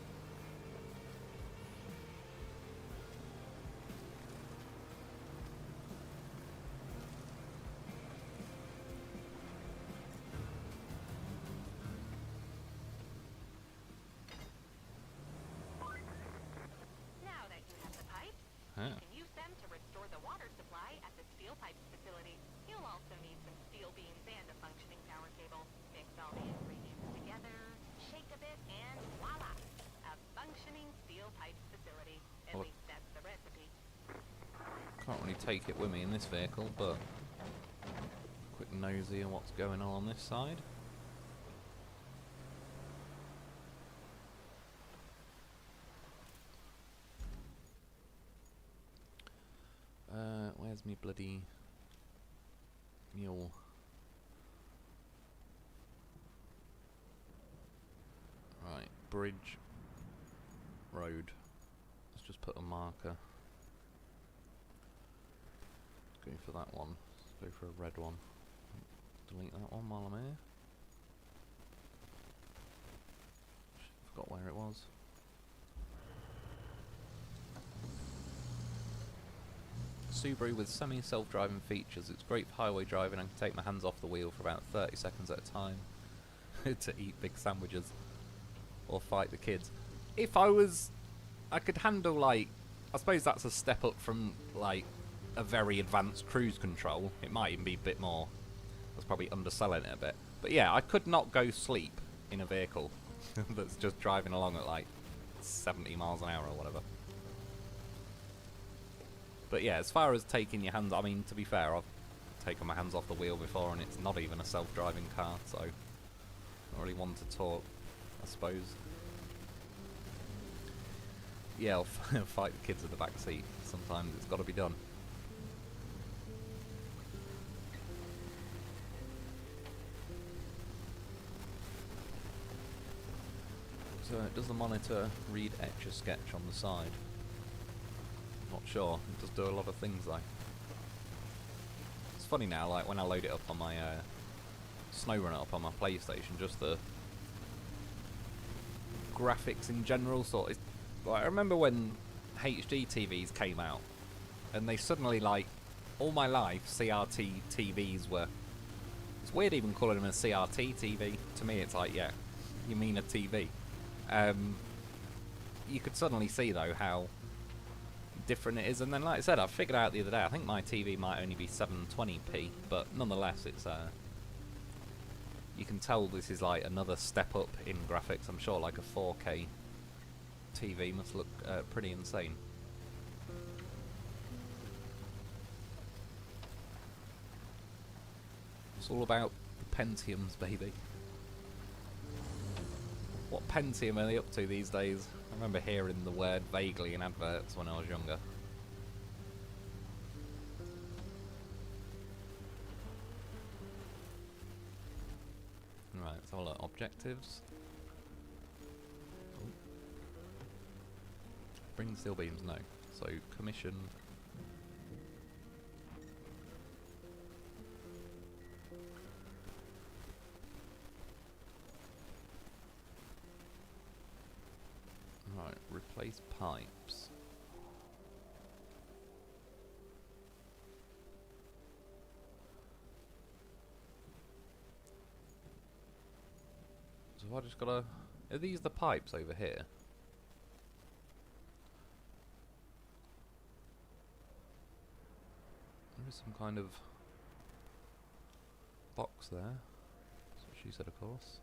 Now that you have the pipes, Huh. you can use them to restore the water supply at the steel pipes facility. You'll also need some steel beams and a functioning power cable. Mix all the ingredients together, shake a bit, and voila! A functioning steel pipes facility. At Well, least that's the recipe. Can't really take it with me in this vehicle, but quick nosy on what's going on this side. Where's me bloody mule? Right, bridge, road. Let's just put a marker. Go for that one. Let's go for a red one. Delete that one while I'm here. Shit, I forgot where it was. Subaru with semi-self-driving features. It's great for highway driving. I can take my hands off the wheel for about 30 seconds at a time to eat big sandwiches or fight the kids. If I could handle, like, I suppose that's a step up from, like, a very advanced cruise control. It might even be a bit more. That's probably underselling it a bit. But yeah, I could not go sleep in a vehicle that's just driving along at, like, 70 miles an hour or whatever. But yeah, as far as taking your hands, I mean, to be fair, I've taken my hands off the wheel before and it's not even a self-driving car, so I don't really want to talk, I suppose. Yeah, I'll fight the kids in the back seat. Sometimes it's got to be done. So does the monitor read Etch-a-Sketch on the side? Not sure. It does do a lot of things though. It's funny now, like when I load it up on my SnowRunner up on my PlayStation, just the graphics in general sort of. Like, I remember when HD TVs came out, and they suddenly, like, all my life CRT TVs were. It's weird even calling them a CRT TV. To me, it's like, yeah, you mean a TV. You could suddenly see though how different it is, and then like I said, I figured out the other day, I think my TV might only be 720p, but nonetheless it's you can tell this is like another step up in graphics. I'm sure like a 4K TV must look pretty insane. It's all about the Pentiums, baby. What Pentium are they up to these days? I remember hearing the word vaguely in adverts when I was younger. Right, let's have a look. Objectives. Oh. Bring steel beams, no. So, commission. Right, replace pipes. So I just gotta... Are these the pipes over here? There is some kind of box there. That's what she said, of course.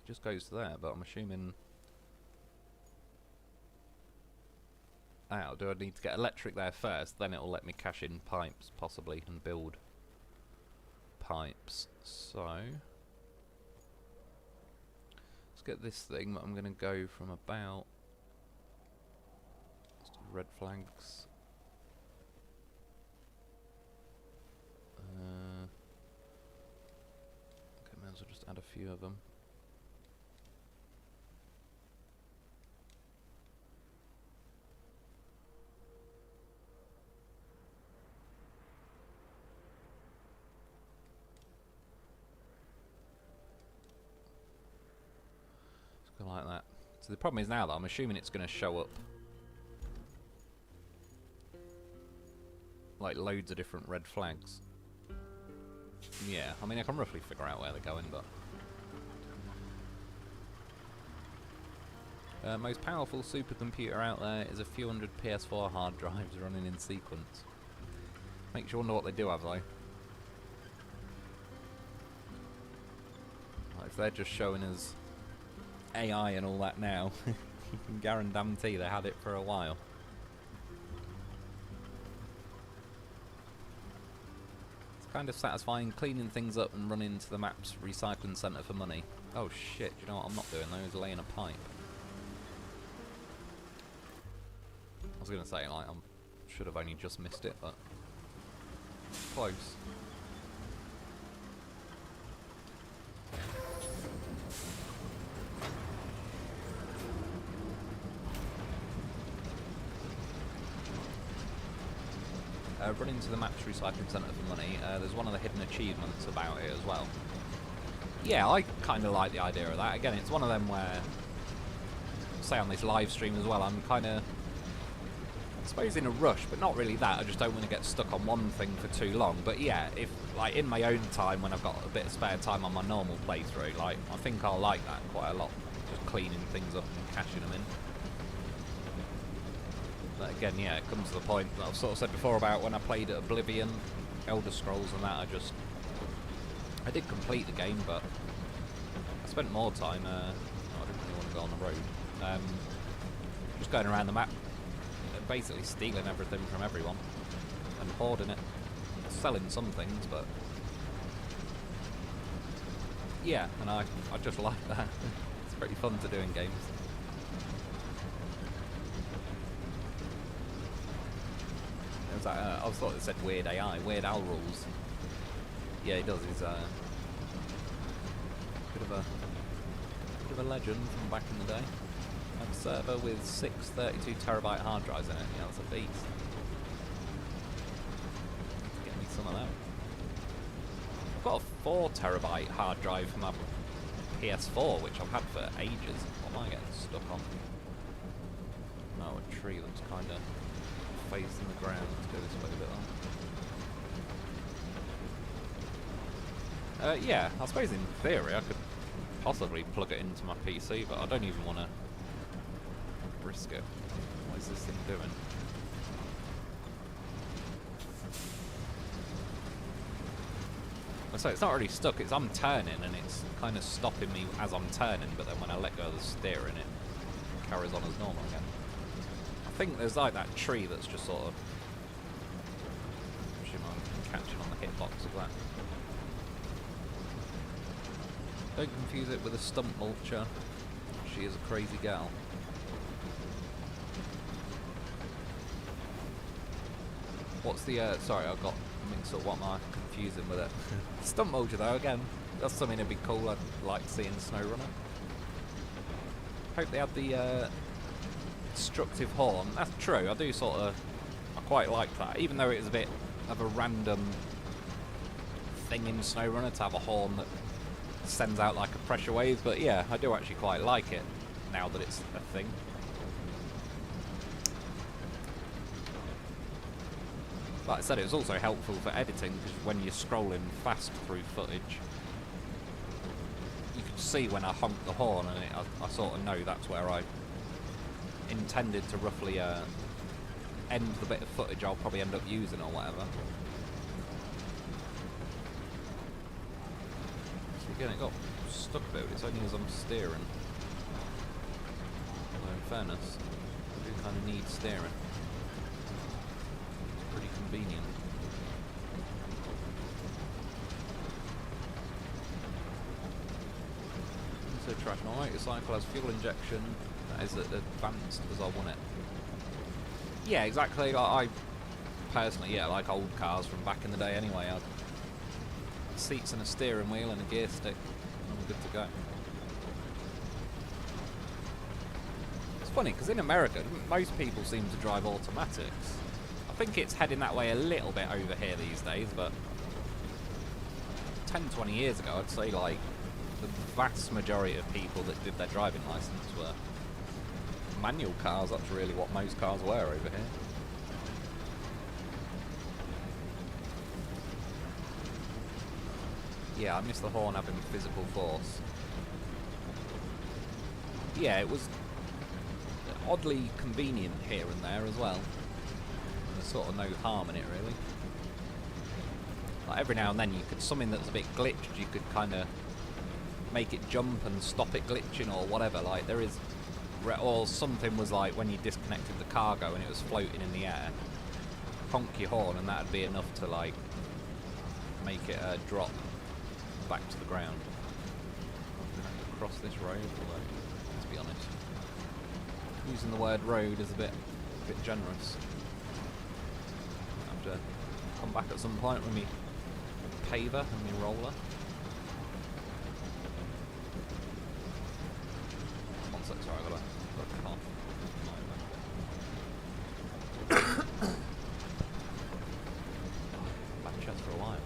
Just goes to there, but I'm assuming. Do I need to get electric there first? Then it'll let me cash in pipes, possibly, and build pipes. So let's get this thing. I'm going to go from about. Let's do red flags. Okay, might as well just add a few of them. Like that. So the problem is now that I'm assuming it's going to show up like loads of different red flags. Yeah, I mean I can roughly figure out where they're going, but most powerful supercomputer out there is a few hundred PS4 hard drives running in sequence. Makes you wonder what they do have though. Like if they're just showing us AI and all that now, you can guarantee they had it for a while. It's kind of satisfying cleaning things up and running to the map's recycling centre for money. Oh shit, do you know what I'm not doing though, is laying a pipe. I was going to say, like, I should have only just missed it, but close. Running to the map's recycling centre for money. There's one of the hidden achievements about it as well. Yeah, I kind of like the idea of that. Again, it's one of them where, say on this live stream as well, I'm kind of suppose in a rush, but not really that. I just don't want to get stuck on one thing for too long. But yeah, if like in my own time when I've got a bit of spare time on my normal playthrough, like I think I'll like that quite a lot. Just cleaning things up and cashing them in. But again, yeah, it comes to the point that I've sort of said before about when I played Oblivion, Elder Scrolls and that, I did complete the game, but I spent more time, no, I didn't really want to go on the road, just going around the map, basically stealing everything from everyone, and hoarding it, selling some things, but yeah, and I just like that. It's pretty fun to do in games. It was like, I thought it said Weird AI, Weird Al rules. Yeah, he does. He's a bit of a legend from back in the day. A server with 6 32TB hard drives in it. Yeah, that's a beast. Get me some of that. I've got a 4TB hard drive for my PS4, which I've had for ages. What am I getting stuck on? Oh, a tree that's kind of facing the ground. Let's go this way a bit on. Yeah, I suppose in theory I could possibly plug it into my PC, but I don't even want to risk it. What is this thing doing? So it's not really stuck, it's I'm turning and it's kind of stopping me as I'm turning, but then when I let go of the steering it carries on as normal again. I think there's like that tree that's just sort of catching on the hitbox of that. Don't confuse it with a stump mulcher. She is a crazy gal. What's the, sorry, I got mixed up. What am I confusing with it? Stump mulcher though, again, that's something that'd be cool. I'd like seeing SnowRunner. Hope they had the destructive horn. That's true, I do sort of, I quite like that. Even though it is a bit of a random thing in SnowRunner to have a horn that sends out like a pressure wave, but yeah, I do actually quite like it now that it's a thing. Like I said, it was also helpful for editing because when you're scrolling fast through footage, you can see when I honk the horn, and I sort of know that's where I intended to roughly end the bit of footage I'll probably end up using or whatever. Again, it got stuck a bit, but it's only as I'm steering. Although in fairness, I do kind of need steering. It's pretty convenient. So trash. My motorcycle has fuel injection that is as advanced as I want it. Yeah, exactly. I personally, yeah, like old cars from back in the day anyway. Seats and a steering wheel and a gear stick, and I'm good to go. It's funny because in America most people seem to drive automatics. I think it's heading that way a little bit over here these days, but 10-20 years ago I'd say like the vast majority of people that did their driving license were manual cars. That's really what most cars were over here. Yeah, I miss the horn having physical force. Yeah, it was oddly convenient here and there as well. There's sort of no harm in it, really. Like every now and then you could, something that's a bit glitched, you could kind of make it jump and stop it glitching or whatever. Like there is, or something was like when you disconnected the cargo and it was floating in the air, honk your horn and that'd be enough to like make it drop back to the ground. I'm gonna have to cross this road, although, let's be honest, using the word road is a bit generous. I have to come back at some point with me paver and me roller. One sec, sorry, I gotta cough. Bad chest for a while.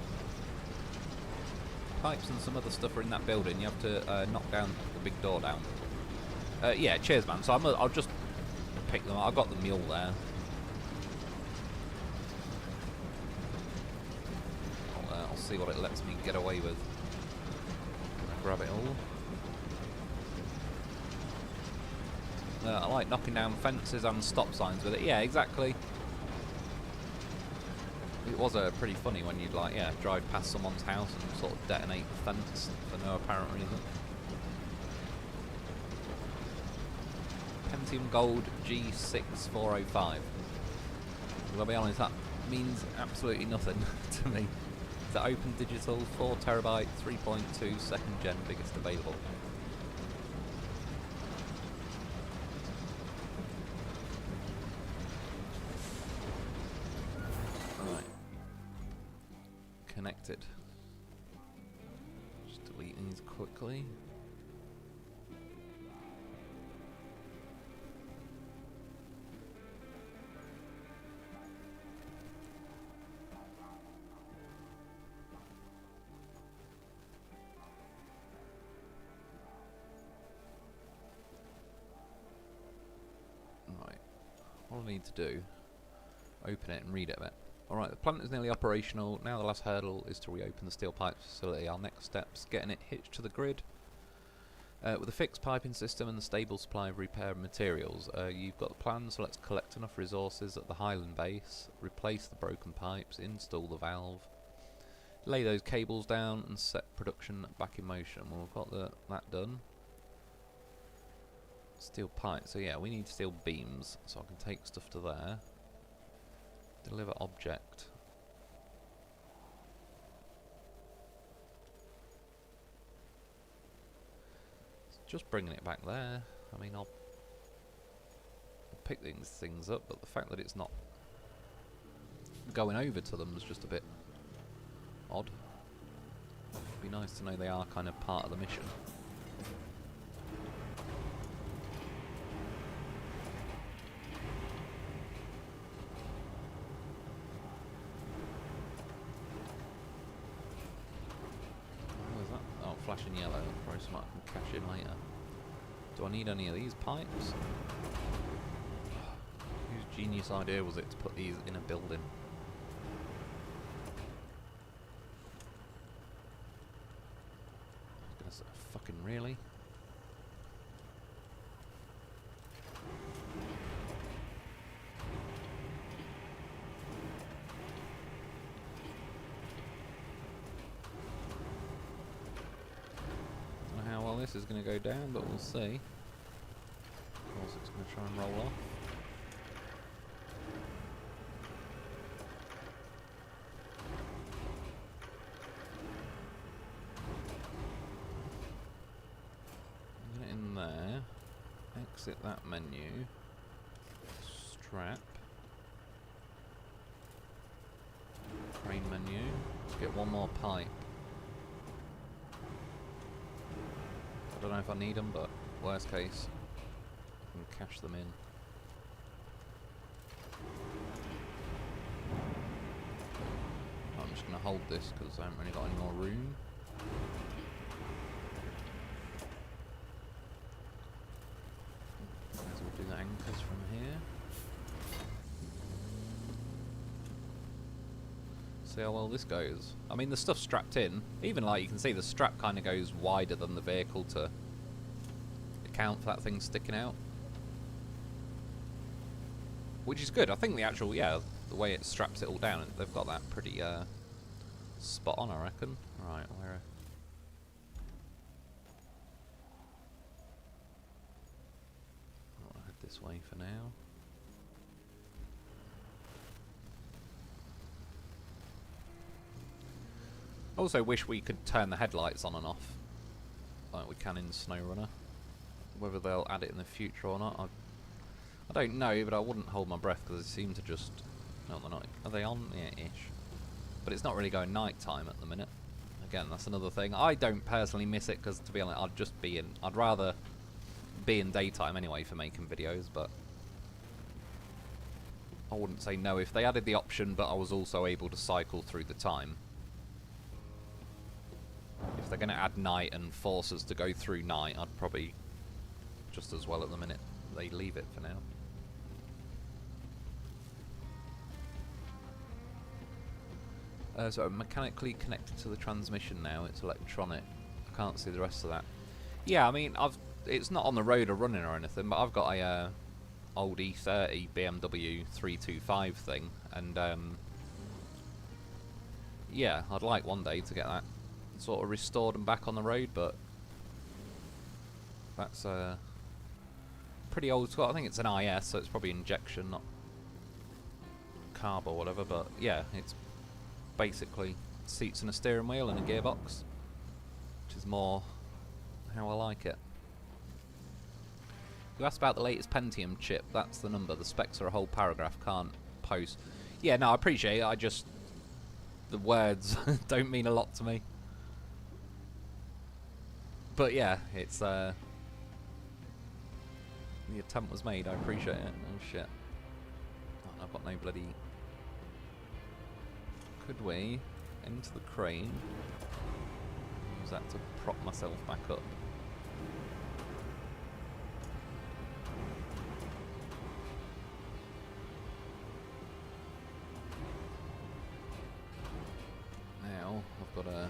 Pipes and some other stuff are in that building. You have to knock down the big door down. Yeah, cheers, man. So I'll just pick them up. I've got the mule there. see what it lets me get away with. Grab it all. I like knocking down fences and stop signs with it. Yeah, exactly. It was pretty funny when you'd like, yeah, drive past someone's house and sort of detonate the fence for no apparent reason. Pentium Gold G6405. I'll be honest, that means absolutely nothing to me. It's the Open Digital 4TB 3.2 second gen, biggest available. Right. Connected. Just delete these quickly. All I need to do, open it and read it a bit. Alright, the plant is nearly operational. Now the last hurdle is to reopen the steel pipes facility. Our next steps, getting it hitched to the grid. With a fixed piping system and the stable supply of repair materials. You've got the plan, so let's collect enough resources at the Highland base, replace the broken pipes, install the valve, lay those cables down and set production back in motion. Well, we've got that done. Steel pipe, so yeah, we need steel beams, so I can take stuff to there. Deliver object. It's just bringing it back there. I mean, I'll pick these things up, but the fact that it's not going over to them is just a bit odd. It'd be nice to know they are kind of part of the mission. Flashing yellow, probably something I can cash in later. Do I need any of these pipes? Whose genius idea was it to put these in a building? I was gonna say, fucking really? This is going to go down, but we'll see. Of course, it's going to try and roll off. Get it in there. Exit that menu. Strap. Crane menu. Let's get one more pipe. I don't know if I need them, but worst case, I can cash them in. I'm just going to hold this because I haven't really got any more room. Might as well do the anchors from here. See how well this goes. I mean, the stuff's strapped in. Even like you can see, the strap kind of goes wider than the vehicle to account for that thing sticking out, which is good. I think the actual, yeah, the way it straps it all down, they've got that pretty spot on, I reckon. Right, where? I'll head this way for now. I also wish we could turn the headlights on and off, like we can in SnowRunner. Whether they'll add it in the future or not, I don't know, but I wouldn't hold my breath because they seem to just... No, they're not. Are they on? Yeah-ish. But it's not really going night time at the minute. Again, that's another thing. I don't personally miss it because, to be honest, I'd just be in... I'd rather be in daytime anyway for making videos, but... I wouldn't say no if they added the option, but I was also able to cycle through the time. If they're going to add night and force us to go through night, I'd probably just as well at the minute they leave it for now. So I'm mechanically connected to the transmission now. It's electronic. I can't see the rest of that. Yeah, I mean, it's not on the road or running or anything, but I've got a old E30 BMW 325 thing, and yeah, I'd like one day to get that sort of restored and back on the road, but that's pretty old school. I think it's an IS, so it's probably injection, not carb or whatever, but yeah, it's basically seats and a steering wheel and a gearbox, which is more how I like it. You asked about the latest Pentium chip. That's the number. The specs are a whole paragraph. Can't post. Yeah, no, I appreciate it. I just... the words don't mean a lot to me. But yeah, it's... the attempt was made. I appreciate it. Oh, shit. Oh, I've got no bloody... Could we enter the crane? Use that to prop myself back up. Now I've got a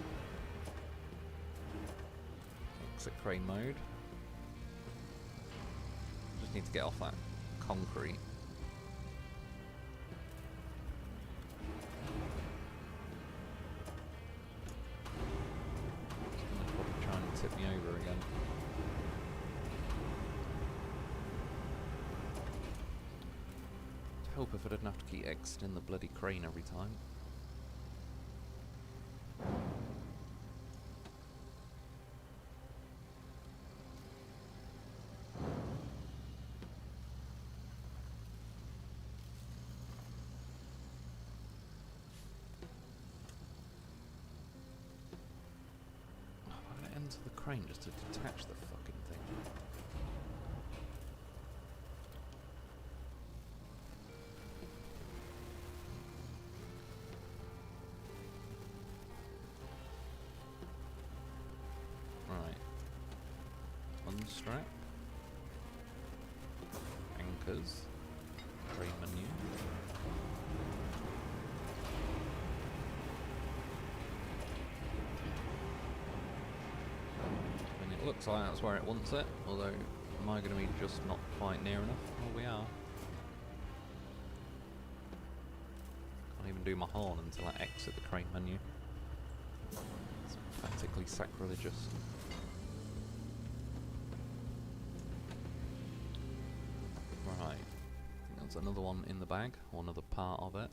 exit crane mode. Just need to get off that concrete. Tip me over again. I'd hope if I didn't have to keep exiting the bloody crane every time. To the crane just to detach the fucking thing. Right. Unstrap. Anchors. Crane menu. Looks like that's where it wants it, although am I going to be just not quite near enough? Oh, we are. Can't even do my horn until I exit the crane menu. It's practically sacrilegious. Right, I think there's another one in the bag, or another part of it.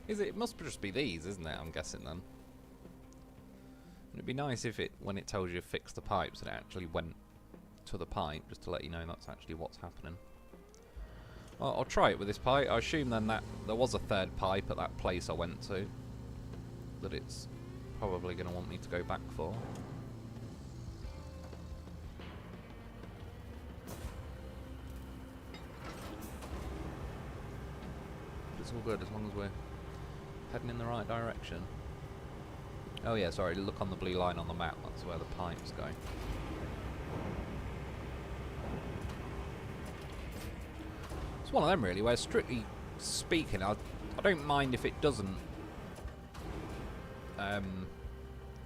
It must just be these, isn't it? I'm guessing then. It'd be nice if when it tells you to fix the pipes, it actually went to the pipe, just to let you know that's actually what's happening. Well, I'll try it with this pipe. I assume then that there was a third pipe at that place I went to, that it's probably going to want me to go back for. But it's all good as long as we're heading in the right direction. Oh yeah, sorry, look on the blue line on the map, that's where the pipes go. It's one of them really, where strictly speaking, I don't mind if it doesn't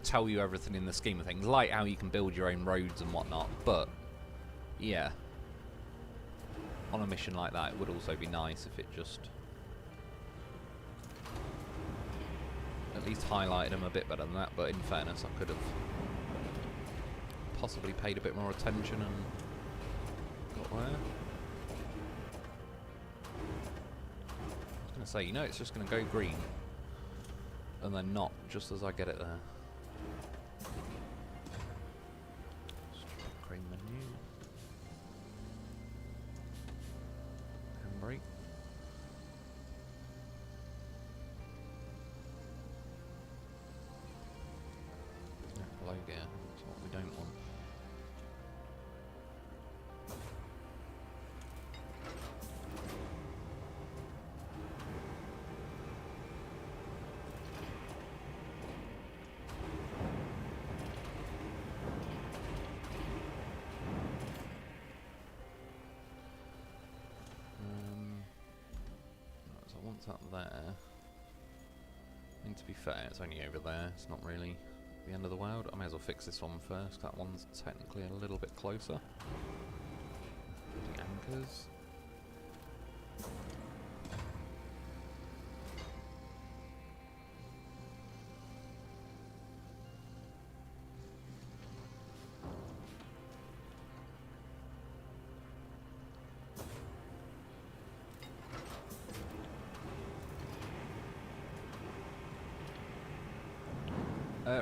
tell you everything in the scheme of things, like how you can build your own roads and whatnot, but yeah, on a mission like that it would also be nice if it just at least highlighted them a bit better than that, but in fairness I could have possibly paid a bit more attention and got there. I was going to say, you know it's just going to go green and then not just as I get it there. Crane menu. Handbrake. Low gear, that's what we don't want. what's that there? I mean, to be fair, it's only over there. It's not really the end of the world. I may as well fix this one first. That one's technically a little bit closer. The anchors.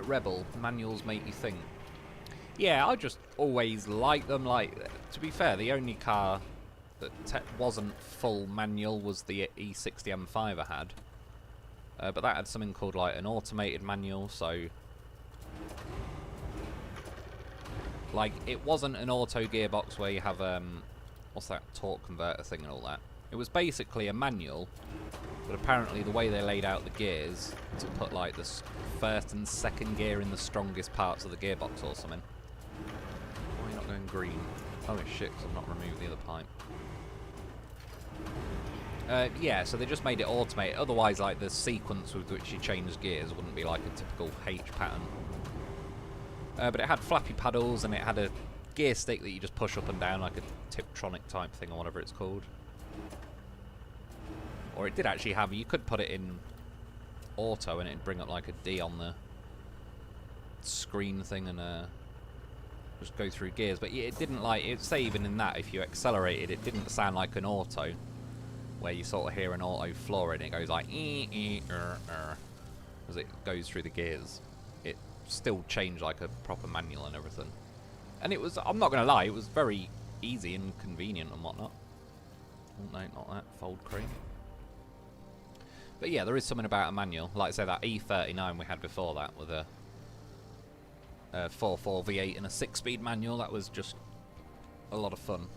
Rebel, manuals make you think. Yeah, I just always like them. Like, to be fair, the only car that wasn't full manual was the E60 M5 I had. But that had something called like an automated manual, so like it wasn't an auto gearbox where you have what's that, torque converter thing and all that. It was basically a manual, but apparently the way they laid out the gears to put like the first and second gear in the strongest parts of the gearbox or something. Why are you not going green? Oh shit, 'cause I've not removed the other pipe. Yeah, so they just made it automated. Otherwise, like the sequence with which you change gears wouldn't be like a typical H pattern. But it had flappy paddles and it had a gear stick that you just push up and down like a Tiptronic type thing or whatever it's called. Or it did actually have, you could put it in auto and it'd bring up like a D on the screen thing and just go through gears. But it didn't like, it say even in that, if you accelerated, it didn't sound like an auto, where you sort of hear an auto floor and it goes like as it goes through the gears. It still changed like a proper manual and everything. And it was, I'm not going to lie, it was very easy and convenient and whatnot. Oh no, not that, fold crane. But yeah, there is something about a manual. Like I say, that E39 we had before that with a 4.4 V8 and a 6-speed manual, that was just a lot of fun.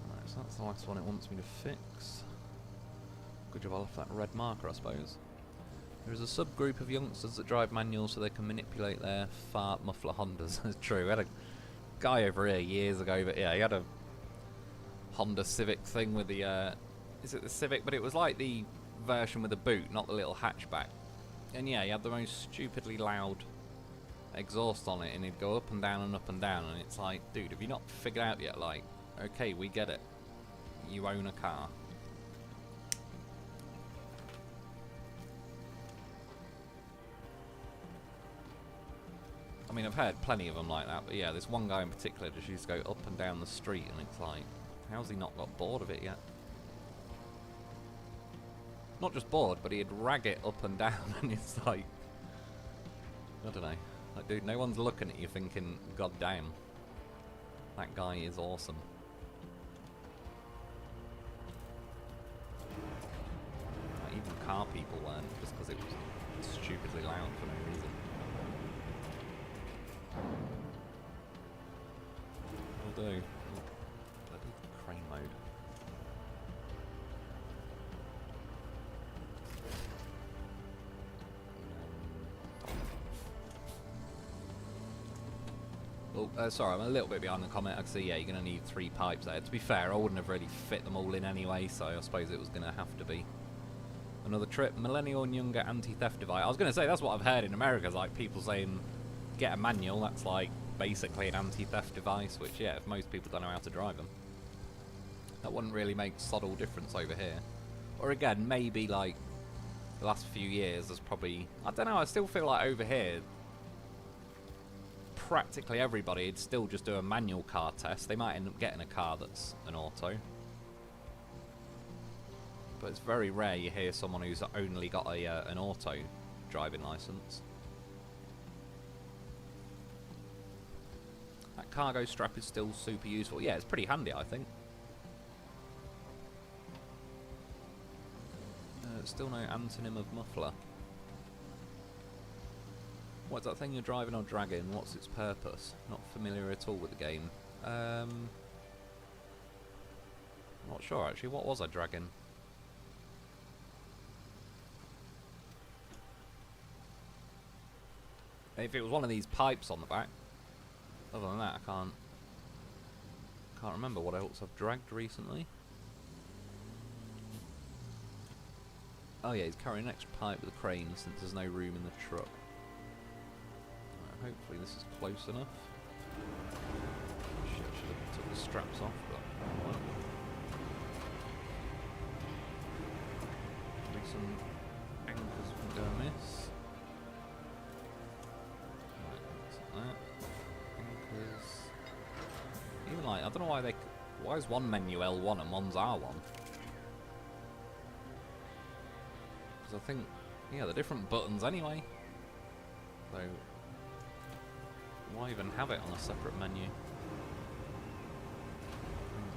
Right, so that's the last one it wants me to fix. Good job I left that red marker, I suppose. There is a subgroup of youngsters that drive manuals so they can manipulate their fart muffler Hondas. That's true. We had a guy over here years ago, but yeah, he had a Honda Civic thing with the is it the Civic? But it was like the version with the boot, not the little hatchback. And yeah, he had the most stupidly loud exhaust on it, and he'd go up and down and up and down, and it's like, dude, have you not figured out yet? Like, okay, we get it, you own a car. I mean, I've heard plenty of them like that, but yeah, this one guy in particular just used to go up and down the street, and it's like, how's he not got bored of it yet? Not just bored, but he'd rag it up and down, and it's like, I don't know. Like, dude, no one's looking at you thinking, God damn, that guy is awesome. Like, even car people weren't, just because it was stupidly loud for no reason. Will do. Bloody crane mode. Oh, sorry, I'm a little bit behind the comment. I can see, yeah, you're going to need 3 pipes there. To be fair, I wouldn't have really fit them all in anyway, so I suppose it was going to have to be another trip. Millennial and younger anti-theft device. I was going to say, that's what I've heard in America, is like people saying, get a manual, that's like basically an anti-theft device, which, yeah, if most people don't know how to drive them, that wouldn't really make sod all difference over here. Or again, maybe like the last few years there's probably, I don't know, I still feel like over here practically everybody would still just do a manual car test. They might end up getting a car that's an auto, but it's very rare you hear someone who's only got a an auto driving license. That cargo strap is still super useful. Yeah, it's pretty handy, I think. Still no antonym of muffler. What's that thing you're driving or dragging? What's its purpose? Not familiar at all with the game. Not sure actually. What was I dragging? If it was one of these pipes on the back. Other than that, I can't Can't remember what else I've dragged recently. Oh yeah, he's carrying an extra pipe with a crane since there's no room in the truck. Right, hopefully this is close enough. Shit, should have took the straps off, but oh well. Maybe some anchors wouldn't go amiss. Right, that's that. Anchors. Even like, I don't know why they... Why is one menu L1 and one's R1? I think, yeah, they're different buttons anyway. So, why even have it on a separate menu? Things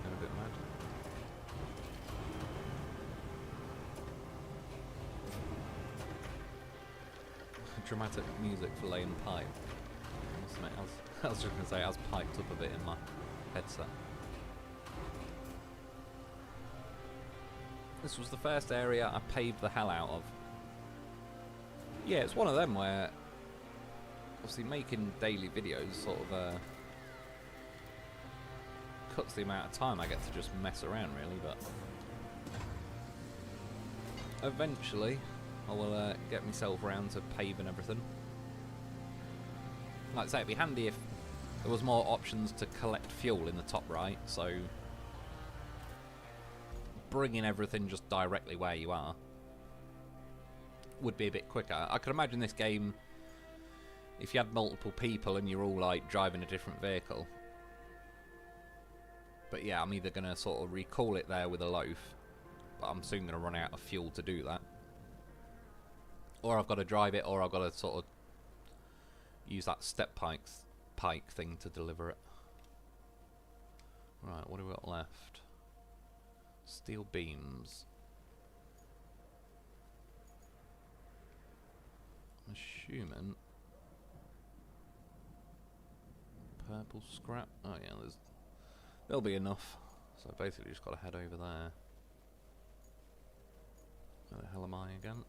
go a bit mad. Dramatic music for laying pipe. I must admit, I was just going to say, it has piped up a bit in my headset. This was the first area I paved the hell out of. Yeah, it's one of them where, obviously making daily videos sort of cuts the amount of time I get to just mess around really, but eventually I will get myself around to paving everything. Like I say, it'd be handy if there was more options to collect fuel in the top right, so bringing everything just directly where you are would be a bit quicker. I could imagine this game, if you had multiple people and you're all like driving a different vehicle. But yeah, I'm either going to sort of recall it there with a loaf, but I'm soon going to run out of fuel to do that. Or I've got to drive it, or I've got to sort of use that step pike thing to deliver it. Right, what do we got left? Steel beams. I'm assuming purple scrap. Oh yeah, there'll be enough. So basically just got to head over there. Where the hell am I again?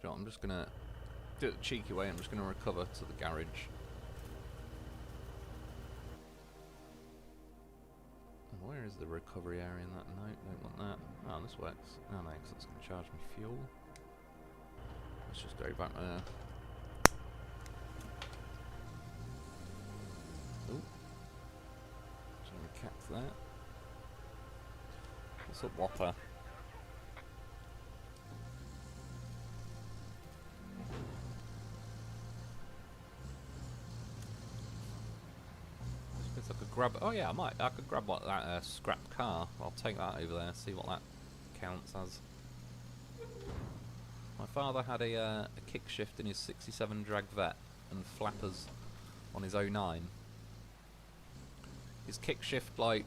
So I'm just gonna do it the cheeky way. I'm just gonna recover to the garage. Where is the recovery area in that? No, don't want that. Oh, this works. Oh no, because it's going to charge me fuel. Let's just go back there. Oh. Trying to catch that. What's up, Whopper? I could grab. Oh yeah, I could grab what that scrap car. I'll take that over there. See what that counts as. My father had a kick shift in his '67 drag vet and flappers on his '09. His kick shift like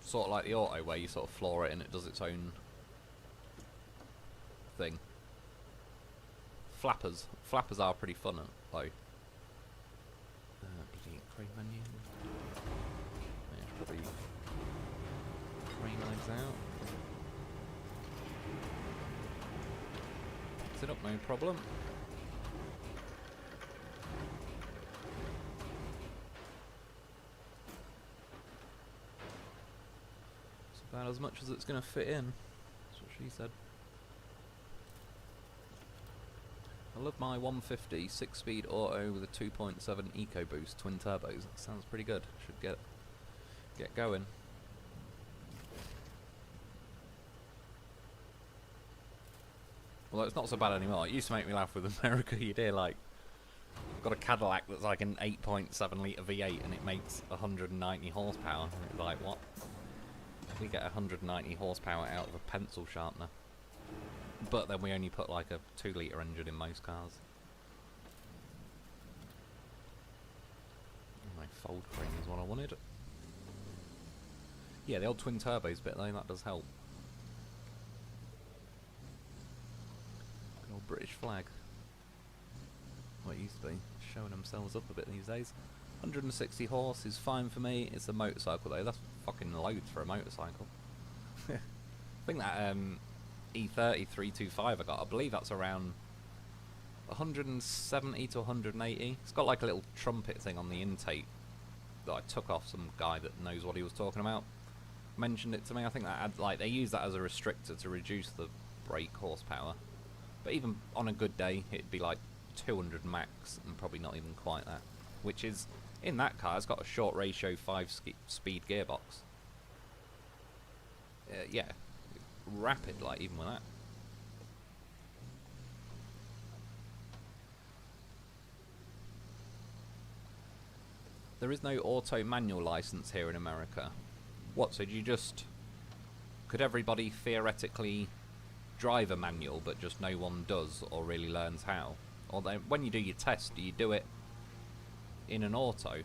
sort of like the auto where you sort of floor it and it does its own thing. Flappers are pretty fun though. Crane menu. Yeah, probably crane legs out. Picks it up, no problem. It's about as much as it's going to fit in. That's what she said. I love my 150 6-speed auto with a 2.7 EcoBoost twin turbos. That sounds pretty good. Should get going. Although it's not so bad anymore. It used to make me laugh with America. You'd hear like, I've got a Cadillac that's like an 8.7 litre V8 and it makes 190 horsepower. And it's like, what? We get 190 horsepower out of a pencil sharpener. But then we only put like a 2 litre engine in most cars. My fold crane is what I wanted. Yeah, the old twin turbos bit though, that does help. Good old British flag. Well, it used to be. Showing themselves up a bit these days. 160 horse is fine for me. It's a motorcycle though. That's fucking loads for a motorcycle. I think that E30 325 I got, I believe that's around 170 to 180. It's got like a little trumpet thing on the intake that I took off some guy that knows what he was talking about. Mentioned it to me. I think that had, like, they use that as a restrictor to reduce the brake horsepower. But even on a good day, it'd be like 200 max, and probably not even quite that. Which is, in that car, it's got a short ratio 5-speed gearbox. Yeah, rapid, like, even with that. There is no auto manual license here in America. What, so do you just... Could everybody theoretically drive a manual, but just no one does, or really learns how? Or then, when you do your test, do you do it in an auto?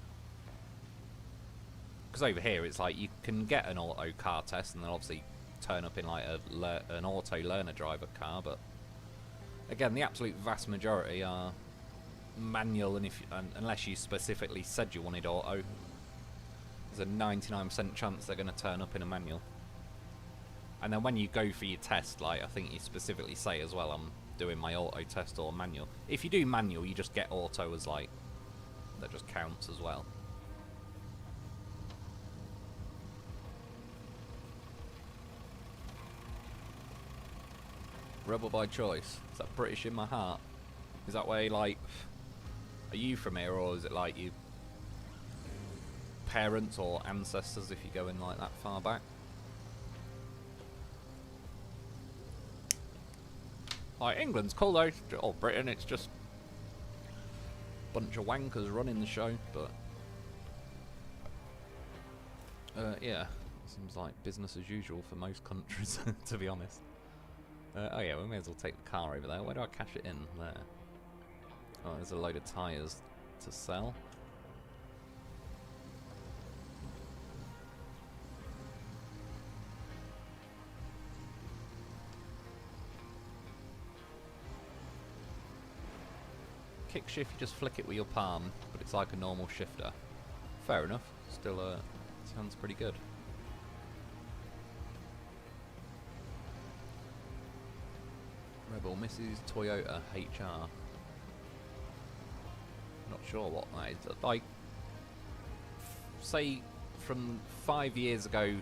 Because over here, it's like, you can get an auto car test, and then obviously turn up in like an auto learner driver car, but... Again, the absolute vast majority are manual, and unless you specifically said you wanted auto, there's a 99% chance they're going to turn up in a manual. And then when you go for your test, like, I think you specifically say as well, I'm doing my auto test or manual. If you do manual, you just get auto as, like, that just counts as well. Rebel by choice. Is that British in my heart? Is that way, like, are you from here, or is it like you parents or ancestors if you go in like that far back? Like, England's cool though, or Britain, it's just a bunch of wankers running the show, but yeah, seems like business as usual for most countries, to be honest. Oh yeah, we may as well take the car over there. Where do I cash it in? There. Oh, there's a load of tyres to sell. Kick shift, you just flick it with your palm, but it's like a normal shifter. Fair enough. Still, sounds pretty good. Rebel Mrs. Toyota HR. Not sure what that is. Like, say from 5 years ago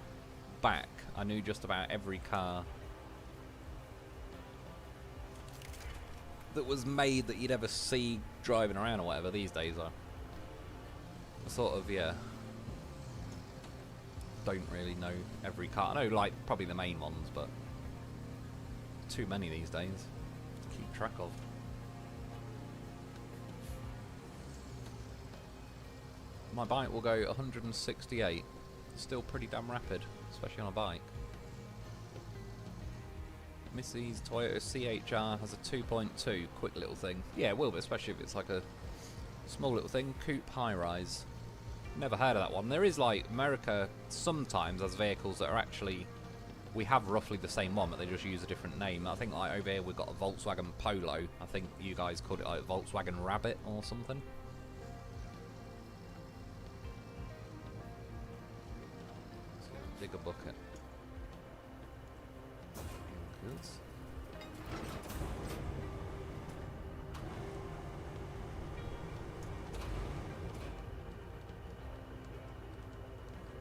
back, I knew just about every car that was made that you'd ever see driving around or whatever. These days I sort of, yeah, don't really know every car. I know, like, probably the main ones, but too many these days to keep track of. My bike will go 168. Still pretty damn rapid, especially on a bike. Missy's Toyota CHR has a 2.2, quick little thing. Yeah, it will be, especially if it's like a small little thing. Coupe high-rise. Never heard of that one. There is, like, America sometimes has vehicles that are actually... We have roughly the same one, but they just use a different name. I think, like, over here we've got a Volkswagen Polo. I think you guys called it, like, Volkswagen Rabbit or something. Dig a bucket. Good.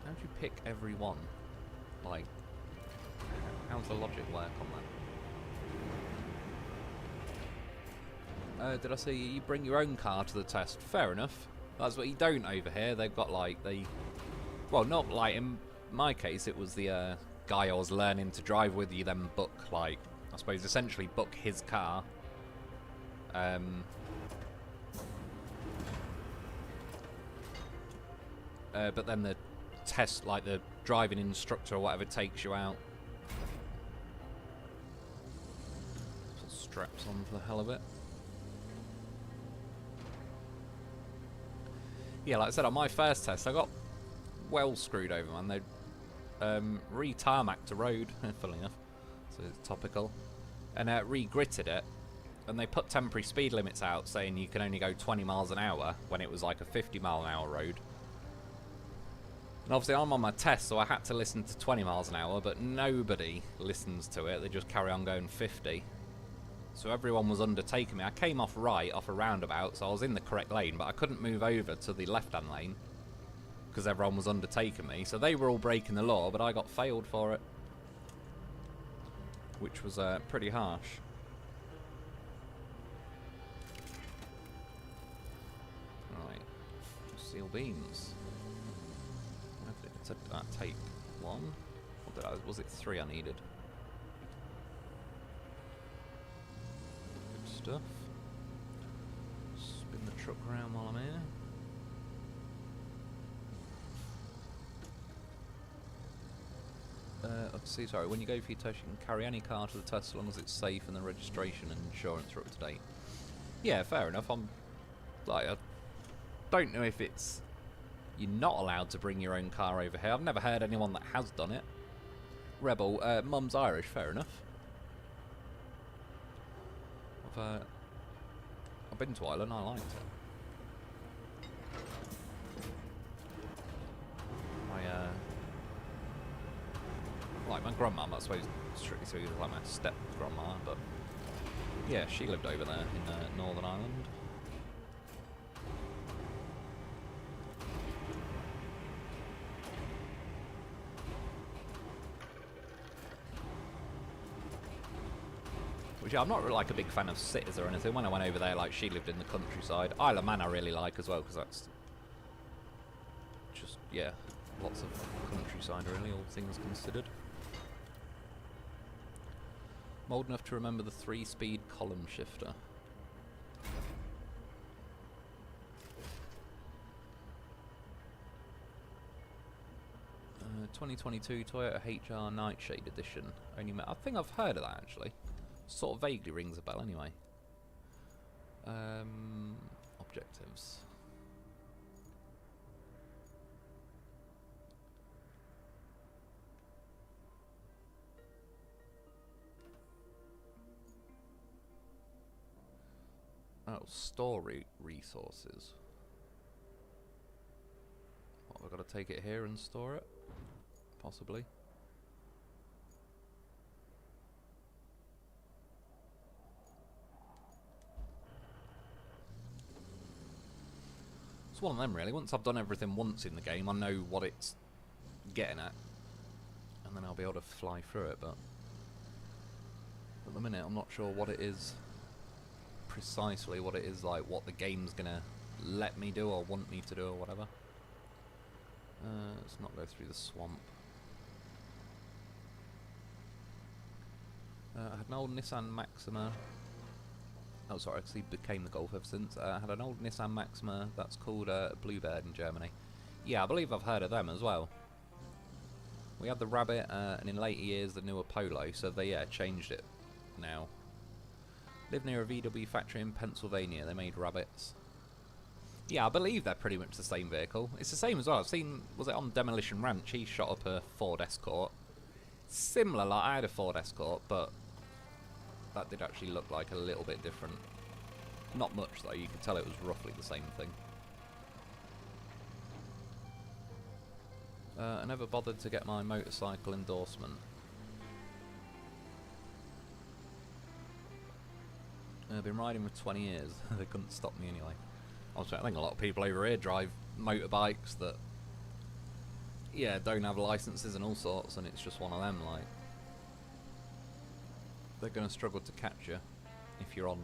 How do you pick every one? Like, how's the logic work on that? Did I say you bring your own car to the test? Fair enough. That's what you don't over here. They've got, like, well, not like in my case, it was the guy I was learning to drive with. You then book, like, I suppose essentially book his car. But then the test, like the driving instructor or whatever, takes you out. Put straps on for the hell of it. Yeah, like I said, on my first test, I got well screwed over, man. They re-tarmacked a road, funnily enough, so it's topical, and re-gritted it, and they put temporary speed limits out saying you can only go 20 miles an hour when it was like a 50 mile an hour road. And obviously I'm on my test, so I had to listen to 20 miles an hour, but nobody listens to it. They just carry on going 50. So everyone was undertaking me. I came off right, off a roundabout, so I was in the correct lane, but I couldn't move over to the left-hand lane. because everyone was undertaking me. So they were all breaking the law, but I got failed for it, which was pretty harsh. Right, steel beams. It said take 1. Or did I, was it 3 I needed? Good stuff. Spin the truck around while I'm here. Let's see, sorry, when you go for your test, you can carry any car to the test as long as it's safe and the registration and insurance are up to date. Yeah, fair enough. I'm like, I don't know if it's you're not allowed to bring your own car over here. I've never heard anyone that has done it. Rebel, Mum's Irish, fair enough. I've been to Ireland, I liked it. Like my grandma, I suppose strictly speaking, like my step grandma, but yeah, she lived over there in Northern Ireland. Which I'm not really, like a big fan of cities or anything. When I went over there, like she lived in the countryside. Isle of Man I really like as well, because that's just, yeah, lots of countryside really, all things considered. I'm old enough to remember the 3-speed column shifter. 2022 Toyota HR Nightshade Edition. I think I've heard of that actually. Sort of vaguely rings a bell anyway. Objectives. Oh, store resources. What, we've got to take it here and store it? Possibly. It's one of them really. Once I've done everything once in the game, I know what it's getting at. And then I'll be able to fly through it, but at the minute I'm not sure what it is. Precisely what it is, like what the game's gonna let me do or want me to do or whatever. Let's not go through the swamp. I had an old Nissan Maxima. Oh sorry, actually became the Golf ever since. I had an old Nissan Maxima that's called Bluebird in Germany. Yeah, I believe I've heard of them as well. We had the Rabbit and in later years the newer Polo, so they changed it now. Lived near a VW factory in Pennsylvania. They made Rabbits. Yeah, I believe they're pretty much the same vehicle. It's the same as well. I've seen, was it on Demolition Ranch? He shot up a Ford Escort. Similar, like I had a Ford Escort, but that did actually look like a little bit different. Not much though, you could tell it was roughly the same thing. I never bothered to get my motorcycle endorsement. I've been riding for 20 years. They couldn't stop me anyway. I think a lot of people over here drive motorbikes that, yeah, don't have licenses and all sorts, and it's just one of them, like, they're going to struggle to catch you if you're on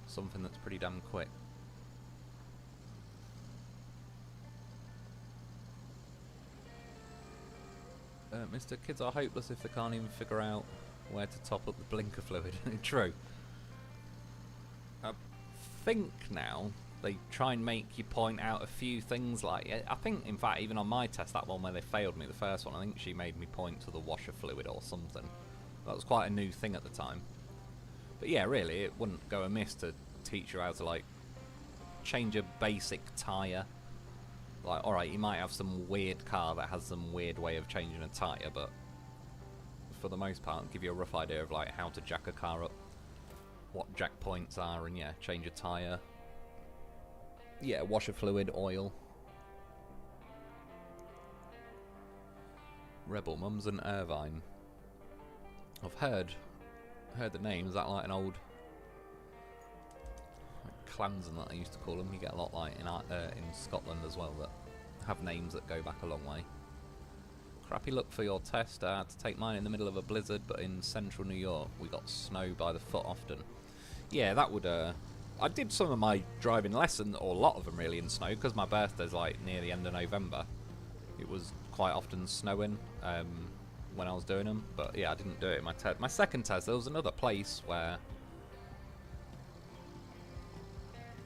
something that's pretty damn quick. Mr. Kids are hopeless if they can't even figure out where to top up the blinker fluid. True. I think now they try and make you point out a few things like it. I think, in fact, even on my test, that one where they failed me, the first one, I think she made me point to the washer fluid or something. That was quite a new thing at the time. But yeah, really, it wouldn't go amiss to teach you how to, like, change a basic tyre. Like, alright, you might have some weird car that has some weird way of changing a tyre, but for the most part, give you a rough idea of, like, how to jack a car up, what jack points are, and yeah, change a tyre. Yeah, washer fluid, oil. Rebel Mums and Irvine. I've heard the name. Is that like an old like clansman that I used to call them? You get a lot like in Scotland as well that have names that go back a long way. Crappy luck for your test. I had to take mine in the middle of a blizzard, but in central New York we got snow by the foot often. Yeah, that would... I did some of my driving lessons, or a lot of them really, in snow, because my birthday's like near the end of November. It was quite often snowing when I was doing them, but yeah, I didn't do it in my test. My second test, there was another place where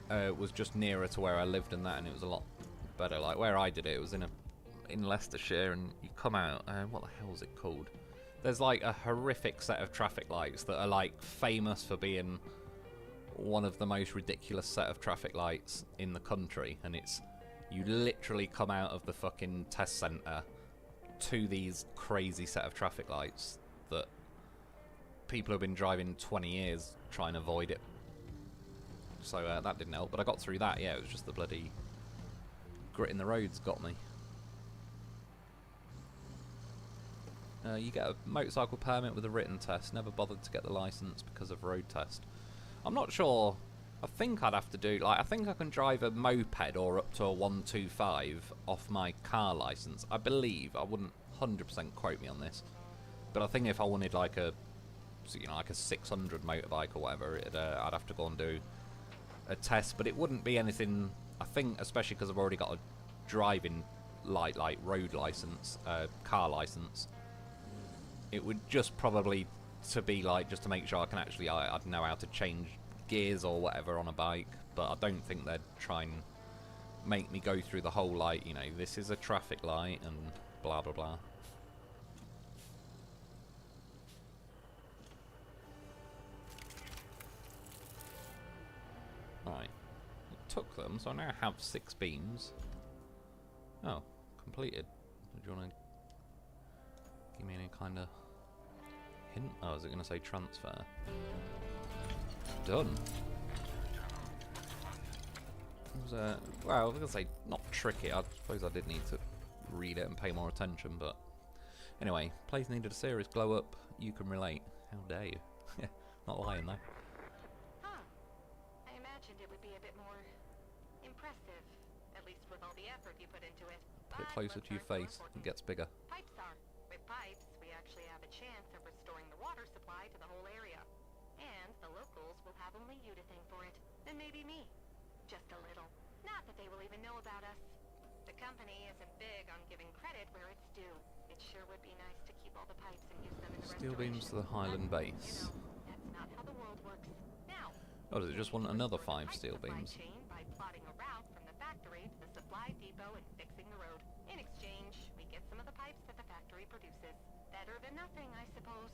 it was just nearer to where I lived and that, and it was a lot better. Like where I did it, it was in Leicestershire, and you come out, what the hell is it called? There's like a horrific set of traffic lights that are like famous for being one of the most ridiculous set of traffic lights in the country, and it's, you literally come out of the fucking test centre to these crazy set of traffic lights that people have been driving 20 years trying to avoid it. So that didn't help, but I got through that. Yeah, it was just the bloody grit in the roads got me. You get a motorcycle permit with a written test. Never bothered to get the license because of road test. I'm not sure. I think I'd have to do, like, I think I can drive a moped or up to a 125 off my car license. I believe. I wouldn't 100% quote me on this, but I think if I wanted like a, you know, like a 600 motorbike or whatever, I'd have to go and do a test. But it wouldn't be anything. I think, especially because I've already got a driving like road license, car license. It would just probably to be like just to make sure I can actually I'd know how to change gears or whatever on a bike, but I don't think they'd try and make me go through the whole, like, you know, this is a traffic light and blah blah blah. Right, it took them, so I now have 6 beams. Oh, completed. Do you want to give me any kind of hint? Oh, is it going to say transfer? Done. It was, well, I was going to say not tricky. I suppose I did need to read it and pay more attention, but anyway, place needed a serious glow up. You can relate. How dare you? Not lying though. Huh. I imagined it would be a bit more impressive, at least with all the effort you put into it. Put it closer to your face. It gets bigger. Pipes are. With pipes, we actually have a chance of restoring the water supply to the whole area. And the locals will have only you to thank for it, and maybe me. Just a little. Not that they will even know about us. The company isn't big on giving credit where it's due. It sure would be nice to keep all the pipes and use them in the Steel beams to the Highland base. You know, that's not how the world works. Now, oh, does it just want another 5 steel beams? by plotting a route from the factory to the supply depot and fixing the road. In exchange, we get some of the pipes that the factory produces. Better than nothing, I suppose.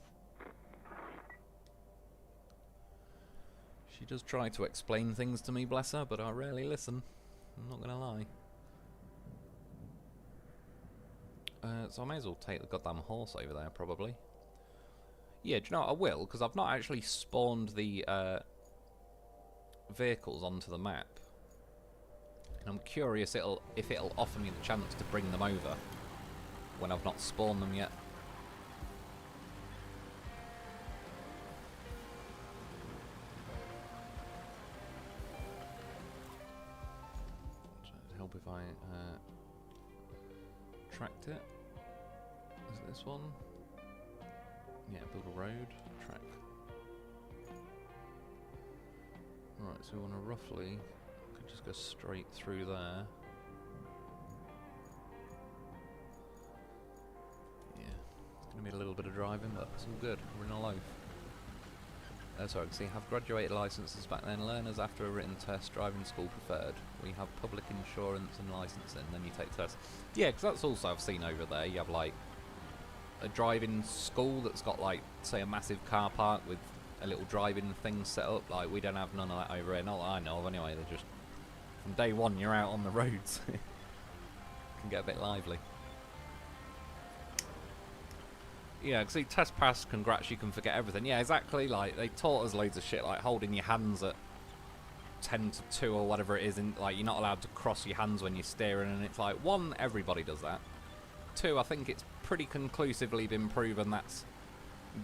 She does try to explain things to me, bless her, but I rarely listen. I'm not gonna lie. So I may as well take the goddamn horse over there, probably. Yeah, do you know what? I will, because I've not actually spawned the vehicles onto the map. And I'm curious if it'll offer me the chance to bring them over when I've not spawned them yet. It'd help if I tracked it. Is it this one? Yeah, build a road, track. Right, so we want to roughly, could just go straight through there. Yeah, it's going to be a little bit of driving, but it's all good. We're in a loaf. Sorry, I can see, have graduated licenses back then. Learners after a written test, driving school preferred. We have public insurance and licensing, then you take the test. Yeah, because that's also I've seen over there. You have like a driving school that's got like, say, a massive car park with a little driving thing set up. Like, we don't have none of that over here. Not that I know of anyway. They're just, from day one you're out on the roads. Can get a bit lively. Yeah, see, test pass, congrats, you can forget everything. Yeah, exactly, like, they taught us loads of shit, like holding your hands at 10 to 2 or whatever it is, and like, you're not allowed to cross your hands when you're steering, and it's like, 1, everybody does that. 2, I think it's pretty conclusively been proven that's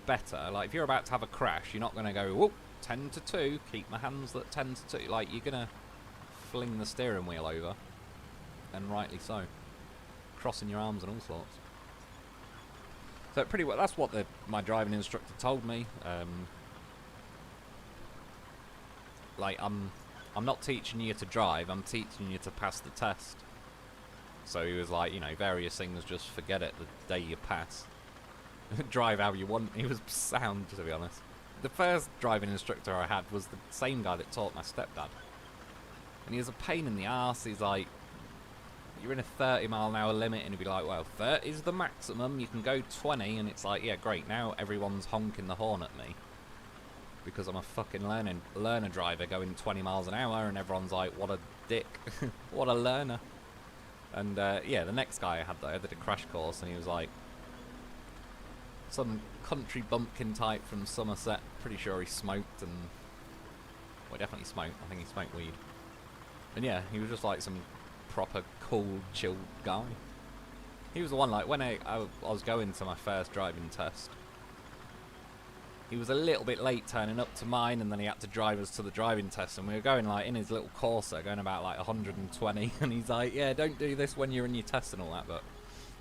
better. Like, if you're about to have a crash, you're not going to go, whoop, 10 to 2, keep my hands at 10 to 2. Like, you're going to fling the steering wheel over, and rightly so. crossing your arms and all sorts. So pretty well, that's what my driving instructor told me. Like, I'm not teaching you to drive, I'm teaching you to pass the test. So he was like, you know, various things, just forget it the day you pass. Drive how you want. He was sound, to be honest. The first driving instructor I had was the same guy that taught my stepdad. And he was a pain in the arse. He's like, you're in a 30-mile-an-hour limit, and he'd be like, well, 30 is the maximum, you can go 20, and it's like, yeah, great, now everyone's honking the horn at me. Because I'm a fucking learner driver going 20 miles an hour, and everyone's like, what a dick. What a learner. And, yeah, the next guy I had there did a crash course, and he was like, some country bumpkin type from Somerset, pretty sure he smoked, and, well, definitely smoked, I think he smoked weed. And yeah, he was just like some proper cool, chilled guy. He was the one, like, when I was going to my first driving test, he was a little bit late turning up to mine, and then he had to drive us to the driving test, and we were going, like, in his little Corsa, going about, like, 120, and he's like, yeah, don't do this when you're in your test and all that, but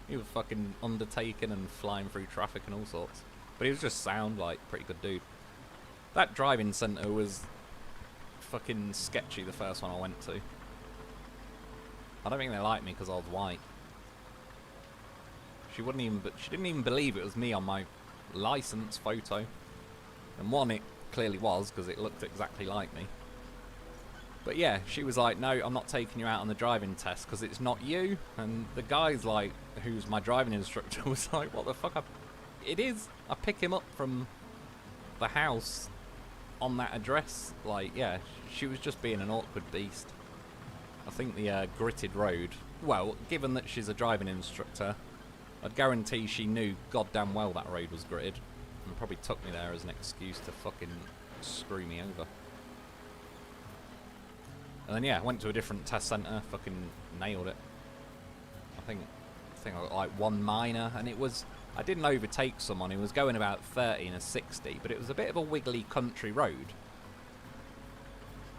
he was fucking undertaking and flying through traffic and all sorts. But he was just sound, like, pretty good dude. That driving centre was fucking sketchy, the first one I went to. I don't think they liked me because I was white. She didn't even believe it was me on my license photo. And one, it clearly was, because it looked exactly like me. But yeah, she was like, no, I'm not taking you out on the driving test because it's not you. And the guy's like, who's my driving instructor, was like, what the fuck? It is. I pick him up from the house on that address. Like, yeah, she was just being an awkward beast. I think the gritted road, well, given that she's a driving instructor, I'd guarantee she knew goddamn well that road was gritted, and probably took me there as an excuse to fucking screw me over. And then yeah, went to a different test centre, fucking nailed it. I think I got like one minor, and it was, I didn't overtake someone who was going about 30 in a 60, but it was a bit of a wiggly country road.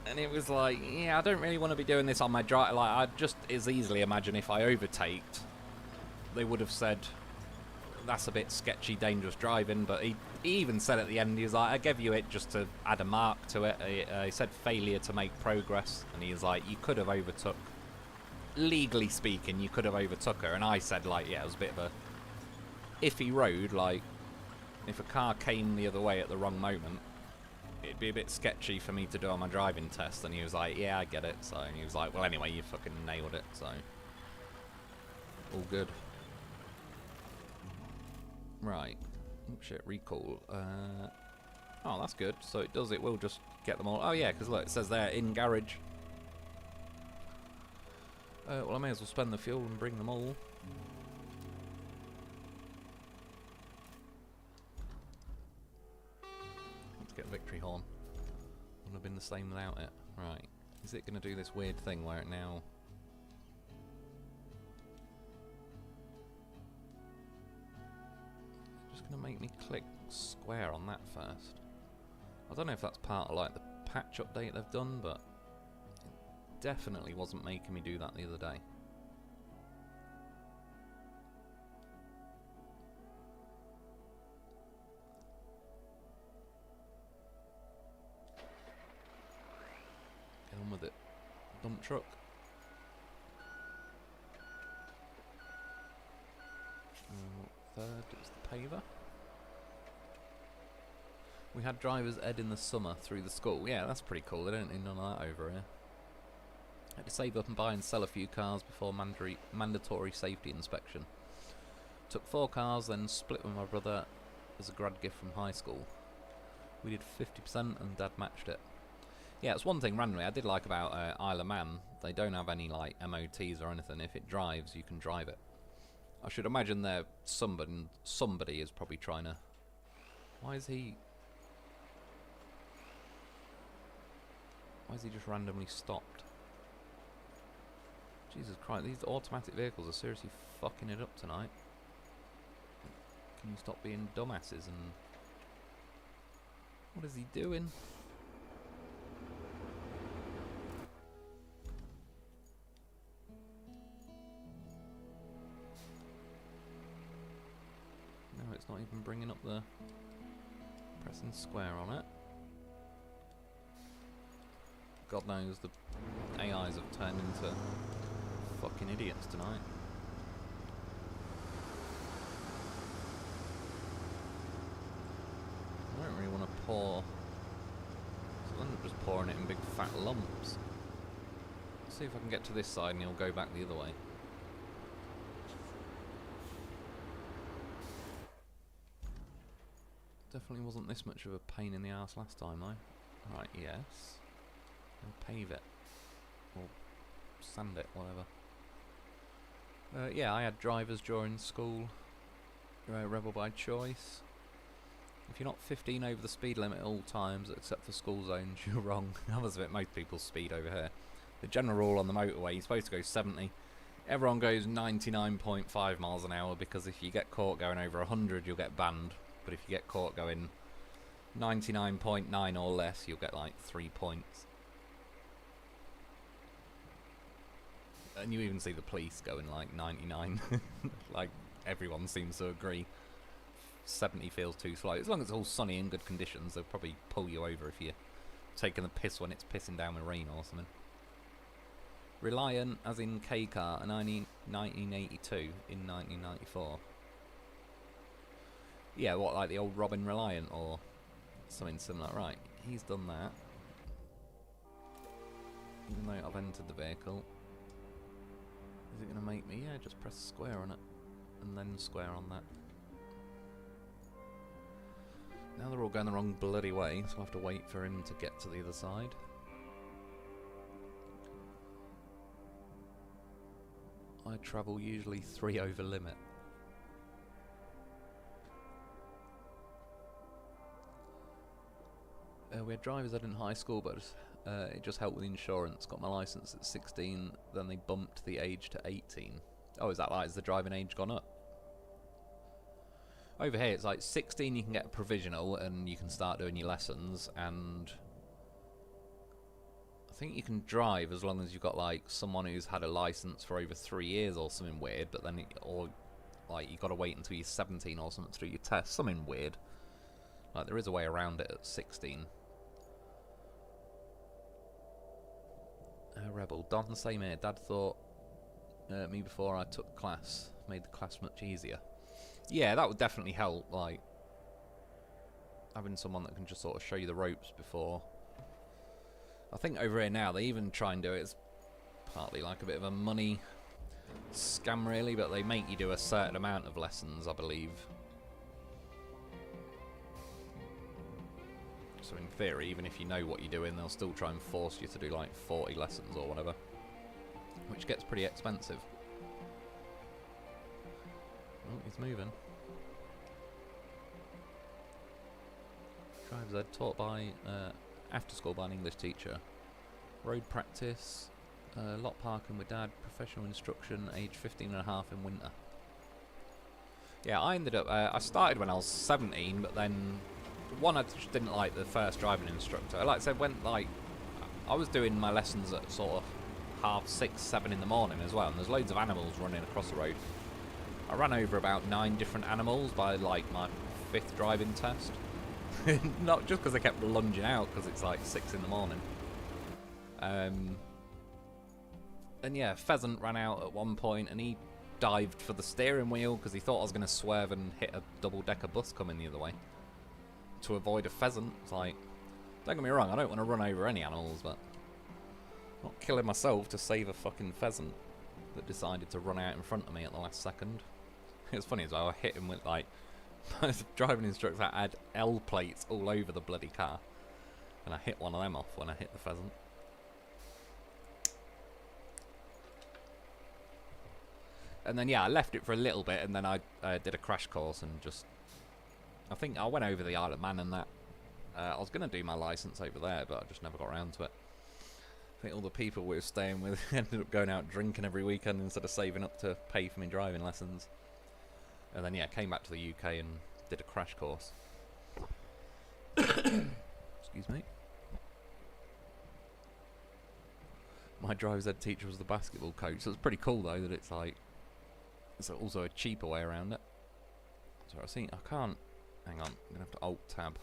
And it was like, yeah, I don't really want to be doing this on my drive. Like, I'd just as easily imagine if I overtaked, they would have said, that's a bit sketchy, dangerous driving. But he even said at the end, he was like, I gave you it just to add a mark to it. He said failure to make progress. And he was like, you could have overtook. Legally speaking, you could have overtook her. And I said, like, yeah, it was a bit of a iffy road. Like, if a car came the other way at the wrong moment, it'd be a bit sketchy for me to do on my driving test. And he was like, yeah, I get it. So and he was like, well, anyway, you fucking nailed it. So all good. Right. Oh shit, recall. Oh, that's good. So it will just get them all. Oh yeah, because look, it says there, in garage. Well, I may as well spend the fuel and bring them all. Let's get a victory horn. Wouldn't have been the same without it. Right. Is it going to do this weird thing where it now... Just going to make me click square on that first. I don't know if that's part of like the patch update they've done, but it definitely wasn't making me do that the other day. Get on with it. Dump truck. Third is the paver. We had drivers ed in the summer through the school. Yeah, that's pretty cool. They don't need none of that over here. Had to save up and buy and sell a few cars before mandatory safety inspection. Took 4 cars, then split with my brother as a grad gift from high school. We did 50% and Dad matched it. Yeah, it's one thing randomly I did like about Isle of Man. They don't have any like MOTs or anything. If it drives, you can drive it. I should imagine that somebody is probably trying to... Why is he just randomly stopped? Jesus Christ, these automatic vehicles are seriously fucking it up tonight. Can you stop being dumbasses and... What is he doing? not even bringing up the pressing square on it. God knows the AIs have turned into fucking idiots tonight. I don't really want to pour, so I end up just pouring it in big fat lumps. Let's see if I can get to this side and he'll go back the other way. Definitely wasn't this much of a pain in the ass last time though. Right, yes. And pave it. Or sand it, whatever. Yeah, I had drivers during school. Rebel by choice. If you're not 15 over the speed limit at all times, except for school zones, you're wrong. That was it, most people speed over here. The general rule on the motorway, you're supposed to go 70. Everyone goes 99.5 miles an hour, because if you get caught going over 100, you'll get banned. But if you get caught going 99.9 or less, you'll get like 3 points. And you even see the police going like 99. Like, everyone seems to agree. 70 feels too slow. As long as it's all sunny and good conditions, they'll probably pull you over if you're taking the piss when it's pissing down with rain or something. Reliant, as in K-Car, 1982 in 1994. Yeah, what, like the old Robin Reliant or something similar? Right, he's done that. Even though I've entered the vehicle. Is it going to make me? Yeah, just press square on it. And then square on that. Now they're all going the wrong bloody way, so I'll have to wait for him to get to the other side. I travel usually 3 over limit. We had driver's ed in high school, but it just helped with insurance. Got my licence at 16, then they bumped the age to 18. Oh, is that right? Has the driving age gone up? Over here, it's like 16 you can get a provisional and you can start doing your lessons, and I think you can drive as long as you've got like someone who's had a licence for over 3 years or something weird, but then or like you've got to wait until you're 17 or something to do your test, something weird. Like there is a way around it at 16. Rebel. Don, the same here. Dad thought me before I took class. Made the class much easier. Yeah, that would definitely help, like having someone that can just sort of show you the ropes before. I think over here now, they even try and do it. It's partly like a bit of a money scam really, but they make you do a certain amount of lessons, I believe. So in theory, even if you know what you're doing, they'll still try and force you to do like 40 lessons or whatever, which gets pretty expensive. Oh, he's moving. Drives ed taught by after school by an English teacher. Road practice, lot parking with dad, professional instruction, age 15 and a half in winter. Yeah, I ended up, I started when I was 17, but then one, I just didn't like the first driving instructor. Like I said, I was doing my lessons at sort of 6:30, 7 in the morning as well, and there's loads of animals running across the road. I ran over about 9 different animals by like my 5th driving test. Not just because they kept lunging out, because it's like 6 in the morning. And yeah, Pheasant ran out at one point and he dived for the steering wheel because he thought I was going to swerve and hit a double-decker bus coming the other way to avoid a pheasant. It's like, don't get me wrong, I don't want to run over any animals, but I'm not killing myself to save a fucking pheasant that decided to run out in front of me at the last second. It was funny as well, I hit him with like, my driving instructor had L plates all over the bloody car, and I hit one of them off when I hit the pheasant. And then yeah, I left it for a little bit, and then I did a crash course and just, I think I went over the Isle of Man and that. I was going to do my licence over there, but I just never got around to it. I think all the people we were staying with ended up going out drinking every weekend instead of saving up to pay for my driving lessons. And then yeah, came back to the UK and did a crash course. Excuse me. My driver's ed teacher was the basketball coach, so it's pretty cool though that it's like, it's also a cheaper way around it. So I see, I can't, hang on, I'm going to have to Alt-Tab.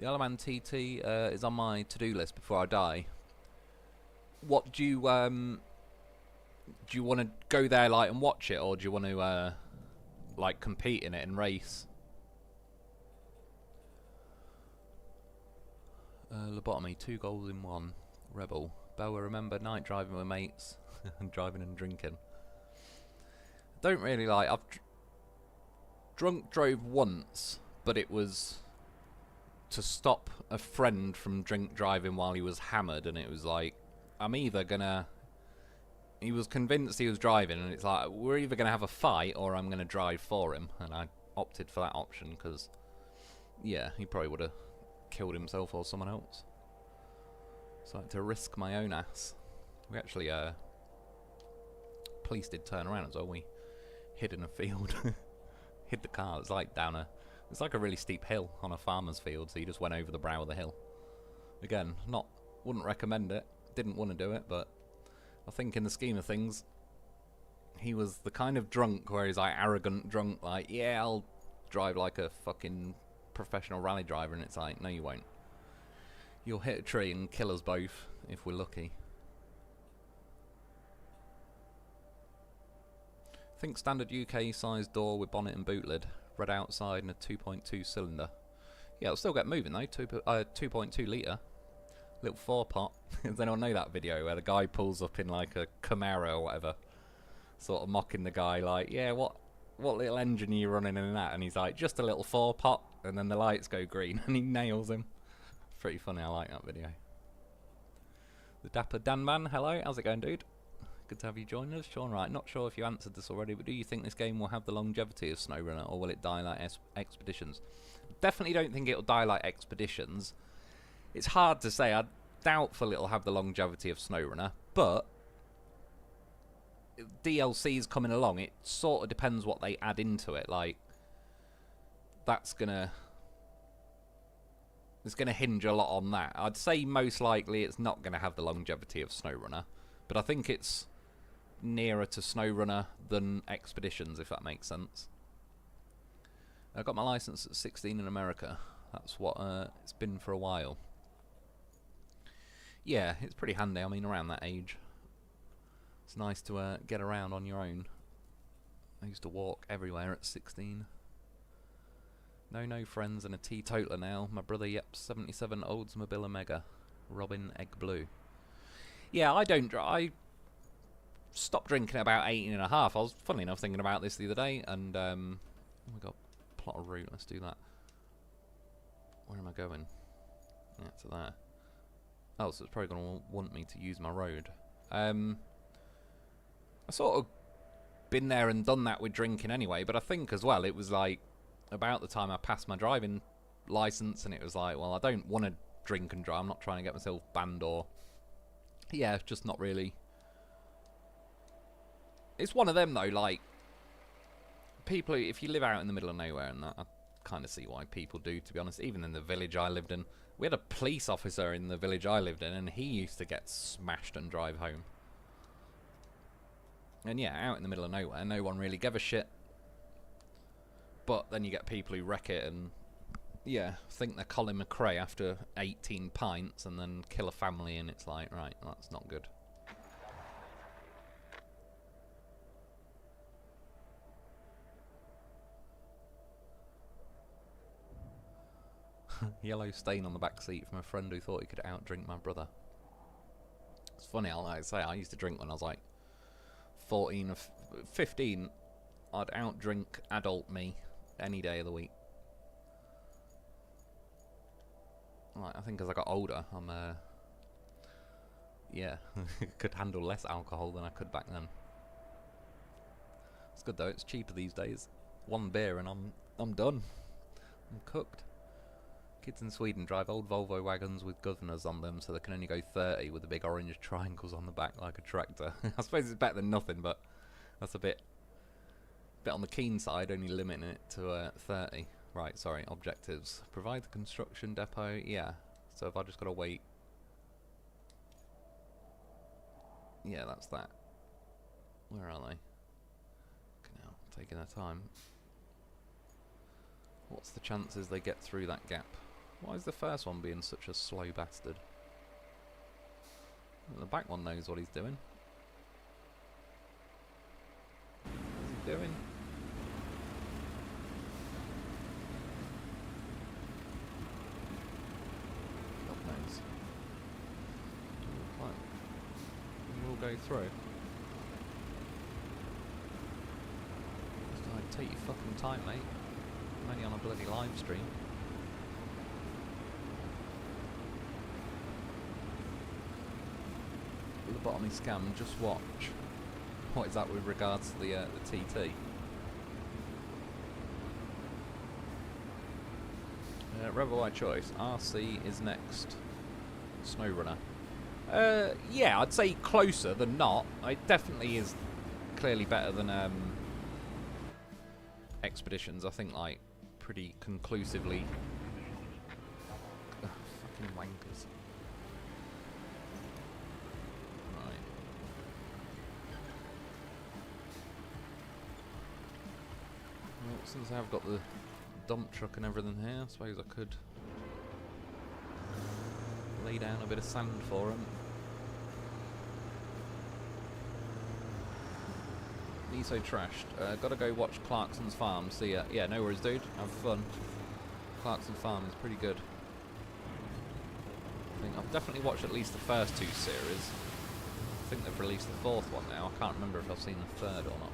The Alaman TT is on my to-do list before I die. What do you want to go there like and watch it, or do you want to like compete in it and race? Lobotomy, 2 goals in 1. Rebel. Bella, remember night driving with mates and driving and drinking. Don't really like. I've drunk drove once, but it was to stop a friend from drink driving while he was hammered, and it was like, I'm either gonna. He was convinced he was driving, and it's like, we're either gonna have a fight or I'm gonna drive for him, and I opted for that option because, yeah, he probably would have killed himself or someone else. So I had to risk my own ass. We actually, police did turn around as well. We hid in a field, hid the car. It's like it's like a really steep hill on a farmer's field, so you just went over the brow of the hill. Again, wouldn't recommend it. Didn't want to do it, but I think in the scheme of things, he was the kind of drunk where he's like arrogant drunk, like, yeah, I'll drive like a fucking professional rally driver, and it's like, no you won't. You'll hit a tree and kill us both if we're lucky. Think standard UK size door with bonnet and boot lid, red outside and a 2.2 cylinder. Yeah, it'll still get moving though. 2.2 litre, little 4-pot. Does anyone know that video where the guy pulls up in like a Camaro or whatever, sort of mocking the guy like, yeah, what little engine are you running in that? And he's like, just a little 4-pot, and then the lights go green and he nails him. Pretty funny, I like that video. The Dapper Dan Man, hello, how's it going, dude? Good to have you join us. Sean, right, not sure if you answered this already, but do you think this game will have the longevity of SnowRunner, or will it die like Expeditions? Definitely don't think it'll die like Expeditions. It's hard to say. I'm doubtful it'll have the longevity of SnowRunner, but DLC's coming along. It sort of depends what they add into it. Like, that's gonna... It's going to hinge a lot on that. I'd say most likely it's not going to have the longevity of SnowRunner, but I think it's nearer to SnowRunner than Expeditions, if that makes sense. I got my license at 16 in America. That's what it's been for a while. Yeah, it's pretty handy. I mean, around that age, it's nice to get around on your own. I used to walk everywhere at 16. No friends and a teetotaler now. My brother, yep, 77 Oldsmobile Omega. Robin Egg Blue. Yeah, I stopped drinking at about 18 and a half. I was, funnily enough, thinking about this the other day, and, oh my god, plot a route, let's do that. Where am I going? Yeah, to there. Oh, so it's probably going to want me to use my road. I sort of been there and done that with drinking anyway, but I think as well, it was like, about the time I passed my driving license, and it was like, well, I don't want to drink and drive. I'm not trying to get myself banned or... Yeah, it's just not really... It's one of them, though, like... People who, if you live out in the middle of nowhere and that, I kind of see why people do, to be honest. Even in the village I lived in. We had a police officer in the village I lived in, and he used to get smashed and drive home. And yeah, out in the middle of nowhere, no one really gave a shit. But then you get people who wreck it and, yeah, think they're Colin McRae after 18 pints and then kill a family, and it's like, right, that's not good. Yellow stain on the back seat from a friend who thought he could outdrink my brother. It's funny, like I say, I used to drink when I was like 14 or 15. I'd outdrink adult me any day of the week. Right, I think as I got older, I'm yeah, could handle less alcohol than I could back then. It's good though, it's cheaper these days. One beer and I'm done. I'm cooked. Kids in Sweden drive old Volvo wagons with governors on them, so they can only go 30 with the big orange triangles on the back like a tractor. I suppose it's better than nothing, but that's a bit on the keen side, only limiting it to 30. Right, sorry, objectives. Provide the construction depot, yeah. So if I just gotta wait... Yeah, that's that. Where are they? taking their time. What's the chances they get through that gap? Why is the first one being such a slow bastard? The back one knows what he's doing. What's he doing? God knows. Right. We'll go through. Take your fucking time, mate. I'm only on a bloody live stream. Lobotomy scam, just watch. What is that with regards to the TT? Rebel by choice. RC is next. Snowrunner. Yeah, I'd say closer than not. It definitely is clearly better than Expeditions. I think, like, pretty conclusively. Ugh, fucking wankers. Right. Well, since I've got the dump truck and everything here, I suppose I could lay down a bit of sand for him. So trashed. Gotta go watch Clarkson's Farm. See ya. Yeah, no worries, dude. Have fun. Clarkson Farm is pretty good. I think I've definitely watched at least the first two series. I think they've released the fourth one now. I can't remember if I've seen the third or not.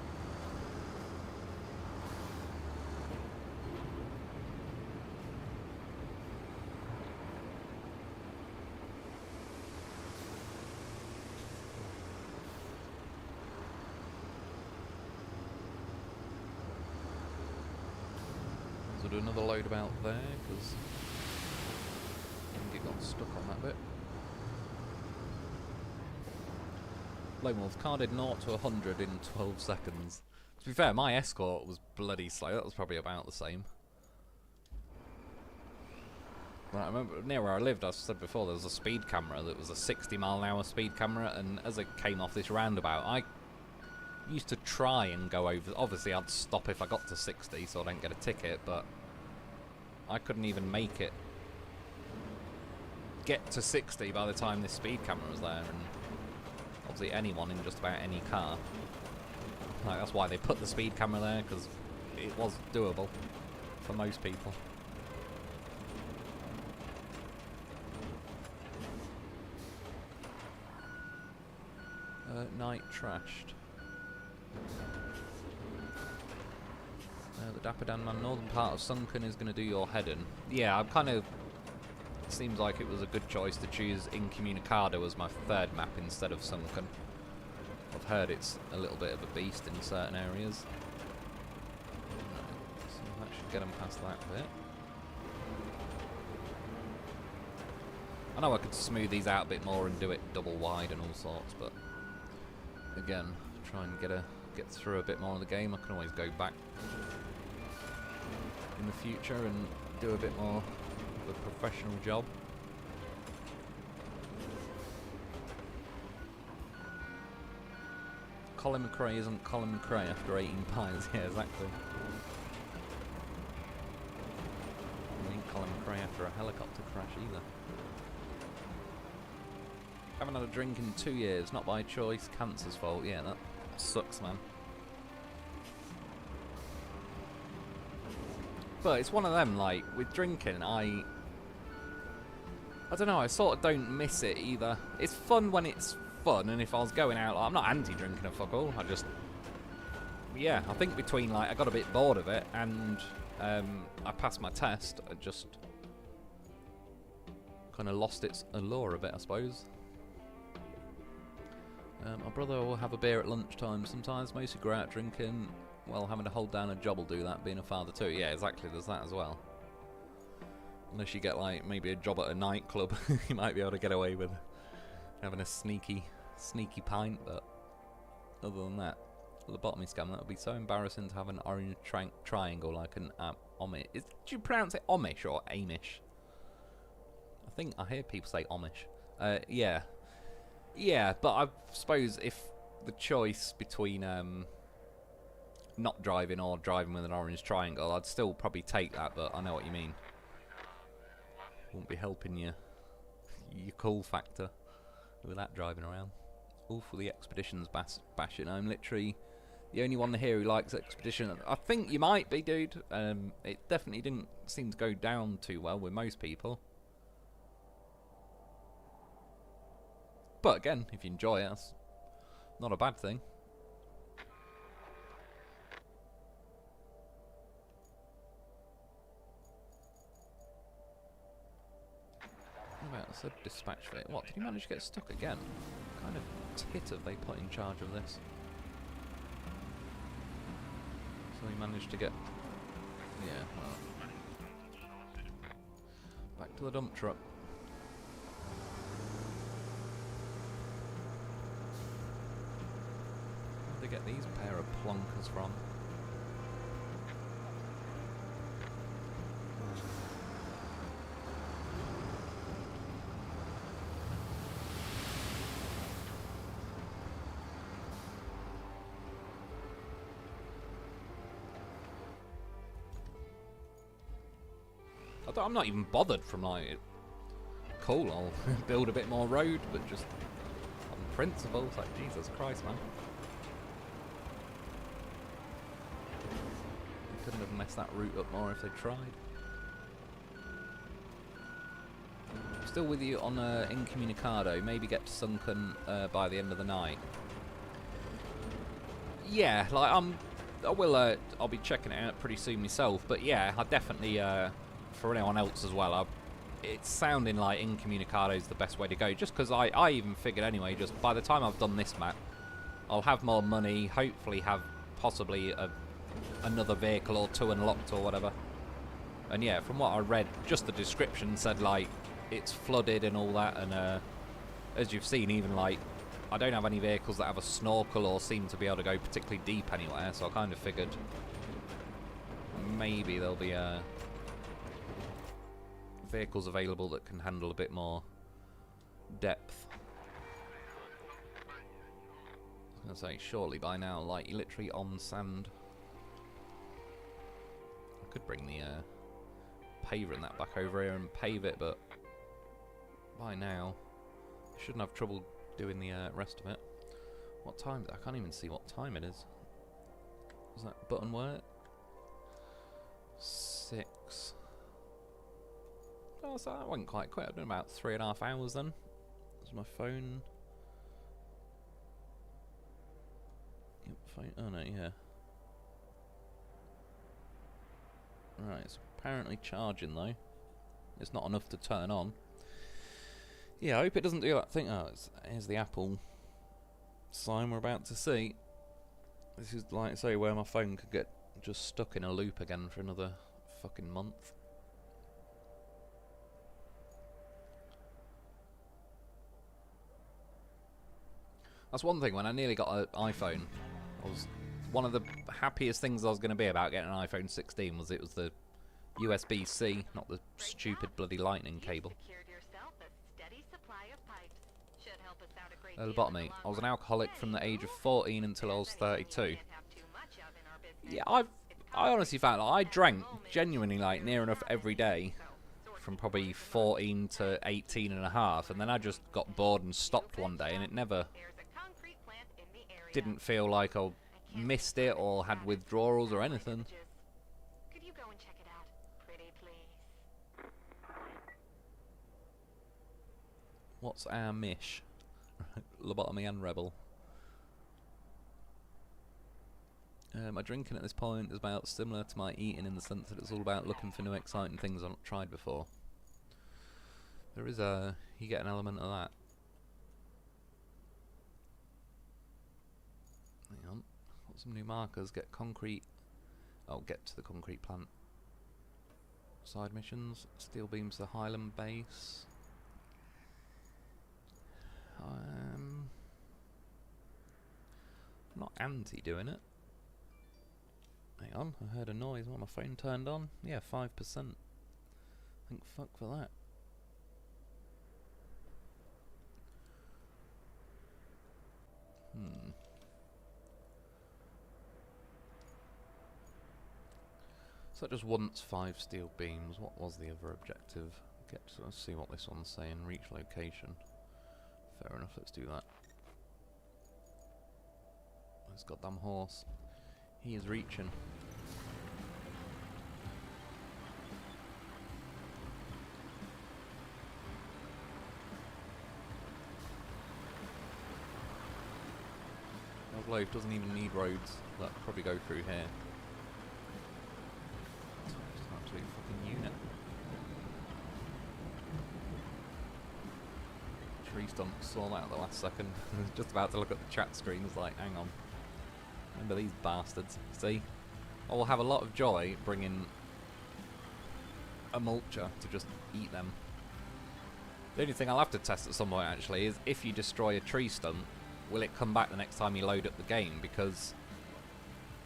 Do another load about there because I think it got stuck on that bit. Lone Wolf carded 0 to 100 in 12 seconds. To be fair, my escort was bloody slow. That was probably about the same. Well, I remember near where I lived, I said before, there was a speed camera that was a 60-mile-an-hour speed camera, and as I came off this roundabout, I used to try and go over. Obviously, I'd stop if I got to 60, so I don't get a ticket, but I couldn't even make it get to 60 by the time this speed camera was there, and obviously anyone in just about any car. Like, that's why they put the speed camera there, because it was doable for most people. Night trashed. The Dapper Dan Man, northern part of Sunken is going to do your head in. Yeah, I'm kind of... It seems like it was a good choice to choose Incommunicado as my third map instead of Sunken. I've heard it's a little bit of a beast in certain areas. So that should get them past that bit. I know I could smooth these out a bit more and do it double wide and all sorts, but again, try and get through a bit more of the game. I can always go back in the future and do a bit more of a professional job. Colin McRae isn't Colin McRae after 18 pints. Yeah, exactly. I ain't Colin McRae after a helicopter crash either. Haven't had a drink in 2 years, not by choice, cancer's fault. Yeah, that sucks, man. But it's one of them, like, with drinking, I don't know, I sort of don't miss it either. It's fun when it's fun, and if I was going out, like, I'm not anti-drinking a fuck all, I just... Yeah, I think between, like, I got a bit bored of it, and I passed my test, I just kind of lost its allure a bit, I suppose. My brother will have a beer at lunchtime sometimes, mostly go out drinking. Well, having to hold down a job will do that, being a father too. Yeah, exactly, there's that as well. Unless you get, like, maybe a job at a nightclub, you might be able to get away with having a sneaky pint, but other than that, lobotomy scam, that would be so embarrassing to have an orange triangle like an Amish. Do you pronounce it Amish or Amish? I think I hear people say Amish. Yeah. Yeah, but I suppose if the choice between not driving or driving with an orange triangle, I'd still probably take that, but I know what you mean. Won't be helping your cool factor with that driving around. All for the Expeditions bashing. I'm literally the only one here who likes Expedition. I think you might be, dude. It definitely didn't seem to go down too well with most people. But again, if you enjoy it, that's not a bad thing. Well, it's a dispatch vehicle. What, did he manage to get stuck again? What kind of tit have they put in charge of this? So he managed to get... Yeah, well... Back to the dump truck. Where'd they get these pair of plonkers from? I'm not even bothered from like, cool, I'll build a bit more road, but just on principle, it's like, Jesus Christ, man. They couldn't have messed that route up more if they tried. Still with you on Incommunicado, maybe get to Sunken by the end of the night. Yeah, like I'll be checking it out pretty soon myself, but yeah, I definitely for anyone else as well, it's sounding like Incommunicado is the best way to go, just because I even figured anyway, just by the time I've done this map, I'll have more money, hopefully have possibly another vehicle or two unlocked or whatever. And yeah, from what I read, just the description said like it's flooded and all that, and as you've seen, even like I don't have any vehicles that have a snorkel or seem to be able to go particularly deep anywhere, so I kind of figured maybe there'll be vehicles available that can handle a bit more depth. I was going to say, surely by now, like, you're literally on sand. I could bring the paver and that back over here and pave it, but by now, I shouldn't have trouble doing the rest of it. What time? I can't even see what time it is. Does that button work? 6. Oh, so that went quite quick. I've done about 3.5 hours then. There's my phone. Yep, phone. Oh no, yeah. Right, it's apparently charging though. It's not enough to turn on. Yeah, I hope it doesn't do that thing. Oh, here's the Apple sign we're about to see. This is like I say, where my phone could get just stuck in a loop again for another fucking month. That's one thing, when I nearly got an iPhone, one of the happiest things I was going to be about getting an iPhone 16 was it was the USB-C, not the stupid bloody lightning cable. Lobotomy. I was an alcoholic from the age of 14 until I was 32. Yeah, I honestly found I drank genuinely like near enough every day from probably 14 to 18 and a half, and then I just got bored and stopped one day, and it never didn't feel like I missed it or had withdrawals or anything. Could you go and check it out, pretty please? What's our mish? Lobotomy and rebel. My drinking at this point is about similar to my eating in the sense that it's all about looking for new exciting things I've not tried before. There is you get an element of that. Hang on, got some new markers. Get concrete. Oh, get to the concrete plant. Side missions. Steel beams to Highland base. I'm not anti doing it. Hang on, I heard a noise when my phone turned on. Yeah, 5%. Think fuck for that. So just once 5 steel beams. What was the other objective? Let's see what this one's saying. Reach location. Fair enough, let's do that. This goddamn horse. He is reaching. Our loaf doesn't even need roads. That'll probably go through here. Just an absolute fucking unit. Tree stump saw that at the last second. I was just about to look at the chat screen. It's like, hang on. Remember these bastards? See? I will have a lot of joy bringing a mulcher to just eat them. The only thing I'll have to test at some point actually is if you destroy a tree stump, will it come back the next time you load up the game? Because,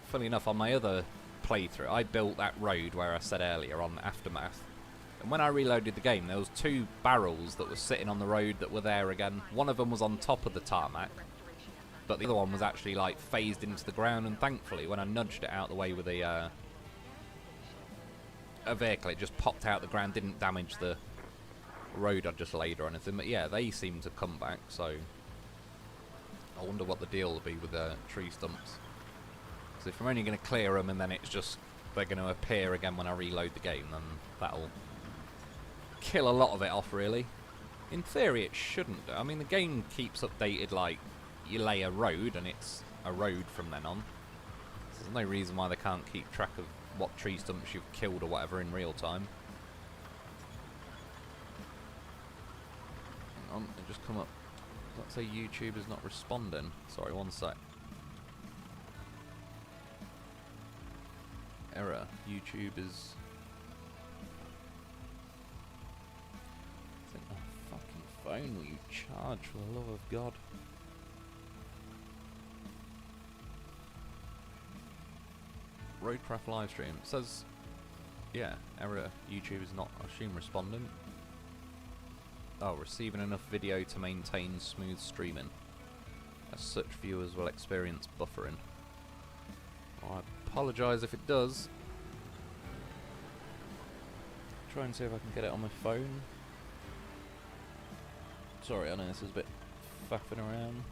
funny enough, on my other playthrough, I built that road where I said earlier on the Aftermath. And when I reloaded the game, there was 2 barrels that were sitting on the road that were there again. One of them was on top of the tarmac, but the other one was actually like phased into the ground. And thankfully, when I nudged it out the way with a vehicle, it just popped out the ground, didn't damage the road I just laid or anything. But yeah, they seem to come back. So I wonder what the deal will be with the tree stumps. Because if I'm only going to clear them and then it's just they're going to appear again when I reload the game, then that'll kill a lot of it off, really. In theory, it shouldn't do. I mean, the game keeps updated, like, you lay a road, and it's a road from then on. So there's no reason why they can't keep track of what tree stumps you've killed or whatever in real time. Hang on, it just come up. Let's say YouTube is not responding. Sorry, one sec. Error. YouTube is... phone will you charge, for the love of God? Roadcraft Livestream. It says, yeah, error, YouTube is not, I assume, responding. Oh, receiving enough video to maintain smooth streaming. As such, viewers will experience buffering. I apologise if it does. Try and see if I can get it on my phone. Sorry, I know this is a bit faffing around.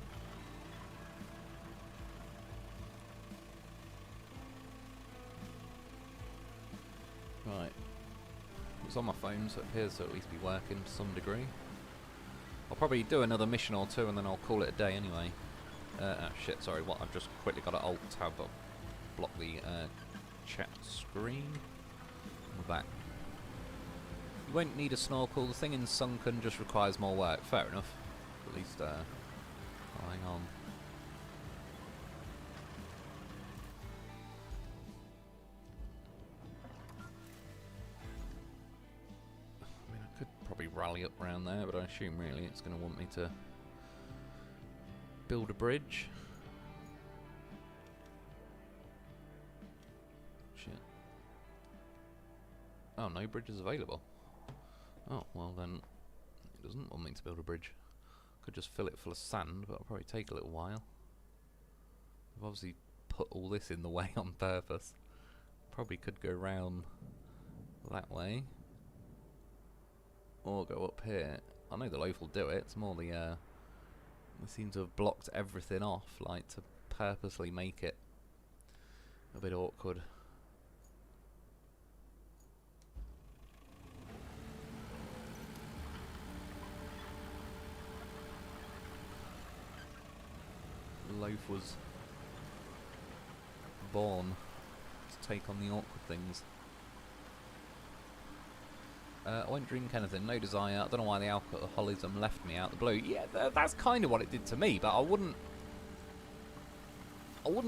Right. It's on my phone, so it appears to at least be working to some degree. I'll probably do another mission or 2 and then I'll call it a day anyway. Oh shit, sorry, what? I've just quickly got to alt-tab up, block the chat screen. We're back. You won't need a snorkel. The thing in Sunken just requires more work. Fair enough. At least, oh, hang on. I mean, I could probably rally up around there, but I assume really it's going to want me to build a bridge. Shit. Oh, no bridge is available. Oh, well then, it doesn't want me to build a bridge. Could just fill it full of sand, but it'll probably take a little while. I've obviously put all this in the way on purpose. Probably could go round that way. Or go up here. I know the loaf will do it, it's more the, they seem to have blocked everything off, like to purposely make it a bit awkward. Loaf was born to take on the awkward things. I won't drink anything, no desire. I don't know why the alcoholism left me out the blue. Yeah, that's kind of what it did to me, but I wouldn't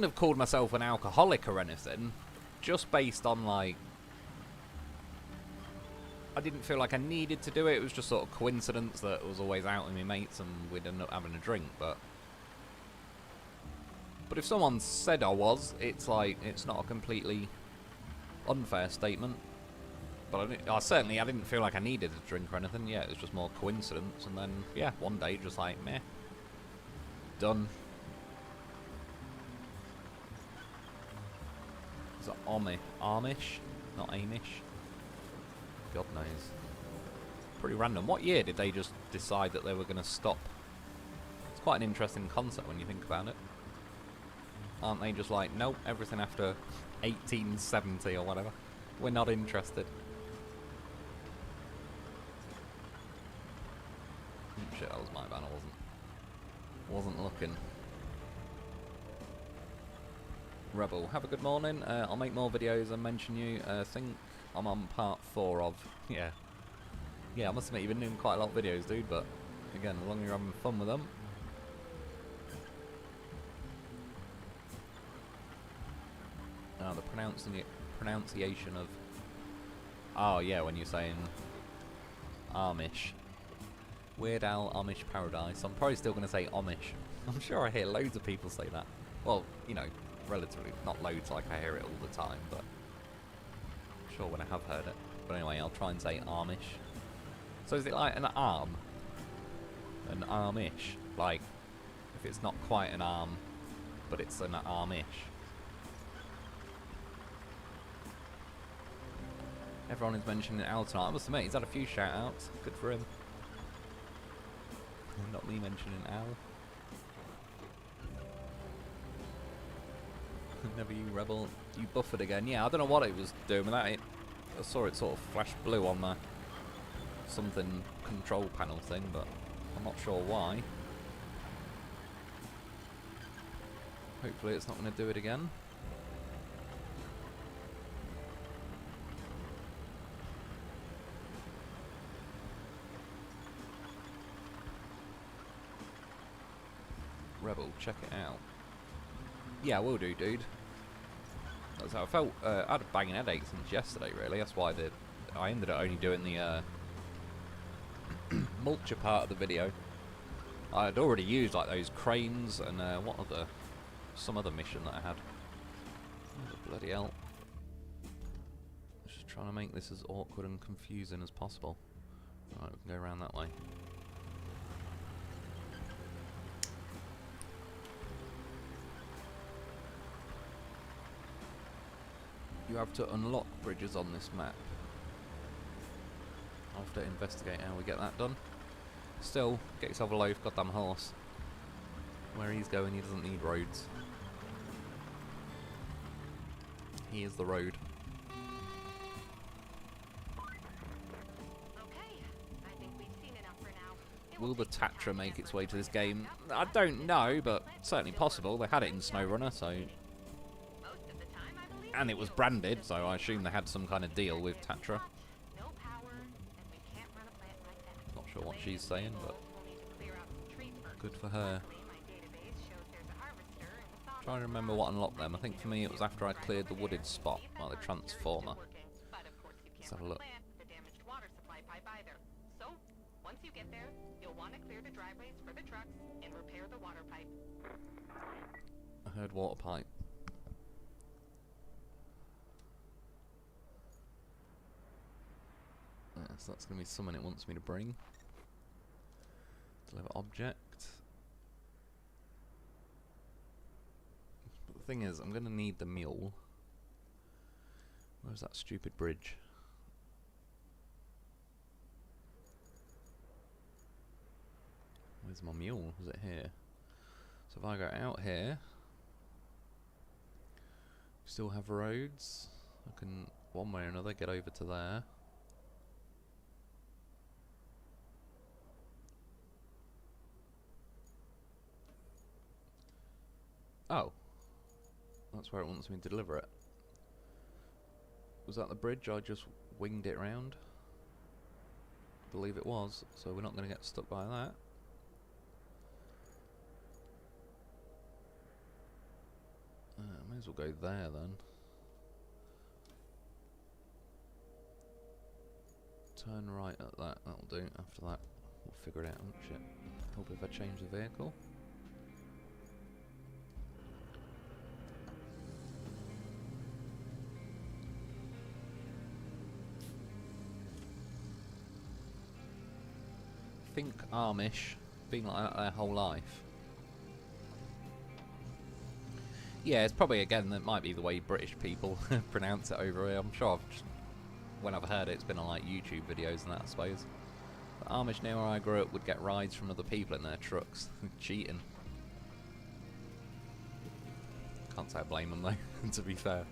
have called myself an alcoholic or anything, just based on, like, I didn't feel like I needed to do it. It was just sort of coincidence that I was always out with my mates and we'd end up having a drink, but if someone said I was, it's like, it's not a completely unfair statement. But I didn't feel like I needed a drink or anything. Yeah, it was just more coincidence. And then, yeah, one day just like, meh. Done. Is that Amish? not Amish. God knows. Pretty random. What year did they just decide that they were going to stop? It's quite an interesting concept when you think about it. Aren't they just like, nope, everything after 1870 or whatever. We're not interested. Shit, that was my van. I wasn't looking. Rebel, have a good morning. I'll make more videos and mention you. I think I'm on part 4 of... Yeah. Yeah, I must admit, you've been doing quite a lot of videos, dude, but again, as long as you're having fun with them. The pronunciation of... Oh, yeah, when you're saying Amish. Weird Al Amish Paradise. I'm probably still going to say Amish. I'm sure I hear loads of people say that. Well, you know, relatively. Not loads like I hear it all the time, but I'm sure when I have heard it. But anyway, I'll try and say Amish. So is it like an arm? An Amish? Like, if it's not quite an arm, but it's an Amish. Everyone is mentioning Al tonight. I must admit, he's had a few shout-outs. Good for him. Not me mentioning Al. Never you, Rebel. You buffered again. Yeah, I don't know what it was doing with that. I saw it sort of flash blue on my something control panel thing, but I'm not sure why. Hopefully it's not going to do it again. Rebel, check it out. Yeah, I will do, dude. That's how I felt. I had a banging headache since yesterday, really. That's why I ended up only doing the mulcher part of the video. I had already used like those cranes and some other mission that I had. Oh, bloody hell! Just trying to make this as awkward and confusing as possible. Right, we can go around that way. You have to unlock bridges on this map. I'll have to investigate how we get that done. Still, get yourself a loaf, goddamn horse. Where he's going, he doesn't need roads. He is the road. Okay, I think we've seen enough for now. Will the Tatra make its way to this game? I don't know, but certainly possible. They had it in SnowRunner, so... And it was branded, so I assume they had some kind of deal with Tatra. Not sure what she's saying, but good for her. Trying to remember what unlocked them. I think for me it was after I cleared the wooded spot, like the transformer. Let's have a look. So, once you get there, you'll want to clear the driveways for the trucks and repair the water pipe. I heard water pipe. So that's going to be someone it wants me to bring. Deliver object. But the thing is, I'm going to need the mule. Where's that stupid bridge? Where's my mule? Is it here? So if I go out here, still have roads. I can, one way or another, get over to there. Oh, that's where it wants me to deliver it. Was that the bridge? I just winged it round. I believe it was, so we're not going to get stuck by that. May as well go there then. Turn right at that, that'll do. After that, we'll figure it out. Oh shit. Hope if I change the vehicle. Think Amish, been like that their whole life. Yeah, it's probably, again, that might be the way British people pronounce it over here. I'm sure when I've heard it, it's been on like YouTube videos and that, I suppose. The Amish near where I grew up would get rides from other people in their trucks. Cheating. Can't say I blame them though, to be fair.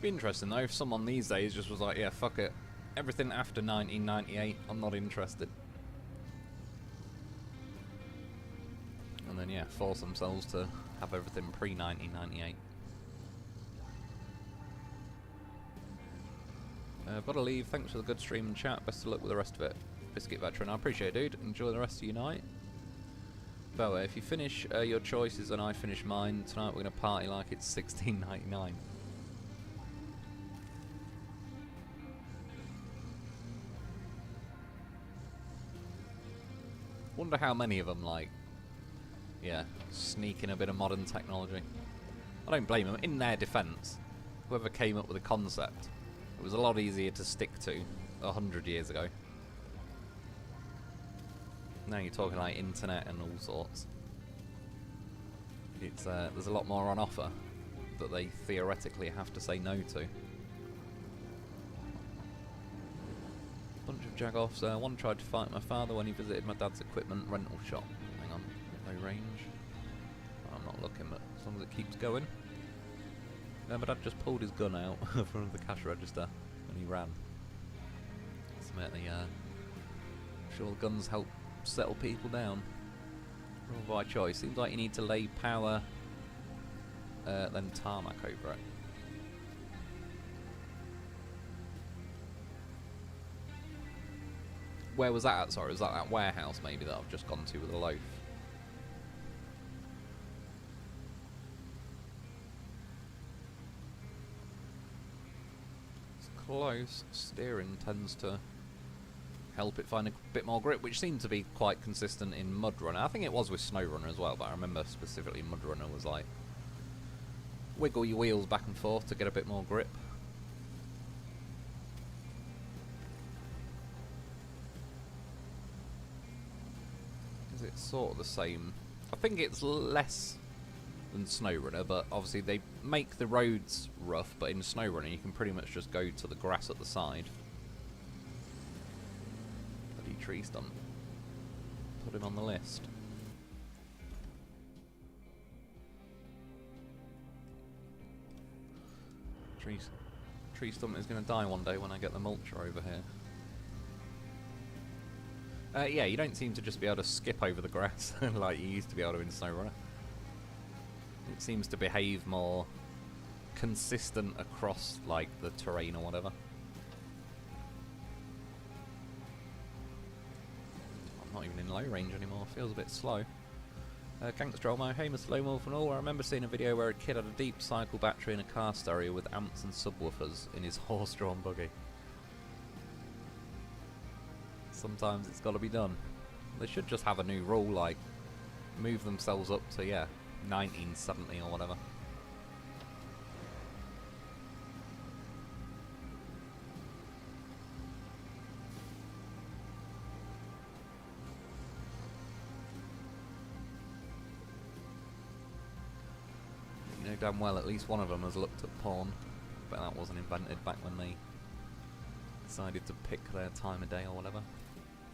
Be interesting though if someone these days just was like, yeah, fuck it. Everything after 1998, I'm not interested. And then, yeah, force themselves to have everything pre-1998. Gotta leave. Thanks for the good stream and chat. Best of luck with the rest of it. Biscuit Veteran. I appreciate it, dude. Enjoy the rest of your night. By the way, if you finish your choices and I finish mine, tonight we're going to party like it's 16.99. Wonder how many of them, like, yeah, sneak in a bit of modern technology. I don't blame them. In their defence, whoever came up with the concept, it was a lot easier to stick to 100 years ago. Now you're talking like internet and all sorts. It's there's a lot more on offer that they theoretically have to say no to. Bunch of jagoffs. One tried to fight my father when he visited my dad's equipment rental shop. Hang on, no range. I'm not looking, but as long as it keeps going. My dad just pulled his gun out from the cash register and he ran. Ultimately, sure the guns help settle people down. Rule by choice. Seems like you need to lay power, then tarmac over it. Where was that at? Sorry, was that warehouse maybe that I've just gone to with a loaf? It's close. Steering tends to help it find a bit more grip, which seemed to be quite consistent in Mud Runner. I think it was with Snow Runner as well, but I remember specifically Mud Runner was like wiggle your wheels back and forth to get a bit more grip. It's sort of the same. I think it's less than SnowRunner, but obviously they make the roads rough, but in SnowRunner you can pretty much just go to the grass at the side. Bloody tree stump. Put him on the list. Tree stump is going to die one day when I get the mulcher over here. Yeah, you don't seem to just be able to skip over the grass like you used to be able to in SnowRunner. It seems to behave more consistent across, like, the terrain or whatever. I'm not even in low range anymore, feels a bit slow. Gangster Drolmo, hey Mr. Low Wolf and all, I remember seeing a video where a kid had a deep cycle battery in a car stereo with amps and subwoofers in his horse-drawn buggy. Sometimes it's got to be done. They should just have a new rule, like move themselves up to, yeah, 1970 or whatever. You know damn well at least one of them has looked at porn, but that wasn't invented back when they decided to pick their time of day or whatever.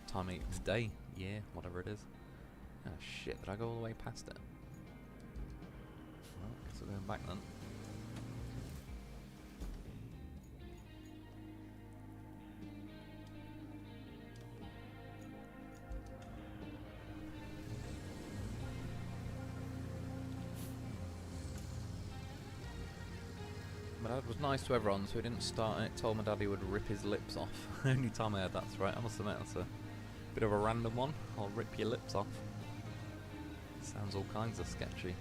Time of day, yeah, whatever it is. Oh shit, did I go all the way past it? Well, guess we're going back then. My dad was nice to everyone, so he didn't start it. Told my dad he would rip his lips off. Only time I heard that's right. I must admit, that's a bit of a random one. I'll rip your lips off. Sounds all kinds of sketchy.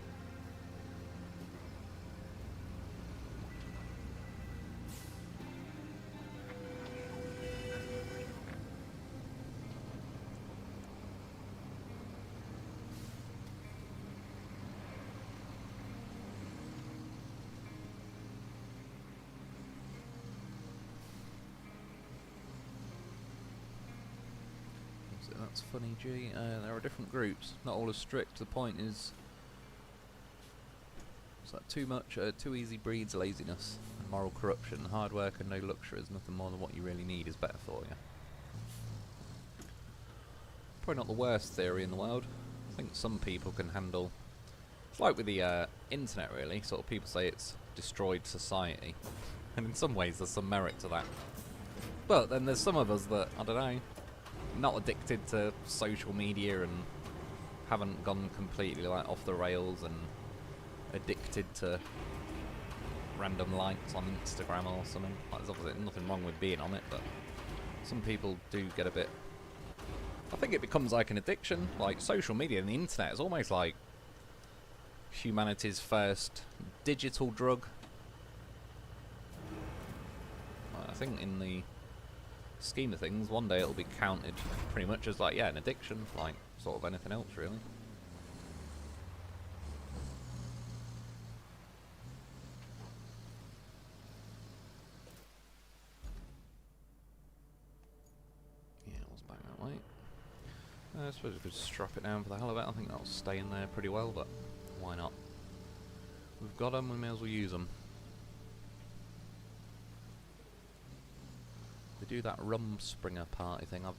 So that's funny, G. There are different groups, not all as strict. The point is, it's like too much, too easy breeds laziness and moral corruption. Hard work and no luxuries, nothing more than what you really need is better for you. Probably not the worst theory in the world. I think some people can handle. It's like with the internet, really. Sort of people say it's destroyed society, and in some ways there's some merit to that. But then there's some of us that, I don't know, not addicted to social media and haven't gone completely like off the rails and addicted to random likes on Instagram or something. Like, there's obviously nothing wrong with being on it, but some people do get a bit. I think it becomes like an addiction. Like social media and the internet is almost like humanity's first digital drug. I think in the scheme of things, one day it'll be counted pretty much as like, yeah, an addiction, like sort of anything else really. Yeah, it was back that way. I suppose we could strap it down for the hell of it. I think that'll stay in there pretty well, but why not? We've got them, we may as well use them. They do that Rumspringer party thing. I've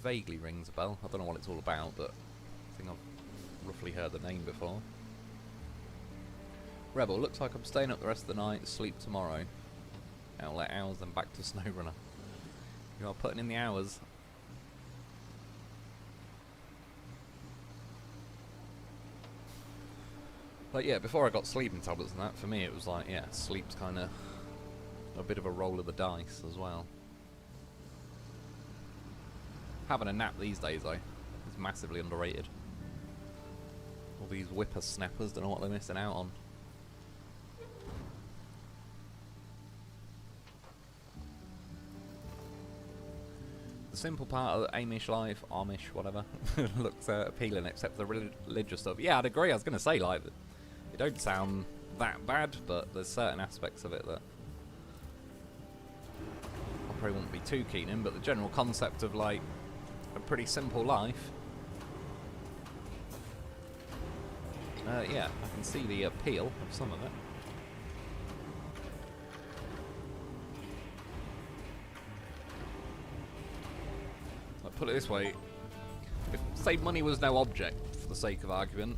vaguely rings a bell. I don't know what it's all about, but I think I've roughly heard the name before. Rebel, looks like I'm staying up the rest of the night, sleep tomorrow. Outlet hours, then back to SnowRunner. You are putting in the hours. But yeah, before I got sleeping tablets and that, for me it was like, yeah, sleep's kind of a bit of a roll of the dice as well. Having a nap these days, though, is massively underrated. All these whippersnappers don't know what they're missing out on. The simple part of the Amish life, Amish, whatever, looks appealing, except for the religious stuff. Yeah, I'd agree. I was going to say, like, it don't sound that bad, but there's certain aspects of it that I probably wouldn't be too keen in. But the general concept of, like, a pretty simple life, yeah, I can see the appeal of some of it. I'll put it this way, if, say, money was no object, for the sake of argument,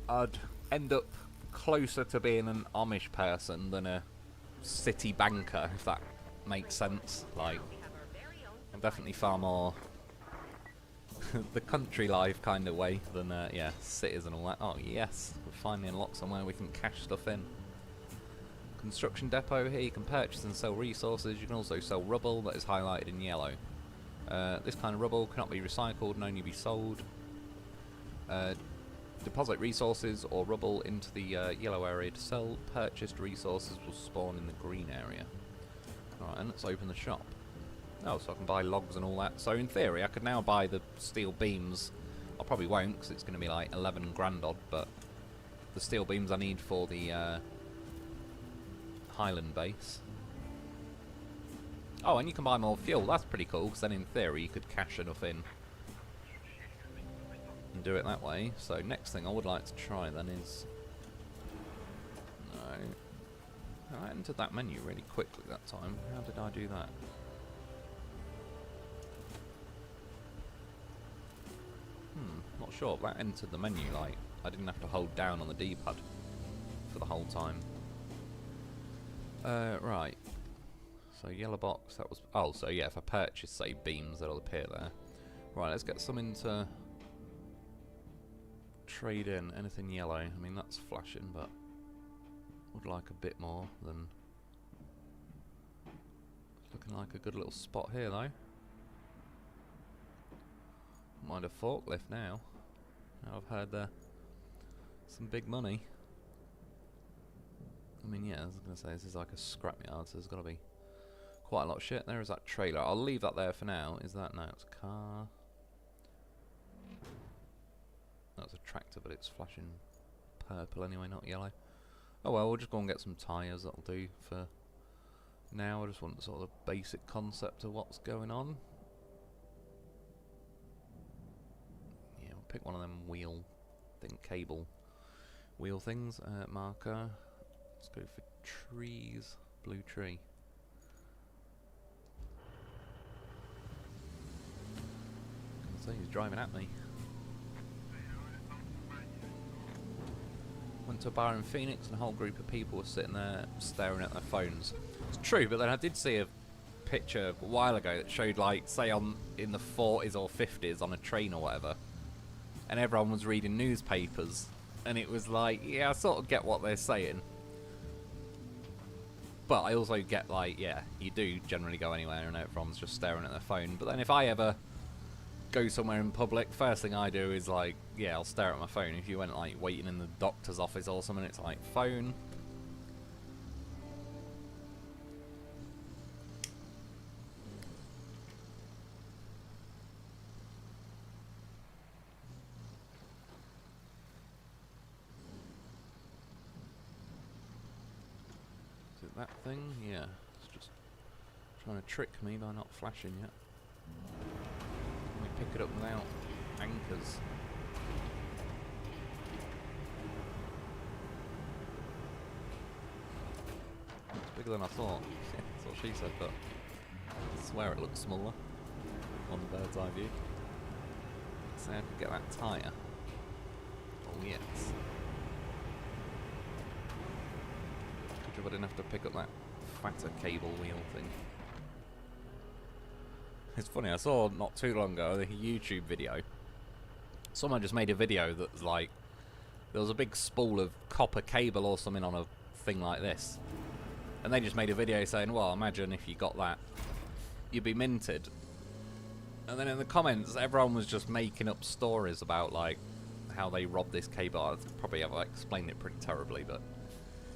I'd end up closer to being an Amish person than a city banker, if that makes sense. Like, I'm definitely far more the country life kind of way than, yeah, cities and all that. Oh yes, we've finally unlocked somewhere we can cash stuff in. Construction depot, here you can purchase and sell resources. You can also sell rubble that is highlighted in yellow. This kind of rubble cannot be recycled and only be sold. Deposit resources or rubble into the yellow area to sell. Purchased resources will spawn in the green area. Alright, and let's open the shop. Oh, so I can buy logs and all that. So in theory, I could now buy the steel beams. I probably won't, because it's going to be like 11 grand odd, but the steel beams I need for the Highland base. Oh, and you can buy more fuel. That's pretty cool, because then in theory you could cash enough in and do it that way. So next thing I would like to try then is... No. I entered that menu really quickly that time. How did I do that? Not sure. That entered the menu, like, I didn't have to hold down on the D-pad for the whole time. Right. So yellow box, that was... Oh, so yeah, if I purchase, say, beams, that'll appear there. Right, let's get some into... trade in. Anything yellow. I mean, that's flashing, but... would like a bit more than... It's looking like a good little spot here, though. Mind a forklift now. Now I've had some big money. I mean, yeah, I was going to say, this is like a scrapyard, so there's got to be quite a lot of shit. There is that trailer. I'll leave that there for now. Is that... No, it's a car. That's a tractor, but it's flashing purple anyway, not yellow. Oh well, we'll just go and get some tyres. That'll do for now. I just want sort of the basic concept of what's going on. pick one of them wheel cable wheel things. Marker. Let's go for trees. Blue tree. So he's driving at me. Went to a bar in Phoenix and a whole group of people were sitting there staring at their phones. It's true, but then I did see a picture a while ago that showed, like, say in the 40s or 50s on a train or whatever, and everyone was reading newspapers, and it was like, yeah, I sort of get what they're saying, but I also get, like, yeah, you do generally go anywhere and everyone's just staring at their phone. But then if I ever go somewhere in public, first thing I do is, like, yeah, I'll stare at my phone. If you went, like, waiting in the doctor's office or something, it's like, phone. Is it that thing? Yeah, it's just trying to trick me by not flashing yet. Let me pick it up without anchors. It's bigger than I thought. That's what she said, but I swear it looks smaller on the bird's eye view. So I could get that tyre. Oh yes. Good job I didn't have to pick up that fatter cable wheel thing. It's funny, I saw not too long ago a YouTube video. Someone just made a video that was like, there was a big spool of copper cable or something on a thing like this. And they just made a video saying, well, imagine if you got that, you'd be minted. And then in the comments, everyone was just making up stories about, like, how they robbed this cable. I probably have explained it pretty terribly, but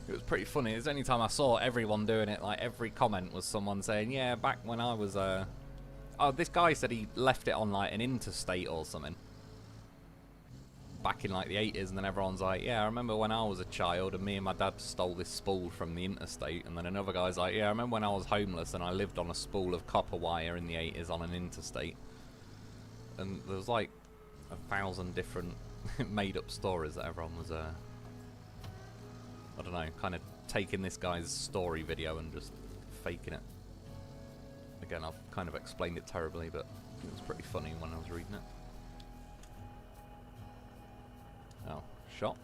it was pretty funny. It's the only time I saw everyone doing it, like, every comment was someone saying, yeah, back when I was, oh, this guy said he left it on, like, an interstate or something back in, like, the 80s, and then everyone's like, yeah, I remember when I was a child and me and my dad stole this spool from the interstate. And then another guy's like, yeah, I remember when I was homeless and I lived on a spool of copper wire in the 80s on an interstate. And there was, like, 1,000 different made up stories that everyone was, I don't know, kind of taking this guy's story video and just faking it. Again, I've kind of explained it terribly, but it was pretty funny when I was reading it. Oh, shop.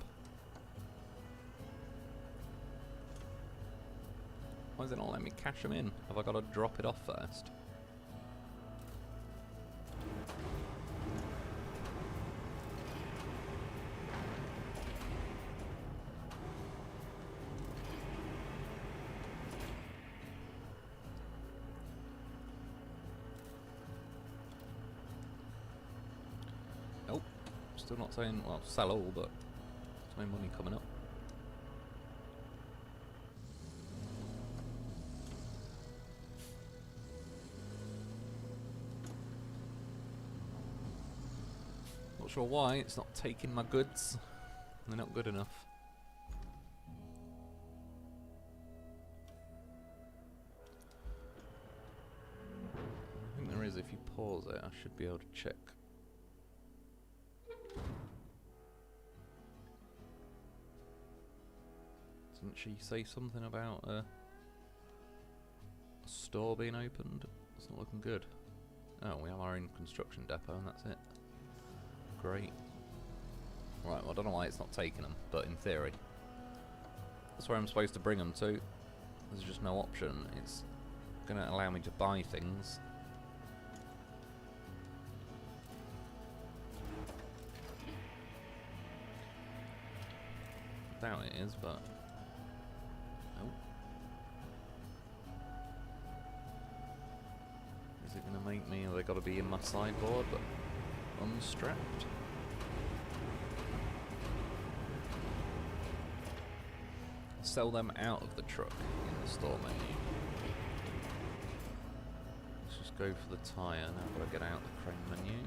Why is it not letting me cash them in? Have I got to drop it off first? Nope. Still not saying, well, sell all, but there's no money coming up. Not sure why it's not taking my goods. They're not good enough. I think there is, if you pause it, I should be able to check. Didn't she say something about a store being opened? It's not looking good. Oh, we have our own construction depot and that's it. Great. Right, well, I don't know why it's not taking them, but in theory, that's where I'm supposed to bring them to. There's just no option. It's going to allow me to buy things. I doubt it is, but... Oh. Is it going to make me, or they got to be in my sideboard, but unstrapped? Sell them out of the truck in the store menu. Let's just go for the tyre. Now I've got to get out the crane menu.